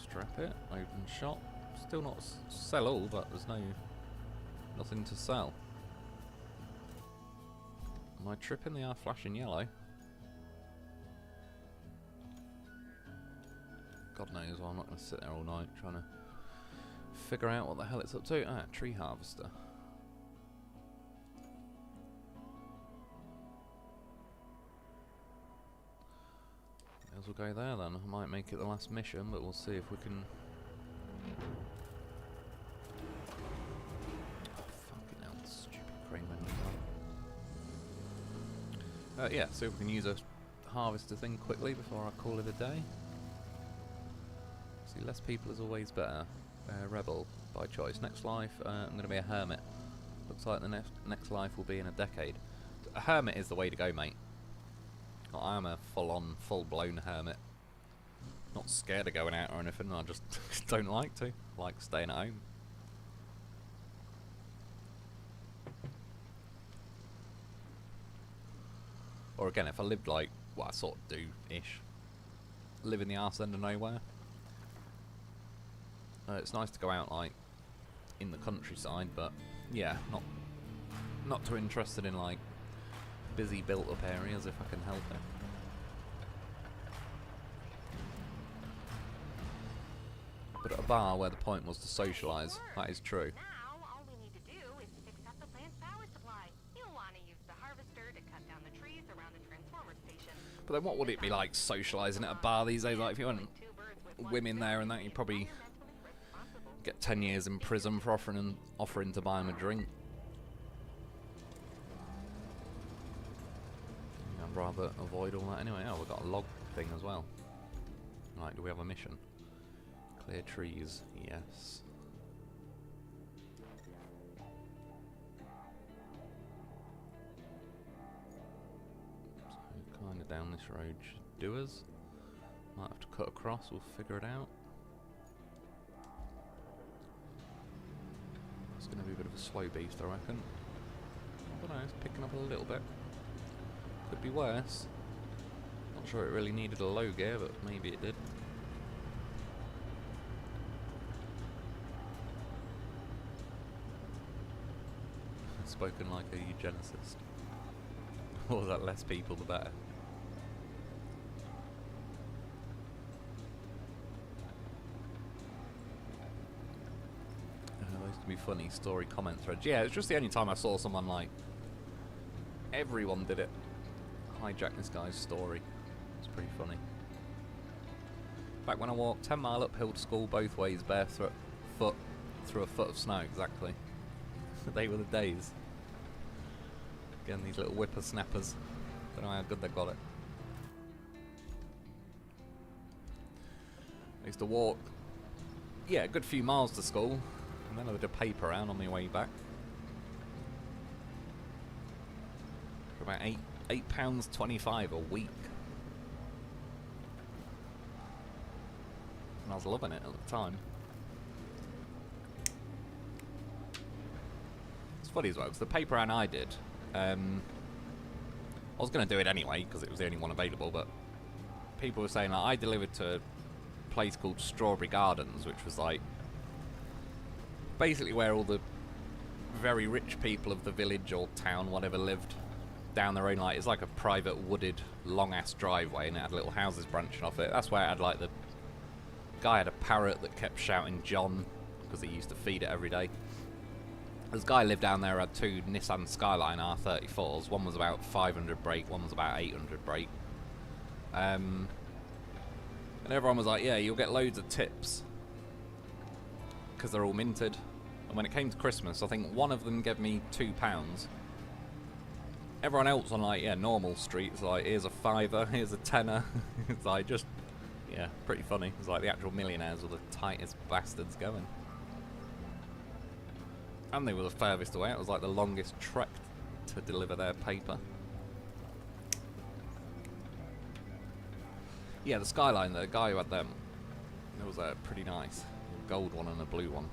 Strap it. Open shop. Still not sell all, but there's nothing to sell. Am I tripping? They are flashing yellow. God knows why I'm not going to sit there all night trying to figure out what the hell it's up to. Ah, tree harvester. May as well go there then. I might make it the last mission, but we'll see if we can... Oh, fucking hell, stupid crane menu. Yeah, see if we can use a harvester thing quickly before I call it a day. See, less people is always better. Rebel, by choice. Next life, I'm going to be a hermit. Looks like the next life will be in a decade. A hermit is the way to go, mate. I am a full-on, full-blown hermit. Not scared of going out or anything, I just don't like to. I like staying at home. Or again, if I lived like what I sort of do-ish, live in the arse end of nowhere. It's nice to go out like in the countryside, but yeah, not too interested in like busy built-up areas if I can help it. But at a bar where the point was to socialise, that is true. Now, all we need to do is fix up the plant's power supply. You'll want to use the harvester to cut down the trees around the transformer station. But then what would it be like socialising at a bar these days? Like if you want women there and that, you'd probably get 10 years in prison for offering to buy them a drink. I'd rather avoid all that anyway. Oh, we've got a log thing as well. Right, do we have a mission? Clear trees, yes. So kind of down this road should do us. Might have to cut across, we'll figure it out. It's going to be a bit of a slow beast, I reckon. I don't know, it's picking up a little bit. Could be worse. Not sure it really needed a low gear, but maybe it did. Spoken like a eugenicist. Or was that less people the better? Those can be funny story comment threads. Yeah, it's just the only time I saw someone like... Everyone did it. Hijack this guy's story. It's pretty funny. Back when I walked 10 mile uphill to school both ways barefoot through a foot of snow, exactly. They were the days. Again, these little whippersnappers. Don't know how good they got it. I used to walk, yeah, a good few miles to school, and then I did a paper round on my way back. For about £8.25 a week. And I was loving it at the time. It's funny as well, because the paper round I did, I was going to do it anyway, because it was the only one available, but people were saying, like, I delivered to a place called Strawberry Gardens, which was like, basically where all the very rich people of the village or town, whatever, lived down their own, like, it's like a private wooded long-ass driveway, and it had little houses branching off it. That's where it had, like, the guy had a parrot that kept shouting John, because he used to feed it every day. This guy lived down there, had two Nissan Skyline R34s. One was about 500 brake, one was about 800 brake. And everyone was like, yeah, you'll get loads of tips, because they're all minted. And when it came to Christmas, I think one of them gave me £2. Everyone else on, like, yeah, normal streets, like, here's a £5, here's a £10. It's like, just, yeah, pretty funny. It's like the actual millionaires were the tightest bastards going. And they were the furthest away. It was like the longest trek to deliver their paper. Yeah, the Skyline, the guy who had them, it was pretty nice. A gold one and a blue one.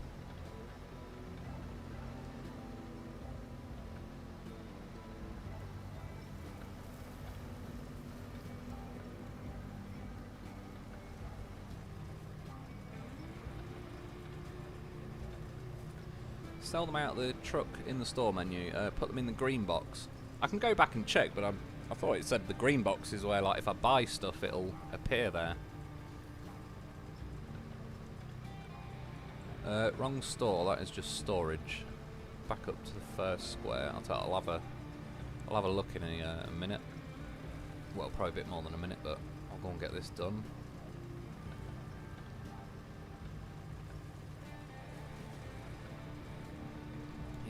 Sell them out of the truck in the store menu, put them in the green box. I can go back and check, but I thought it said the green box is where, like, if I buy stuff, it'll appear there. Wrong store, that is just storage. Back up to the first square. I'll have a look in a minute. Well, probably a bit more than a minute, but I'll go and get this done.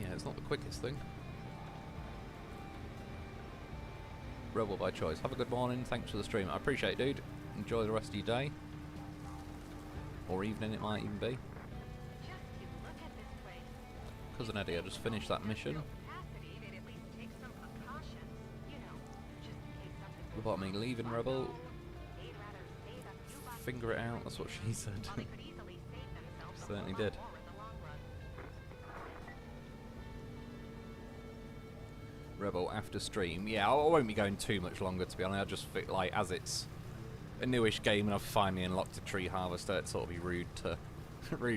Yeah, it's not the quickest thing. Rebel by choice. Have a good morning. Thanks for the stream. I appreciate it, dude. Enjoy the rest of your day. Or evening, it might even be. Cousin Eddie, I just finished that mission. What about me leaving, Rebel? Finger it out, that's what she said. Certainly did. Rebel after stream. Yeah, I won't be going too much longer, to be honest. I just feel like, as it's a newish game and I've finally unlocked a tree harvester, it'd sort of be rude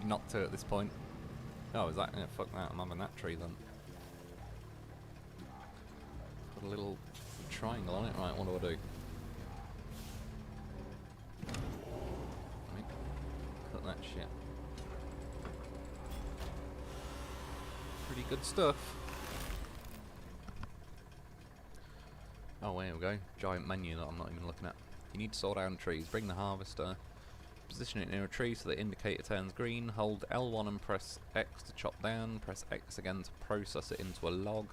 not to at this point. Oh, is that? Yeah, fuck that. I'm having that tree then. Put a little triangle on it. Right, what do I do? Right. Cut that shit. Pretty good stuff. Oh, there we go. Giant menu that I'm not even looking at. You need to saw down trees. Bring the harvester. Position it near a tree so the indicator turns green. Hold L1 and press X to chop down. Press X again to process it into a log.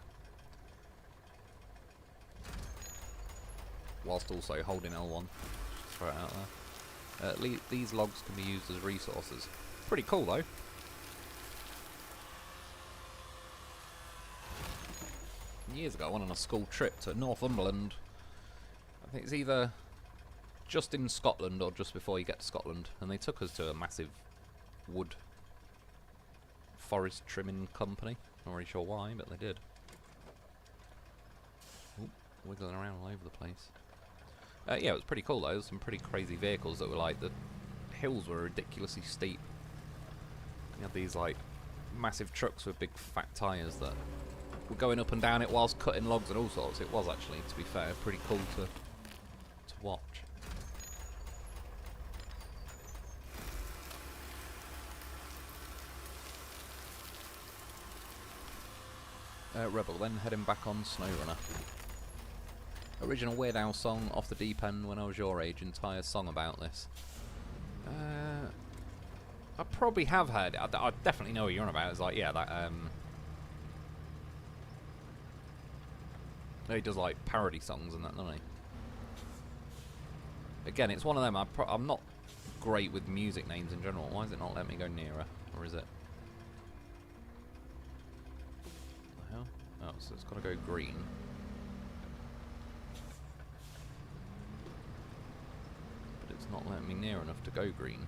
Whilst also holding L1. Just throw it out there. These logs can be used as resources. Pretty cool though. Years ago I went on a school trip to Northumberland. I think it's either just in Scotland or just before you get to Scotland, and they took us to a massive wood forest trimming company. Not really sure why, but they did. Ooh, wiggling around all over the place. Yeah, it was pretty cool though. There was some pretty crazy vehicles that were like, the hills were ridiculously steep. You had these like massive trucks with big fat tyres that were going up and down it whilst cutting logs and all sorts. It was actually, to be fair, pretty cool to watch. Rebel, then heading back on SnowRunner. Original Weird Al song, Off the Deep End, when I was your age, entire song about this. I probably have heard it. I definitely know what you're on about. It's like, yeah, that, he does like parody songs and that, doesn't he? Again, it's one of them, I'm not great with music names in general. Why is it not letting me go nearer? Or is it? What the hell? Oh, so it's got to go green. But it's not letting me near enough to go green.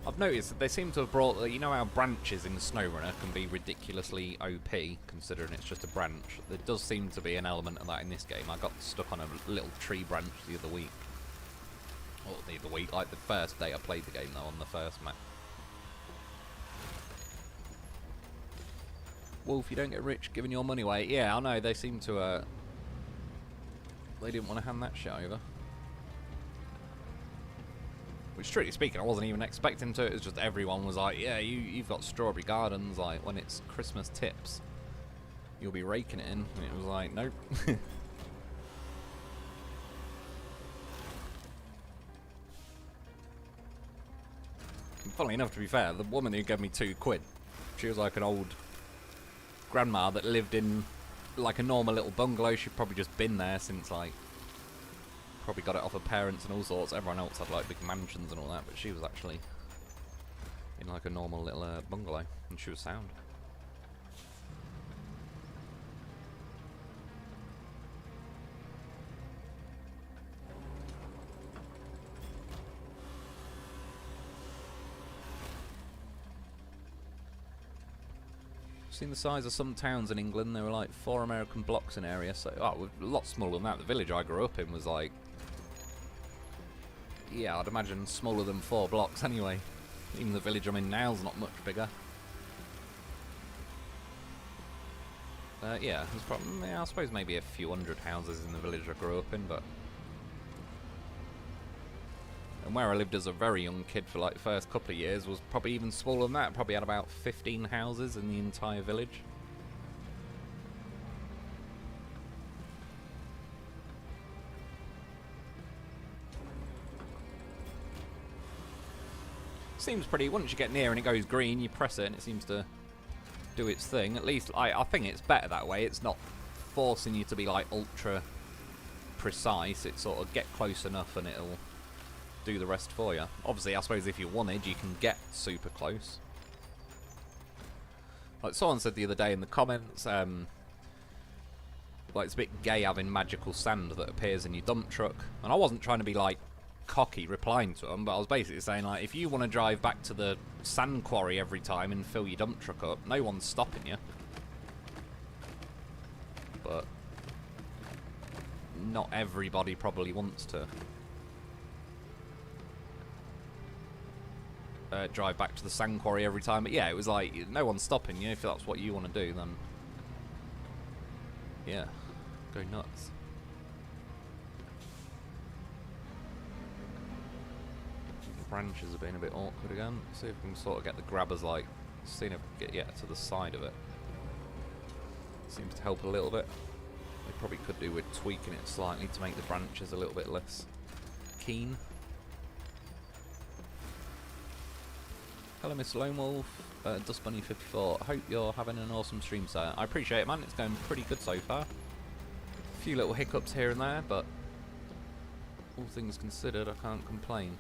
I've noticed that they seem to have brought, you know how branches in SnowRunner can be ridiculously OP, considering it's just a branch. There does seem to be an element of that in this game. I got stuck on a little tree branch the other week. Or the other week, like the first day I played the game though, on the first map. Wolf, you don't get rich giving your money away. Yeah, I know, they seem to, they didn't want to hand that shit over. Which, strictly speaking, I wasn't even expecting to. It was just everyone was like, yeah, you've got strawberry gardens, like, when it's Christmas tips, you'll be raking it in. And it was like, nope. And funnily enough, to be fair, the woman who gave me £2, she was like an old grandma that lived in, like, a normal little bungalow. She'd probably just been there since, like, probably got it off her parents and all sorts. Everyone else had like big mansions and all that, but she was actually in like a normal little bungalow, and she was sound. Seen the size of some towns in England. There were like 4 American blocks in area, so a lot smaller than that. The village I grew up in was like, yeah, I'd imagine smaller than 4 blocks anyway. Even the village I'm in now is not much bigger. Yeah, there's probably, yeah, I suppose maybe a few hundred houses in the village I grew up in, but And where I lived as a very young kid for like the first couple of years was probably even smaller than that. Probably had about 15 houses in the entire village. Seems pretty, once you get near and it goes green, you press it and it seems to do its thing. At least I think it's better that way. It's not forcing you to be like ultra precise. It sort of get close enough and it'll do the rest for you. Obviously, I suppose if you wanted, you can get super close. Like someone said the other day in the comments, like it's a bit gay having magical sand that appears in your dump truck. And I wasn't trying to be like cocky replying to them, but I was basically saying like, if you want to drive back to the sand quarry every time and fill your dump truck up, no one's stopping you. But not everybody probably wants to drive back to the sand quarry every time. But yeah, it was like, no one's stopping you. If that's what you want to do, then yeah, go nuts. Branches have been a bit awkward again. See if we can sort of get the grabbers, like, seeing if we can get to the side of it. Seems to help a little bit. They probably could do with tweaking it slightly to make the branches a little bit less keen. Hello, Miss Lone Wolf, Dust Bunny 54. I hope you're having an awesome stream, sir. I appreciate it, man. It's going pretty good so far. A few little hiccups here and there, but all things considered, I can't complain.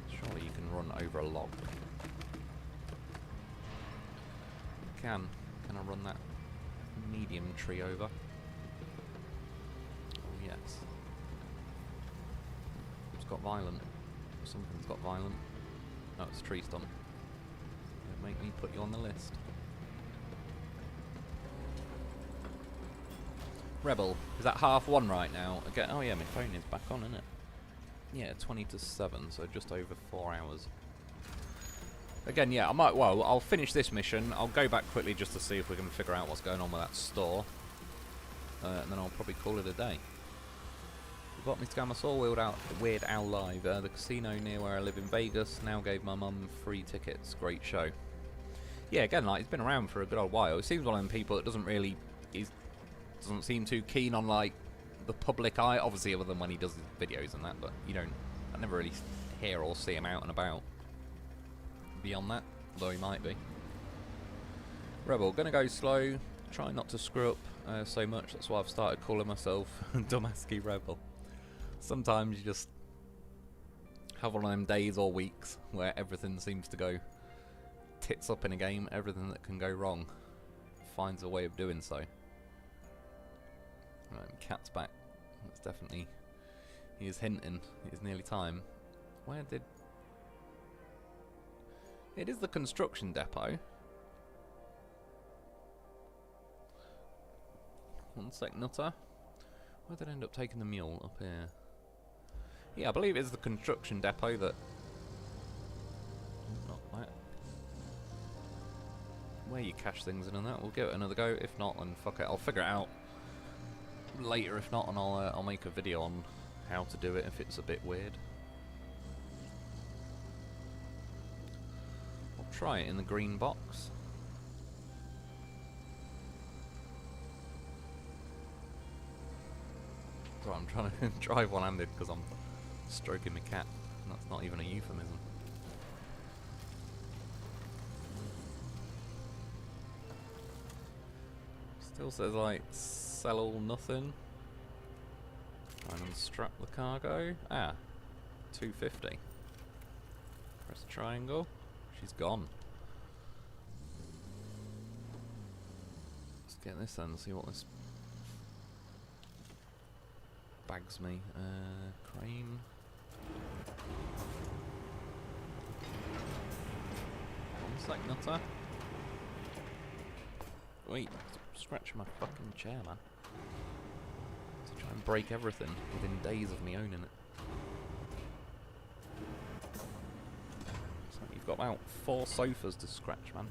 Surely you can run over a log. Can I run that medium tree over? Yes. It's got violent. Something's got violent. Oh, it's a tree stump. Don't make me put you on the list. Rebel, is that 1:30 right now? Again, oh yeah, my phone is back on, isn't it? Yeah, 20 to 7, so just over 4 hours. Again, yeah, I'll finish this mission. I'll go back quickly just to see if we can figure out what's going on with that store. And then I'll probably call it a day. Got me Scammer Saw Weird Owl Live. The casino near where I live in Vegas now gave my mum free tickets. Great show. Yeah, again, like, it's been around for a good old while. It seems one of them people that doesn't doesn't seem too keen on like the public eye. Obviously, other than when he does his videos and that, but I never really hear or see him out and about. Beyond that, though he might be. Rebel, gonna go slow. Try not to screw up so much. That's why I've started calling myself Dumasky Rebel. Sometimes you just have one of them days or weeks where everything seems to go tits up in a game. Everything that can go wrong finds a way of doing so. Right, cat's back. That's definitely... He is hinting. It is nearly time. Where did... It is the construction depot. One sec, Nutter. Where did I end up taking the mule? Up here. Yeah, I believe it's the construction depot that... Not that. Where you cache things in and that. We'll give it another go. If not, then fuck it. I'll figure it out later. If not, and I'll make a video on how to do it if it's a bit weird. I'll try it in the green box. So I'm trying to drive one-handed because I'm stroking my cat. And that's not even a euphemism. Still says like sell all nothing. Try and unstrap the cargo. Ah, 250. Press triangle. She's gone. Let's get this then and see what this bags me. Crane. One sec, Nutter. Wait, scratch my fucking chair, man. To try and break everything within days of me owning it. So you've got about 4 sofas to scratch, man.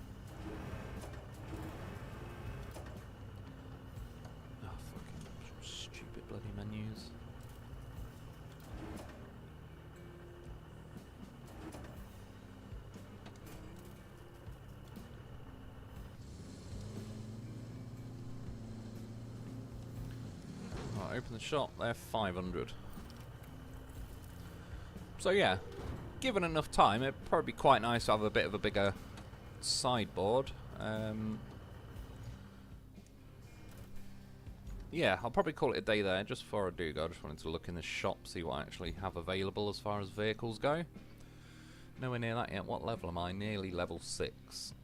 open the shop. They're 500. So yeah, given enough time, it'd probably be quite nice to have a bit of a bigger sideboard. Yeah, I'll probably call it a day there. Just before I do go, I just wanted to look in the shop, see what I actually have available as far as vehicles go. Nowhere near that yet. What level am I? Nearly level 6.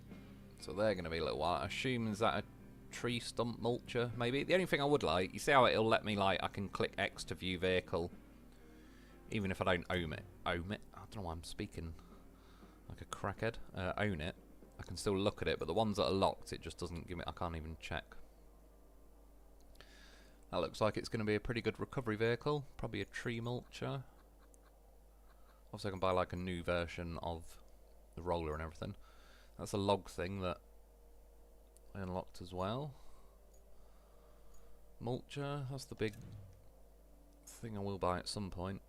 So they're going to be a little while. I assume, is that a tree stump mulcher, maybe? The only thing I would like, you see how it'll let me, like, I can click X to view vehicle, even if I don't own it. Own it? I don't know why I'm speaking like a crackhead. Own it. I can still look at it, but the ones that are locked, it just doesn't give me, I can't even check. That looks like it's going to be a pretty good recovery vehicle. Probably a tree mulcher. Obviously I can buy like a new version of the roller and everything. That's a log thing that I unlocked as well. Mulcher, that's the big thing I will buy at some point.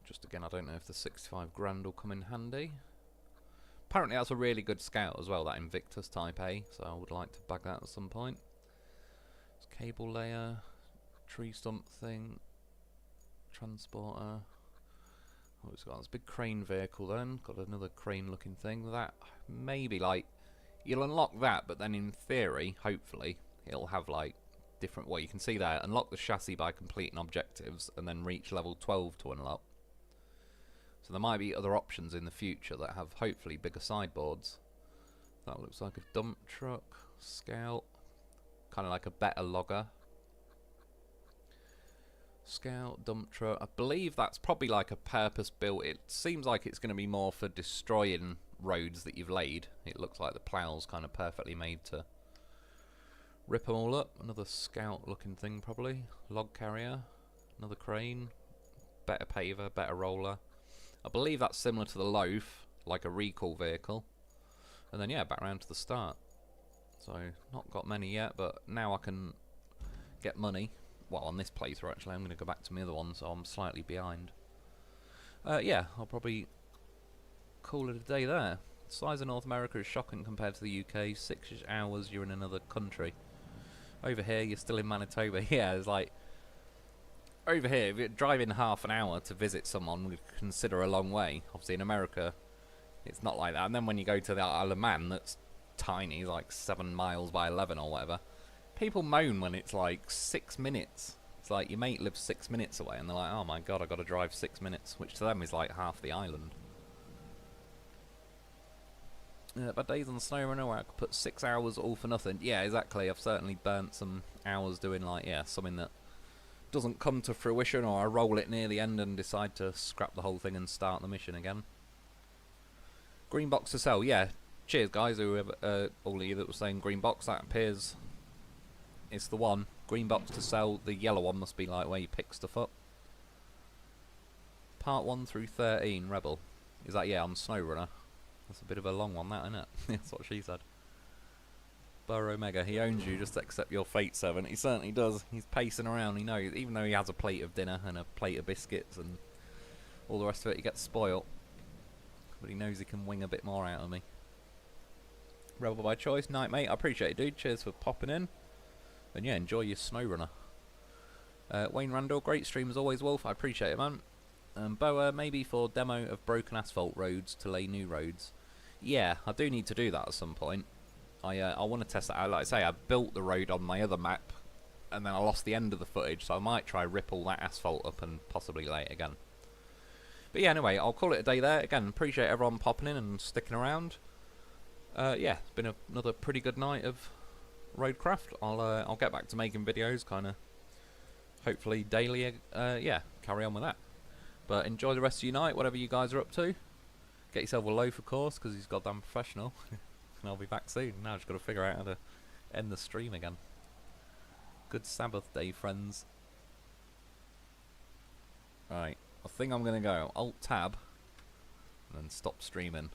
Just again, I don't know if the 65 grand will come in handy. Apparently that's a really good scout as well, that Invictus Type A, so I would like to bag that at some point. It's cable layer, tree stump thing, transporter. Oh, it's got this big crane vehicle then, got another crane looking thing. That, maybe like, you'll unlock that, but then in theory, hopefully, it'll have like different, well you can see there, unlock the chassis by completing objectives, and then reach level 12 to unlock. So there might be other options in the future that have hopefully bigger sideboards. That looks like a dump truck, scout, kind of like a better logger. Scout, dump truck. I believe that's probably like a purpose-built. It seems like it's going to be more for destroying roads that you've laid. It looks like the plough's kind of perfectly made to rip them all up. Another scout-looking thing probably. Log carrier. Another crane. Better paver, better roller. I believe that's similar to the loaf, like a recall vehicle. And then yeah, back around to the start. So not got many yet, but now I can get money. Well, on this playthrough actually, I'm going to go back to my other one, so I'm slightly behind. Yeah, I'll probably call it a day there. The size of North America is shocking compared to the UK. 6 hours, you're in another country. Over here, you're still in Manitoba. Yeah, it's like, over here, if you're driving half an hour to visit someone, we'd consider a long way. Obviously, in America, it's not like that. And then when you go to the Isle of Man, that's tiny, like 7 miles by 11 or whatever. People moan when it's like 6 minutes. It's like your mate lives 6 minutes away and they're like, oh my god, I've got to drive 6 minutes, which to them is like half the island. But days on the SnowRunner where I could put 6 hours all for nothing. Yeah, exactly. I've certainly burnt some hours doing like, yeah, something that doesn't come to fruition, or I roll it near the end and decide to scrap the whole thing and start the mission again. Green box to sell, yeah. Cheers guys, whoever, all of you that were saying green box, that appears... It's the one. Green box to sell. The yellow one must be like where you pick stuff up. Part 1 through 13, Rebel. Is that, yeah, on SnowRunner? That's a bit of a long one, that, isn't it? That's what she said. Burr Omega, he owns you, just accept your fate, Servant. He certainly does. He's pacing around, he knows. Even though he has a plate of dinner and a plate of biscuits and all the rest of it, he gets spoilt. But he knows he can wing a bit more out of me. Rebel by choice. Night, mate. I appreciate it, dude. Cheers for popping in. And yeah, enjoy your SnowRunner. Wayne Randall, great stream as always, Wolf. I appreciate it, man. Boa, maybe for demo of broken asphalt roads to lay new roads. Yeah, I do need to do that at some point. I want to test that out. Like I say, I built the road on my other map, and then I lost the end of the footage, so I might try rip all that asphalt up and possibly lay it again. But yeah, anyway, I'll call it a day there. Again, appreciate everyone popping in and sticking around. Yeah, it's been another pretty good night of Roadcraft. I'll get back to making videos, kind of, hopefully daily. Yeah, carry on with that. But enjoy the rest of your night, whatever you guys are up to. Get yourself a loaf, of course, because he's goddamn professional. And I'll be back soon. Now I've just got to figure out how to end the stream again. Good Sabbath day, friends. Right, I think I'm going to go Alt-Tab and then stop streaming.